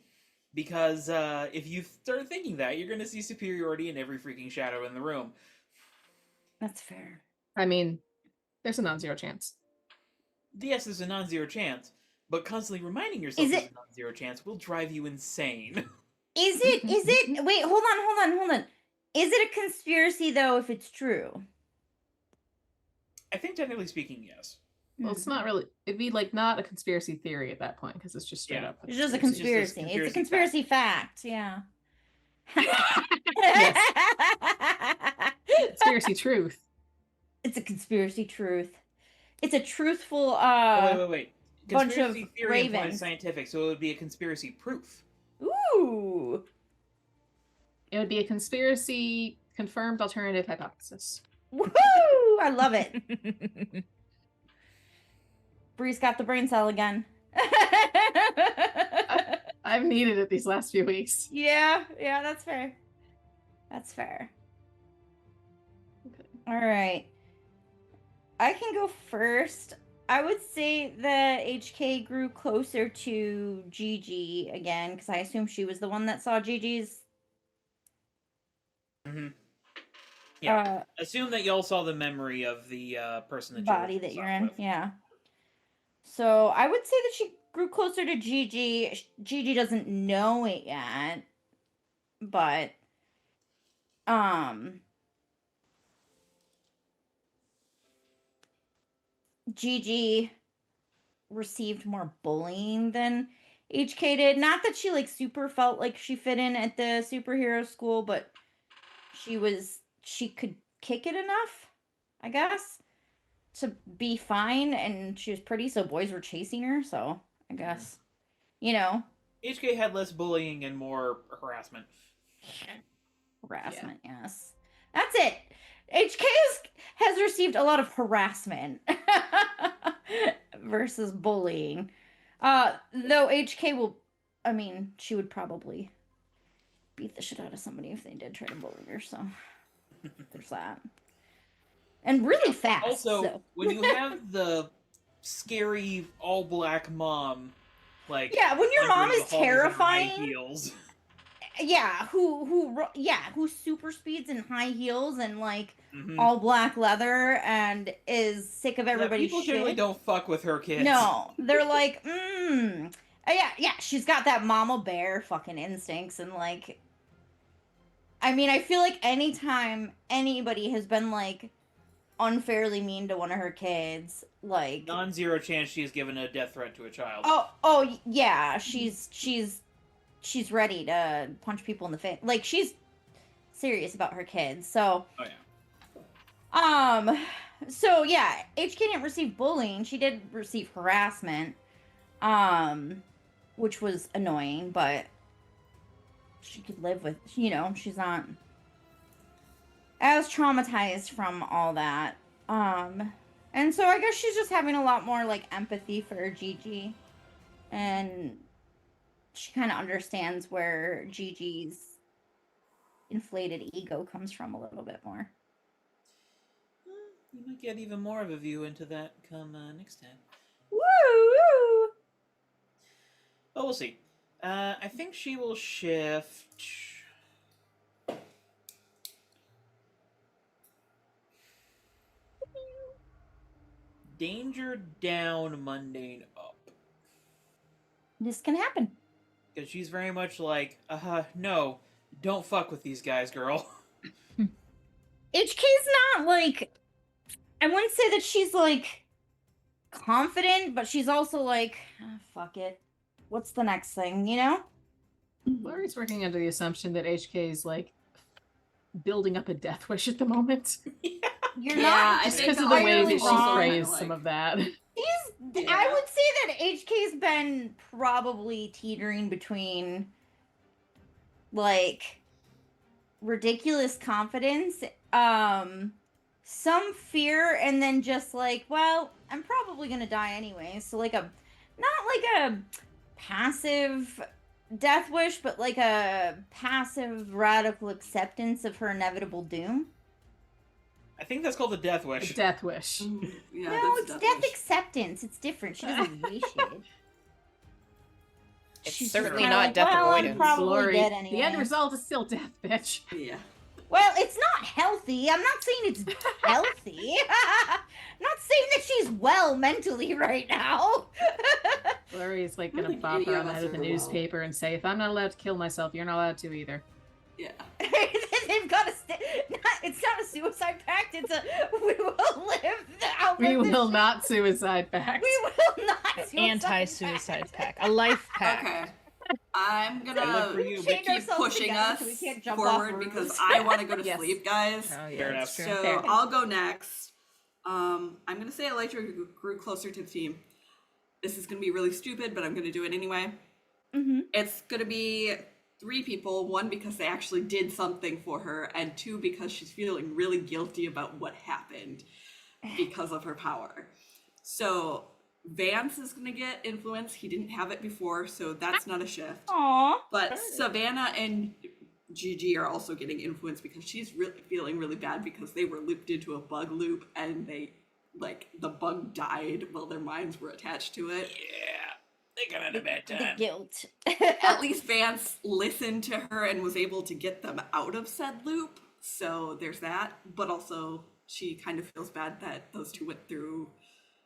Because if you start thinking that, you're going to see superiority in every freaking shadow in the room. That's fair. I mean, there's a non-zero chance. Yes, there's a non-zero chance, but constantly reminding yourself Is there's it- a non-zero chance will drive you insane. Is it? Is it? Wait, hold on. Is it a conspiracy though? If it's true, I think technically speaking, yes. Well, it's not really. It'd be like not a conspiracy theory at that point because it's just straight Yeah. up. it's just a It's just a conspiracy. It's a conspiracy fact. Yeah. Conspiracy truth. It's a conspiracy truth. It's a truthful. Oh, wait. bunch of Conspiracy theory implies ravens. scientific, so it would be a conspiracy proof. Ooh. It would be a conspiracy confirmed alternative hypothesis. Woohoo! I love it. Bree's got the brain cell again. I've needed it these last few weeks. Yeah, that's fair. That's fair. Okay. All right. I can go first. I would say that HK grew closer to Gigi again because I assume she was the one that saw Gigi's Mm-hmm. Yeah. Assume that y'all saw the memory of the person that body you that you're saw in. with. Yeah. So I would say that she grew closer to Gigi. Gigi doesn't know it yet, but um Gigi received more bullying than HK did. Not that she like super felt like she fit in at the superhero school, but she could kick it enough, I guess, to be fine, and she was pretty, so boys were chasing her, so I guess, you know, HK had less bullying and more harassment. harassment, yes. That's it. HK has received a lot of harassment versus bullying. Though HK will, I mean, she would probably beat the shit out of somebody if they did try to bully her, so there's that. And really fast. Also, so. when you have the scary all-black mom, like... Yeah, when your mom wandering is the halls in her high terrifying. heels. Yeah, who super speeds in high heels and like Mhm. all black leather and is sick of everybody's people shit. generally don't fuck with her kids. No, they're like, yeah, she's got that mama bear fucking instincts, and like, I mean, I feel like anytime anybody has been like unfairly mean to one of her kids, like, Non-zero chance she's given a death threat to a child. oh yeah, she's ready to punch people in the face. Like, she's serious about her kids. So, Oh yeah. So yeah, HK didn't receive bullying. She did receive harassment, which was annoying, but she could live with, she's not as traumatized from all that. And so I guess she's just having a lot more like empathy for Gigi, and she kind of understands where Gigi's inflated ego comes from a little bit more. You might get even more of a view into that come next time. Woo! But we'll see. I think she will shift... Danger down, mundane up. This can happen. Because she's very much like, no, don't fuck with these guys, girl. HK's not like, I wouldn't say that she's like confident, but she's also like, fuck it. What's the next thing, you know? Laurie's working under the assumption that HK is like building up a death wish at the moment. You're Yeah, not I Just think because of the way that she wrong. phrased some of that. Yeah. I would say that HK's been probably teetering between like ridiculous confidence, some fear, and then just like, well, I'm probably gonna die anyway. So like not like a passive death wish, but like a passive radical acceptance of her inevitable doom. I think that's called a death wish. A death wish. Yeah, No, that's it's death death acceptance. It's different. She doesn't wish it. It's She's certainly kinda not like, death well, I'm avoidance. probably Lori, dead anyway. the end result is still death, bitch. Yeah. Well, it's not healthy. I'm not saying it's healthy. I'm not saying that she's well mentally right now. Lori's like I gonna think bop any her of on the us head with are a well. newspaper and say, if I'm not allowed to kill myself, you're not allowed to either. Yeah. They've got to it's not a suicide pact. It's a we will live the We outlive this will shit. not suicide pact. We will not suicide Anti-suicide pact. A life pact. Okay. I'm I live gonna for you, Chain but keep ourselves pushing together us so we can't jump off forward because roofs. I want to go to Yes. sleep, guys. Oh, yeah, Fair that's enough. true. So I'll go next. I'm gonna say Elytra grew closer to the team. This is gonna be really stupid, but I'm gonna do it anyway. Mm-hmm. It's gonna be 3 people. 1 because they actually did something for her, and 2 because she's feeling really guilty about what happened because of her power. So Vance is gonna get influence. He didn't have it before, so that's not a shift. Aww. But Savannah and Gigi are also getting influence because she's really feeling really bad because they were looped into a bug loop and the bug died while their minds were attached to it. Yeah, they got into bad The time. guilt. At least Vance listened to her and was able to get them out of said loop. So there's that. But also she kind of feels bad that those 2 went through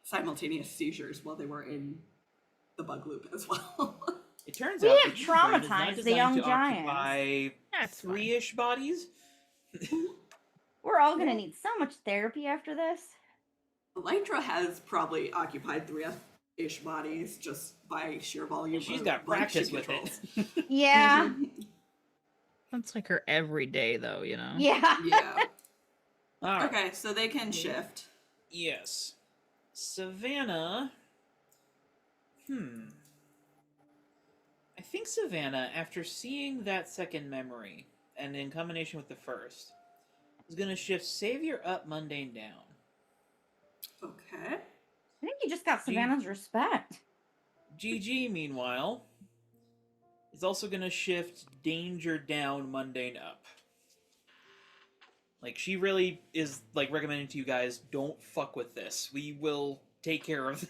simultaneous seizures while they were in the bug loop as well. It turns We out have the human brain is not traumatized the designed young to giants. occupy That's fine. 3-ish bodies. We're all gonna need so much therapy after this. Elytra has probably occupied 3-ish bodies just by sheer volume. She's of got bug practice she with controls. it. Yeah. That's like her every day, though, you know? Yeah. Yeah. All right. Okay, so they can shift. Yes. Savannah. I think Savannah, after seeing that second memory, and in combination with the first, is going to shift Savior up, Mundane down. Okay. I think you just got Savannah's respect. GG, meanwhile, is also going to shift Danger down, Mundane up. Like, she really is, like, recommending to you guys, don't fuck with this. We will take care of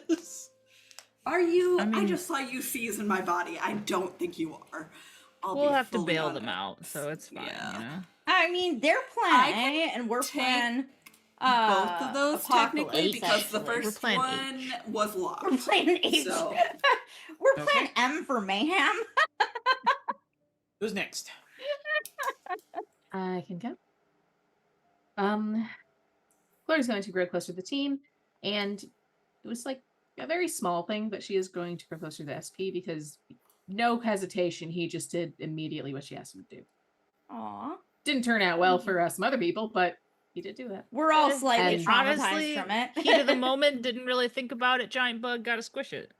this. Are you? I I mean- just saw you season my body. I don't think you are. We'll have to fully bail them honest. out, so it's fine, Yeah. you know? I mean, they're I plan A, and we're take plan Both of those technically, Apocalypse, because the actually. We're first playing one was locked. We're playing H. So We're Okay. playing M for mayhem. Who's next? I can go. Claire's going to grow closer to the team, and it was like a very small thing, but she is going to grow closer to the SP because no hesitation, he just did immediately what she asked him to do. Aw. Didn't turn out well for some other people, but he did do that. We're all slightly And traumatized honestly, from it. Heat of the moment, didn't really think about it. Giant bug, gotta squish it.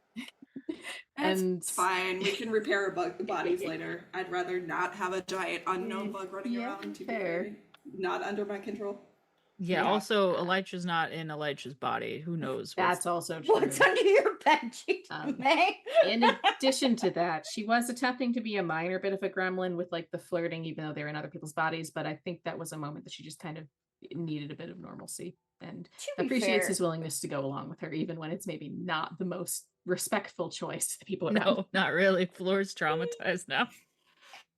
And it's fine. We can repair bodies later. I'd rather not have a giant unknown bug running Yeah, around. To be fair. very not under my control. Yeah, Yeah. also, Elytra's not in Elytra's body. Who knows? what's- That's also true. What's under your bed, May? In addition to that, she was attempting to be a minor bit of a gremlin with like the flirting, even though they're in other people's bodies. But I think that was a moment that she just kind of needed a bit of normalcy and To be appreciates fair, his willingness to go along with her, even when it's maybe not the most respectful choice to the people around. No, not really. Floor's traumatized now.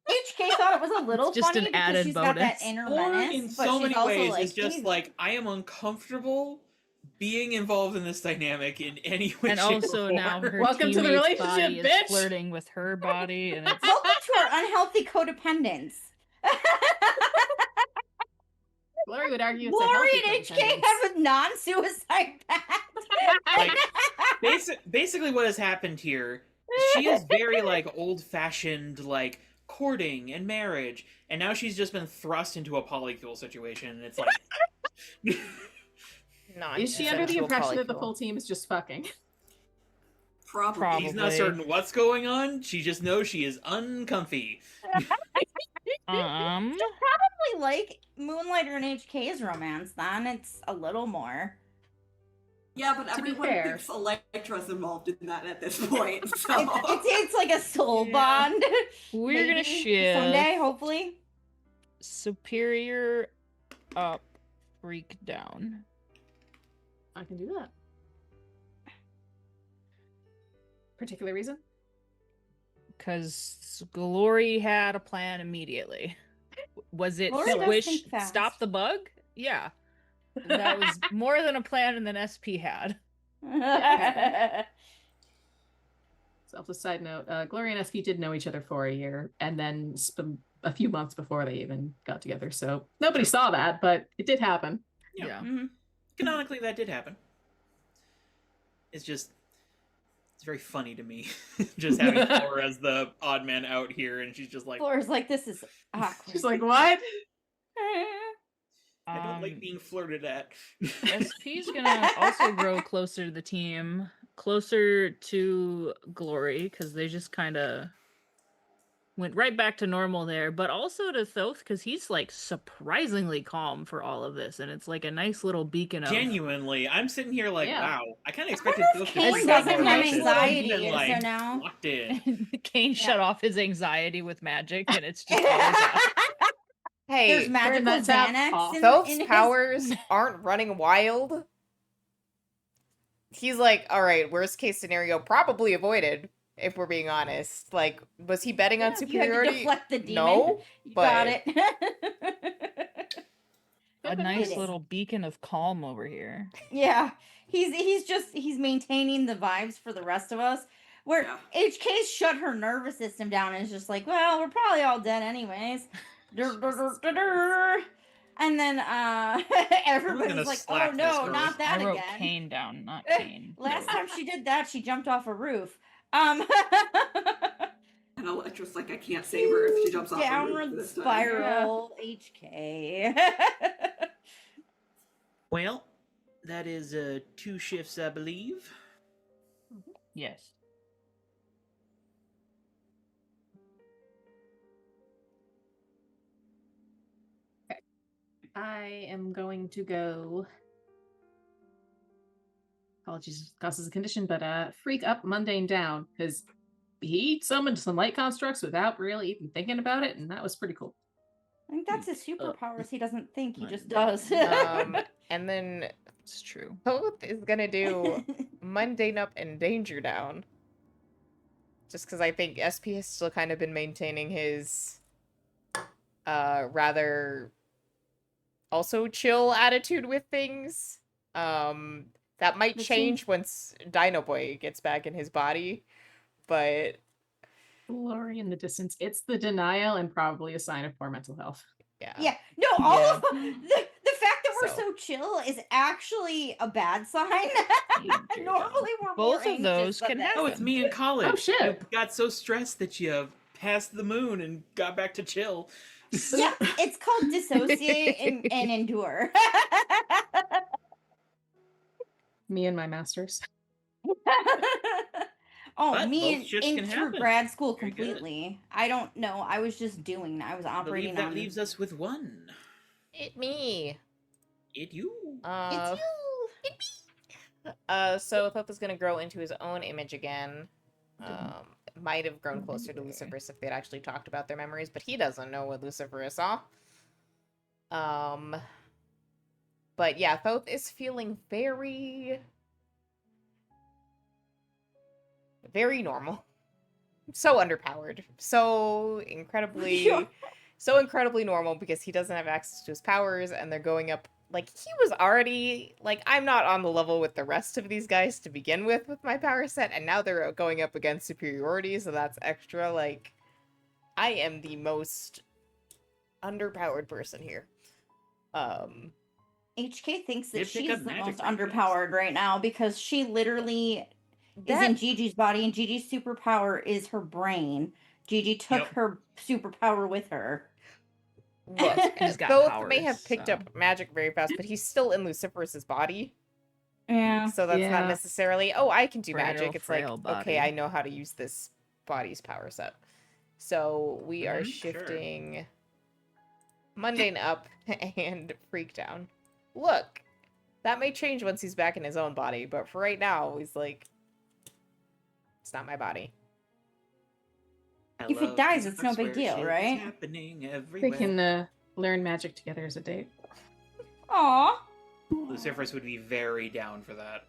HK thought it was a little It's just funny an because added she's got that bonus. inner Or menace, in but so she's many also ways, like, it's just "Ew." like, I am uncomfortable being involved in this dynamic in any way, And shape, also or now form. her Welcome to the teammate's relationship, body is bitch! flirting with her body, and it's Welcome to our unhealthy codependence. Glory would argue it's a Lori healthy and HK codependence. have a non-suicide pact. Like, basically what has happened here, she is very like old-fashioned like courting and marriage, and now she's just been thrust into a polycule situation, and it's like Is she under the impression that the full team is just fucking? Probably. she's not Probably. certain what's going on, she just knows she is uncomfy. Probably like Moonlighter and HK's romance, then it's a little more. Yeah, but To be everyone fair- thinks Electra's involved in that at this point. So It's like a soul Yeah. bond. we're gonna maybe, shift someday, hopefully. superior up, freak down. I can do that. Particular reason? Because Glory had a plan immediately. Was it Glory does squish, think fast. stop the bug? Yeah. That was more than a plan than SP had. Selfless side note, Gloria and SP did know each other for a year, and then a few months before they even got together. So nobody saw that, but it did happen. Yeah. Mhm. Canonically, that did happen. It's just, it's very funny to me, just having Flora as the odd man out here, and she's just like, Flora's like, this is awkward. She's like, what? I don't like Um, being flirted at. SP's gonna also grow closer to the team, closer to Glory, because they just kind of went right back to normal there, but also to Thoth, because he's like surprisingly calm for all of this, and it's like a nice little beacon of Genuinely, I'm sitting here like, Yeah. wow, I kind of I expected wonder Phil if to Kane freak out doesn't more have about this. anxiety, He's been, so like, now- locked in. Kane shut off his anxiety with magic, and it's just always out. Hey, There's magical that tap Xanax off. in Thoth's his... powers aren't running wild. He's like, all right, worst case scenario, probably avoided, if we're being honest. Like, was he betting on You had to superiority? deflect the demon. No, You but got it. A It nice is. little beacon of calm over here. Yeah, he's maintaining the vibes for the rest of us. Where Yeah. HK's shut her nervous system down and is just like, well, we're probably all dead anyways. Dur, dur, dur, dur, dur. And then gonna everybody's like, oh slap this no, girl. not that I wrote again. Kane down, not Kane. Last time she did that, she jumped off a roof. And Electra's like, I can't save her if she jumps off the roof Downward this time. spiral, HK. Well, that is 2 shifts, I believe. Yes. I am going to go. Apologies, causes a condition, but freak up, mundane down, because he summoned some light constructs without really even thinking about it, and that was pretty cool. I think that's his superpowers. He doesn't think, he just Mundane. does. And then It's true. Thoth is gonna do mundane up and danger down. Just because I think SP has still kind of been maintaining his rather also chill attitude with things. That might But change once Dino Boy gets back in his body, but Glory in the distance. It's the denial and probably a sign of poor mental health. yeah. Yeah, no, all Yeah. of the fact that we're So- so chill is actually a bad sign. Danger Normally we're Both more of those anxious than can this. happen. Oh, it's me in college. Oh, shit. You got so stressed that you passed the moon and got back to chill. Yeah, it's called dissociate and endure. Me and my masters. Oh, But me both shifts in can through happen. grad school Very good. completely. I don't know. I was just doing. I was I believe operating that on. leaves us with 1. It me. It you. It's you. So Thoth is gonna grow into his own image again. Might have grown closer to Luciferus if they'd actually talked about their memories, but he doesn't know what Luciferus saw. But yeah, Thoth is feeling very, very normal. So underpowered. So incredibly Yeah. so incredibly normal because he doesn't have access to his powers and they're going up like he was already like I'm not on the level with the rest of these guys to begin with my power set, and now they're going up against superiority, so that's extra. Like I am the most underpowered person here. HK thinks that Did pick she's up the magic most pretty fast. underpowered right now because she literally is in Gigi's body, and Gigi's superpower is her brain. Gigi took Yep. her superpower with her. Look, He's got Thoth may have powers, picked so. up magic very fast, but he's still in Luciferus's body. Yeah. So that's not Yeah. necessarily, oh, I can do Frail, magic. It's like, frail okay, body. I know how to use this body's power set. So we are Mhm, sure. shifting mundane up and freak down. Look, that may change once he's back in his own body, but for right now, he's like, it's not my body. If it dies, it's no big deal, right? Happening We everywhere. can learn magic together as a date. Aw. Luciferus would be very down for that.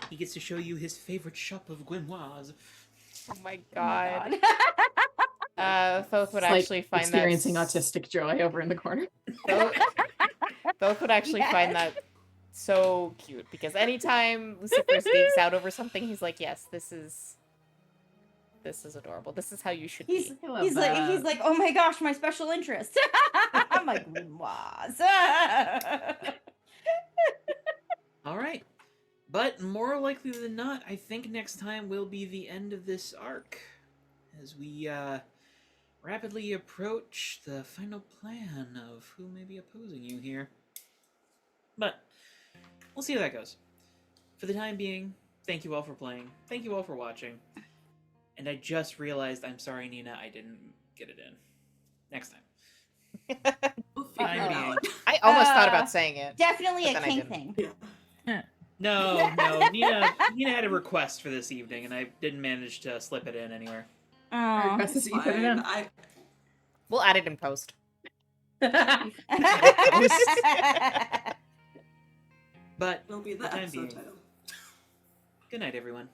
He gets to show you his favorite shop of grimoires. Oh my Oh my god. Thoth would It's like actually find experiencing that autistic joy over in the corner. Thoth would actually find that so cute because anytime Lucifer speaks out over something, he's like, "Yes, this is adorable. This is how you should He's be." I love he's that. like, oh my gosh, my special interest. I'm like, grimoires. All right. But more likely than not, I think next time will be the end of this arc. As we rapidly approach the final plan of who may be opposing you here. But we'll see how that goes. For the time being, thank you all for playing. Thank you all for watching. And I just realized, I'm sorry, Nina, I didn't get it in. Next time. We'll figure it Fine. out. I almost thought Uh, about saying it. Definitely But a then I kink didn't. thing. No, Nina had a request for this evening, and I didn't manage to slip it in anywhere. Aw. Request is It's you put it in. fine. We'll add it in post. But It'll be For the the time episode being. title. good night, everyone.